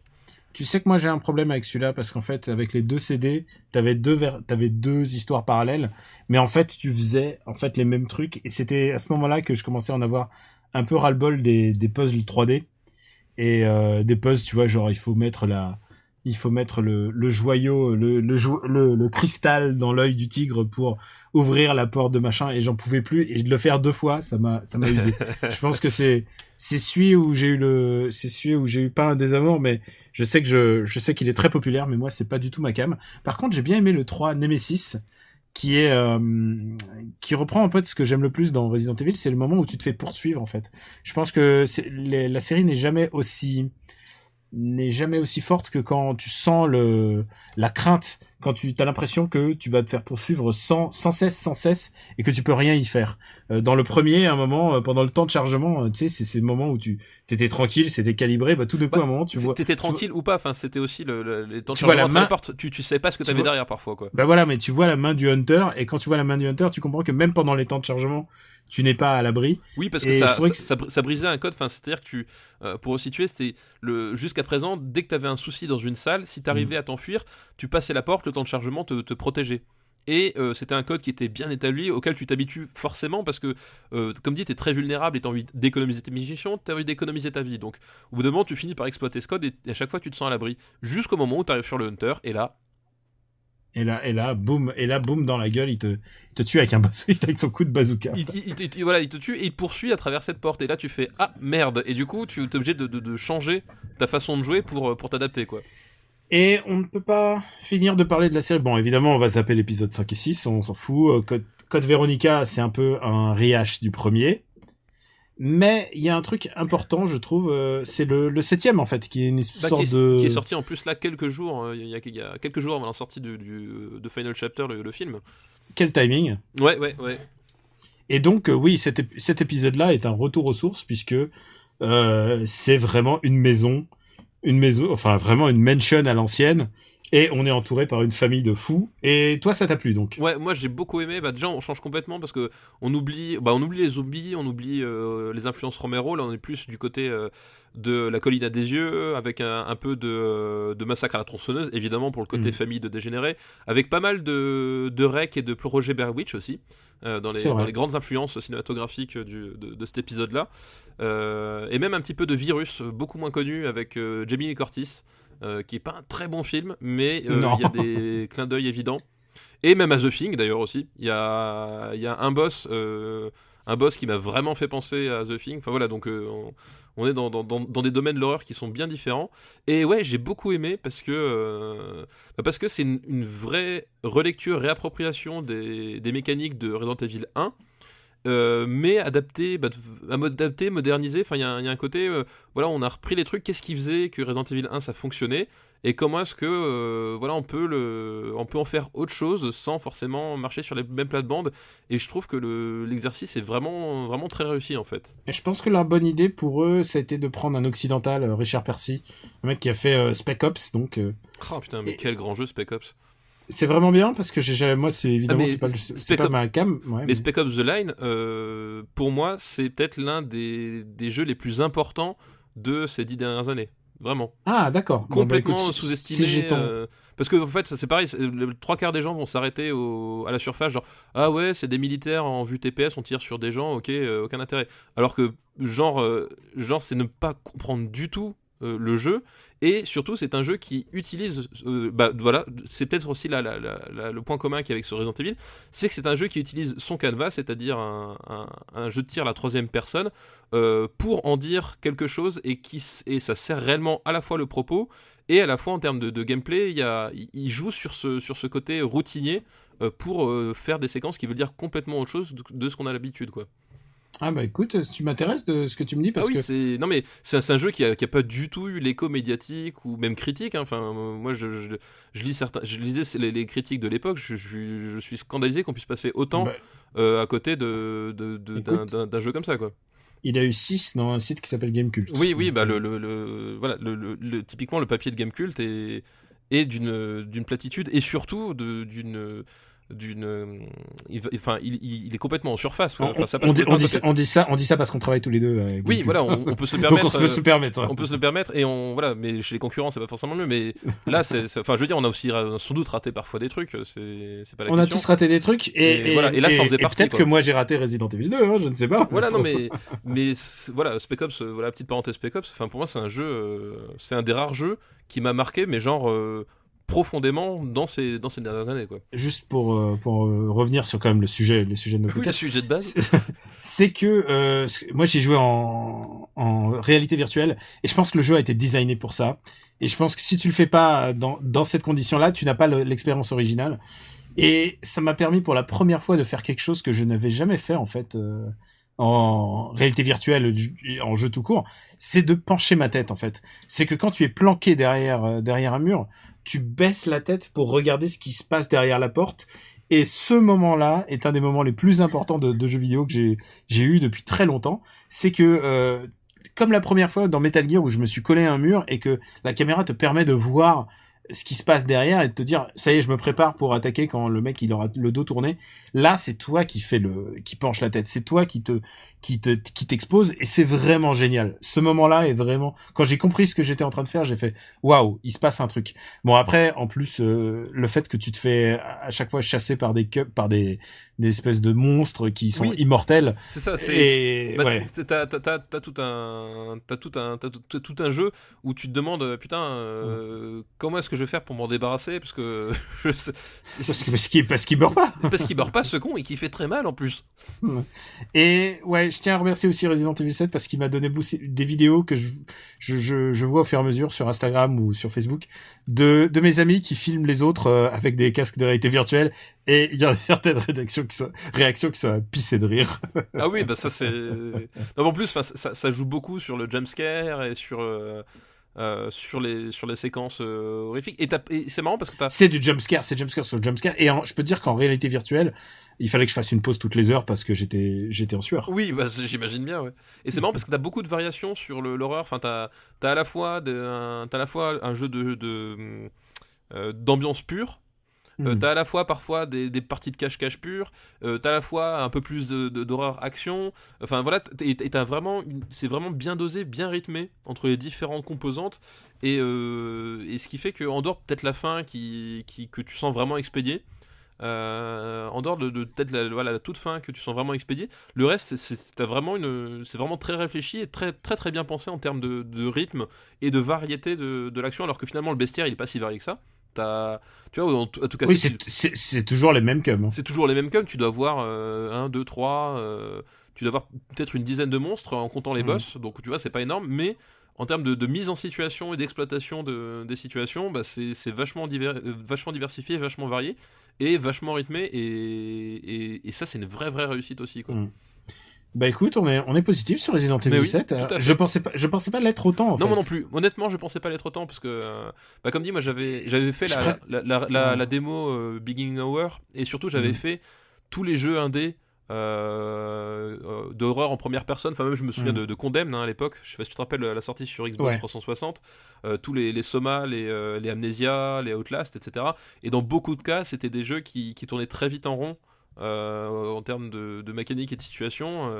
Tu sais que moi j'ai un problème avec celui-là, parce qu'en fait avec les 2 CD t'avais deux histoires parallèles, mais en fait tu faisais les mêmes trucs, et c'était à ce moment-là que je commençais à en avoir un peu ras-le-bol des puzzles 3D, et des puzzles, tu vois, genre il faut mettre le joyau, le cristal dans l'œil du tigre pour ouvrir la porte de machin, et j'en pouvais plus, et de le faire 2 fois ça m'a usé. Je pense que c'est celui où j'ai eu pas un désamour, mais je sais qu'il est très populaire, mais moi c'est pas du tout ma came. Par contre j'ai bien aimé le 3 Nemesis, qui reprend en fait ce que j'aime le plus dans Resident Evil, c'est le moment où tu te fais poursuivre en fait. Je pense que la série n'est jamais aussi forte que quand tu sens la crainte, quand tu as l'impression que tu vas te faire poursuivre sans cesse, et que tu peux rien y faire. Dans le premier, à un moment, pendant le temps de chargement, tu sais, c'est ces moments où t'étais tranquille, c'était calibré, tout de coup, à un moment, tu vois... T'étais tranquille ou pas, enfin, c'était aussi les temps de chargement de la porte, tu sais pas ce que t'avais derrière parfois, quoi. Voilà, mais tu vois la main du Hunter, et quand tu vois la main du Hunter, tu comprends que même pendant les temps de chargement, tu n'es pas à l'abri. Oui, parce que ça brisait un code. Enfin, c'est-à-dire que pour resituer, c'était jusqu'à présent, dès que tu avais un souci dans une salle, si tu arrivais à t'enfuir, tu passais la porte, le temps de chargement te protégeait. Et c'était un code qui était bien établi, auquel tu t'habitues forcément, parce que, comme dit, tu es très vulnérable et tu as envie d'économiser tes munitions, tu as envie d'économiser ta vie. Donc, au bout d'un moment, tu finis par exploiter ce code, et à chaque fois, tu te sens à l'abri. Jusqu'au moment où tu arrives sur le Hunter, et là, boum, dans la gueule, il te tue avec avec son coup de bazooka. Il te tue, et il te poursuit à travers cette porte, et là tu fais ah merde, et du coup tu es obligé de changer ta façon de jouer pour t'adapter quoi. Et on ne peut pas finir de parler de la série. Bon, évidemment, on va zapper l'épisode 5 et 6, on s'en fout. Code Veronica, c'est un peu un rehash du premier. Mais il y a un truc important, je trouve, c'est le 7ème en fait, qui est une sorte qui est sorti en plus là quelques jours, il y a quelques jours avant la sortie de Final Chapter, le film. Quel timing. Ouais. Et donc oui, cet épisode-là est un retour aux sources, puisque c'est vraiment une maison, enfin vraiment une mansion à l'ancienne. Et on est entouré par une famille de fous. Et toi, ça t'a plu donc? Ouais, moi j'ai beaucoup aimé. Déjà, on change complètement, parce que on oublie les zombies, on oublie les influences Romero. Là, on est plus du côté de la colline à des yeux, avec un peu de massacre à la tronçonneuse, évidemment pour le côté famille de dégénérés, avec pas mal de Rec et de Roger Blair Witch aussi, dans les grandes influences cinématographiques de cet épisode-là. Et même un petit peu de Virus, beaucoup moins connu, avec Jamie Lee Curtis. Qui est pas un très bon film, mais il y a des clins d'œil évidents. Et même à The Thing d'ailleurs aussi. Il y a un boss qui m'a vraiment fait penser à The Thing. Enfin voilà, donc On est dans des domaines de l'horreur qui sont bien différents. Et ouais, j'ai beaucoup aimé parce que c'est une vraie relecture, réappropriation des mécaniques de Resident Evil 1. Mais adapté, modernisé. Enfin, il y a un côté, voilà, on a repris les trucs. Qu'est-ce qui faisait que Resident Evil 1 ça fonctionnait, et comment est-ce que, voilà, on peut en faire autre chose sans forcément marcher sur les mêmes plates-bandes. Et je trouve que l'exercice est vraiment, vraiment très réussi en fait. Et je pense que la bonne idée pour eux, ça a été de prendre un occidental, Richard Percy, un mec qui a fait Spec Ops, donc. Oh putain, mais quel grand jeu Spec Ops. C'est vraiment bien parce que moi c'est évidemment c'est pas ma cam. Ouais, mais Spec Ops The Line, pour moi, c'est peut-être l'un des jeux les plus importants de ces 10 dernières années. Vraiment. Ah d'accord. Complètement sous-estimé. Parce que en fait, c'est pareil. Le 3/4 des gens vont s'arrêter à la surface, genre ah ouais, c'est des militaires en vue TPS, on tire sur des gens, ok, aucun intérêt. Alors que genre c'est ne pas comprendre du tout le jeu. Et surtout, c'est un jeu qui utilise, voilà, c'est peut-être aussi le point commun qu'il y a avec ce Resident Evil, c'est que c'est un jeu qui utilise son canevas, c'est-à-dire un jeu de tir à la troisième personne, pour en dire quelque chose, et ça sert réellement à la fois le propos, et à la fois en termes de gameplay, il joue sur ce côté routinier, pour faire des séquences qui veulent dire complètement autre chose de ce qu'on a l'habitude, quoi. Ah bah écoute, tu m'intéresses de ce que tu me dis parce que c'est un jeu qui a pas du tout eu l'écho médiatique ou même critique, hein. Enfin moi je lisais les critiques de l'époque, je suis scandalisé qu'on puisse passer autant à côté d'un jeu comme ça, quoi. Il a eu 6 dans un site qui s'appelle Gamecult. Oui, bah voilà, typiquement le papier de Gamecult est d'une platitude, et surtout il est complètement en surface. On dit ça parce qu'on travaille tous les deux. Oui, voilà, on peut se le permettre. Donc on peut se permettre. On peut se le permettre, et voilà, mais chez les concurrents c'est pas forcément mieux. Mais là, enfin, je veux dire, on a aussi sans doute raté parfois des trucs. C'est pas la question. On a tous raté des trucs, et voilà. Et là, ça en faisait partie. Peut-être que moi j'ai raté Resident Evil 2, hein, je ne sais pas. Voilà, non, mais voilà, Spec Ops, voilà, petite parenthèse Spec Ops. Enfin, pour moi, c'est un jeu, c'est un des rares jeux qui m'a marqué, mais genre. Profondément dans ces dernières années, quoi. Juste pour revenir sur quand même le sujet de notre podcast. Le sujet de base. C'est que moi j'ai joué en réalité virtuelle, et je pense que le jeu a été designé pour ça, et je pense que si tu le fais pas dans cette condition-là, tu n'as pas l'expérience originale, et ça m'a permis pour la première fois de faire quelque chose que je n'avais jamais fait en fait en réalité virtuelle, en jeu tout court, c'est de pencher ma tête en fait. C'est que quand tu es planqué derrière un mur, tu baisses la tête pour regarder ce qui se passe derrière la porte. Et ce moment-là est un des moments les plus importants de jeux vidéo que j'ai eu depuis très longtemps. C'est que, comme la première fois dans Metal Gear où je me suis collé à un mur et que la caméra te permet de voir ce qui se passe derrière et de te dire, ça y est, je me prépare pour attaquer quand le mec il aura le dos tourné. Là, c'est toi qui penche la tête. C'est toi qui t'expose, et c'est vraiment génial. Ce moment-là est vraiment, quand j'ai compris ce que j'étais en train de faire, j'ai fait, waouh, il se passe un truc. Bon, après, en plus, le fait que tu te fais à chaque fois chasser par des espèces de monstres qui sont immortels. C'est ça, t'as tout un jeu où tu te demandes, putain, comment est-ce que je vais faire pour m'en débarrasser, parce que parce qu'il meurt pas. Parce qu'il meurt pas, ce con, et qui fait très mal en plus. Et ouais, je tiens à remercier aussi Resident Evil 7 parce qu'il m'a donné des vidéos que je vois au fur et à mesure sur Instagram ou sur Facebook de mes amis qui filment les autres avec des casques de réalité virtuelle, et il y a certaines réactions qui sont à pisser de rire. Ah oui, bah ça c'est... Non, en plus, ça joue beaucoup sur le jumpscare et sur les séquences horrifiques, et c'est marrant parce que c'est du jumpscare sur le jumpscare, et je peux te dire qu'en réalité virtuelle il fallait que je fasse une pause toutes les heures parce que j'étais en suure. Oui, bah, j'imagine bien, ouais. Et c'est marrant parce que t'as beaucoup de variations sur l'horreur. Enfin, t'as à la fois un jeu d'ambiance pure. T'as à la fois parfois des parties de cache-cache pure, t'as à la fois un peu plus d'horreur action, enfin voilà, et t'as vraiment c'est vraiment bien dosé, bien rythmé entre les différentes composantes, et ce qui fait qu'en dehors peut-être la fin que tu sens vraiment expédiée, en dehors de peut-être la toute fin que tu sens vraiment expédiée, le reste c'est vraiment très réfléchi et très très très bien pensé en termes de rythme et de variété de l'action, alors que finalement le bestiaire il est pas si varié que ça. Tu vois, en tout cas, oui, c'est toujours les mêmes cums. C'est toujours les mêmes cums. Tu dois avoir 1, 2, 3. tu dois avoir peut-être une dizaine de monstres en comptant les boss, donc tu vois, c'est pas énorme, mais en termes de mise en situation et d'exploitation des situations, bah c'est vachement diversifié, vachement varié et vachement rythmé, et ça c'est une vraie réussite aussi, quoi. Bah écoute, on est positif sur Resident Evil 7. Je pensais pas l'être autant en fait. Non, moi non plus. Honnêtement, je pensais pas l'être autant parce que, comme dit, moi j'avais fait la démo Beginning Hour, et surtout j'avais fait tous les jeux indés d'horreur en première personne. Enfin, même je me souviens de Condemned à l'époque. Je sais pas si tu te rappelles la sortie sur Xbox 360. Tous les Soma, les Amnesia, les Outlast, etc. Et dans beaucoup de cas, c'était des jeux qui tournaient très vite en rond. En termes de mécanique et de situation,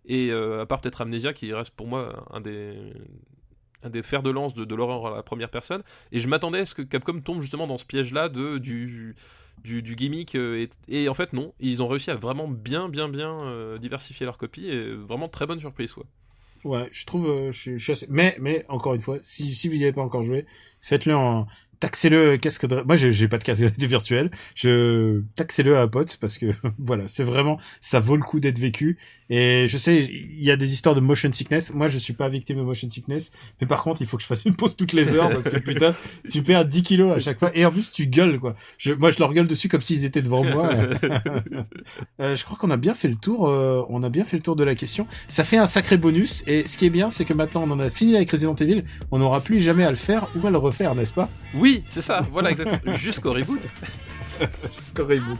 et à part peut-être Amnesia qui reste pour moi un des fers de lance de l'horreur à la première personne, et je m'attendais à ce que Capcom tombe justement dans ce piège là du gimmick, et en fait non, ils ont réussi à vraiment bien diversifier leur copie, et vraiment très bonne surprise, quoi. Ouais, je trouve, je suis assez... mais encore une fois, si vous n'y avez pas encore joué, faites-le en taxez-le casque de... Moi, j'ai pas de casque de réalité virtuelle. Taxez-le à un pote parce que, voilà, c'est vraiment, ça vaut le coup d'être vécu. Et je sais, il y a des histoires de motion sickness. Moi, je suis pas victime de motion sickness. Mais par contre, il faut que je fasse une pause toutes les heures parce que putain, tu perds 10 kilos à chaque fois. Et en plus, tu gueules, quoi. Moi, je leur gueule dessus comme s'ils étaient devant moi. Je crois qu'on a bien fait le tour, de la question. Ça fait un sacré bonus. Et ce qui est bien, c'est que maintenant, on en a fini avec Resident Evil. On n'aura plus jamais à le faire ou à le refaire, n'est-ce pas? Oui, c'est ça. Voilà, exactement. Jusqu'au reboot. Jusqu'au reboot.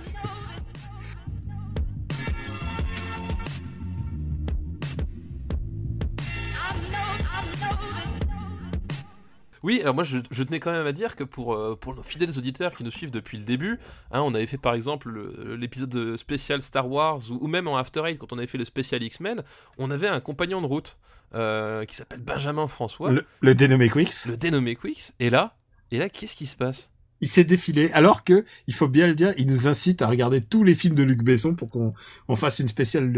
Oui, alors moi je tenais quand même à dire que pour nos fidèles auditeurs qui nous suivent depuis le début, on avait fait par exemple l'épisode spécial Star Wars, ou même en After Eight quand on avait fait le spécial X-Men, on avait un compagnon de route qui s'appelle Benjamin François. Le dénommé Quix. Le dénommé Quix. Et là, qu'est-ce qui se passe ? Il s'est défilé, alors que, il faut bien le dire, il nous incite à regarder tous les films de Luc Besson pour qu'on fasse une spéciale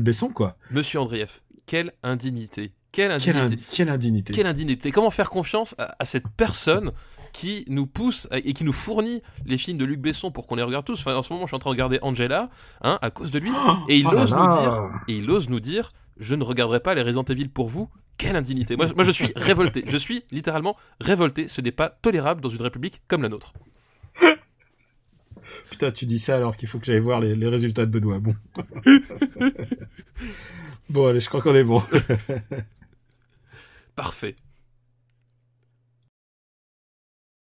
Besson, quoi. Monsieur Andrieff, quelle indignité. Quelle indignité. Comment faire confiance à cette personne qui nous pousse et qui nous fournit les films de Luc Besson pour qu'on les regarde tous. Enfin, en ce moment, je suis en train de regarder Angela, à cause de lui, et il ose nous dire, je ne regarderai pas les Resident Evil pour vous. Quelle indignité. Moi, je suis révolté. Je suis littéralement révolté. Ce n'est pas tolérable dans une république comme la nôtre. Putain, tu dis ça alors qu'il faut que j'aille voir les résultats de Benoît. Bon. Bon, allez, je crois qu'on est bon. Parfait.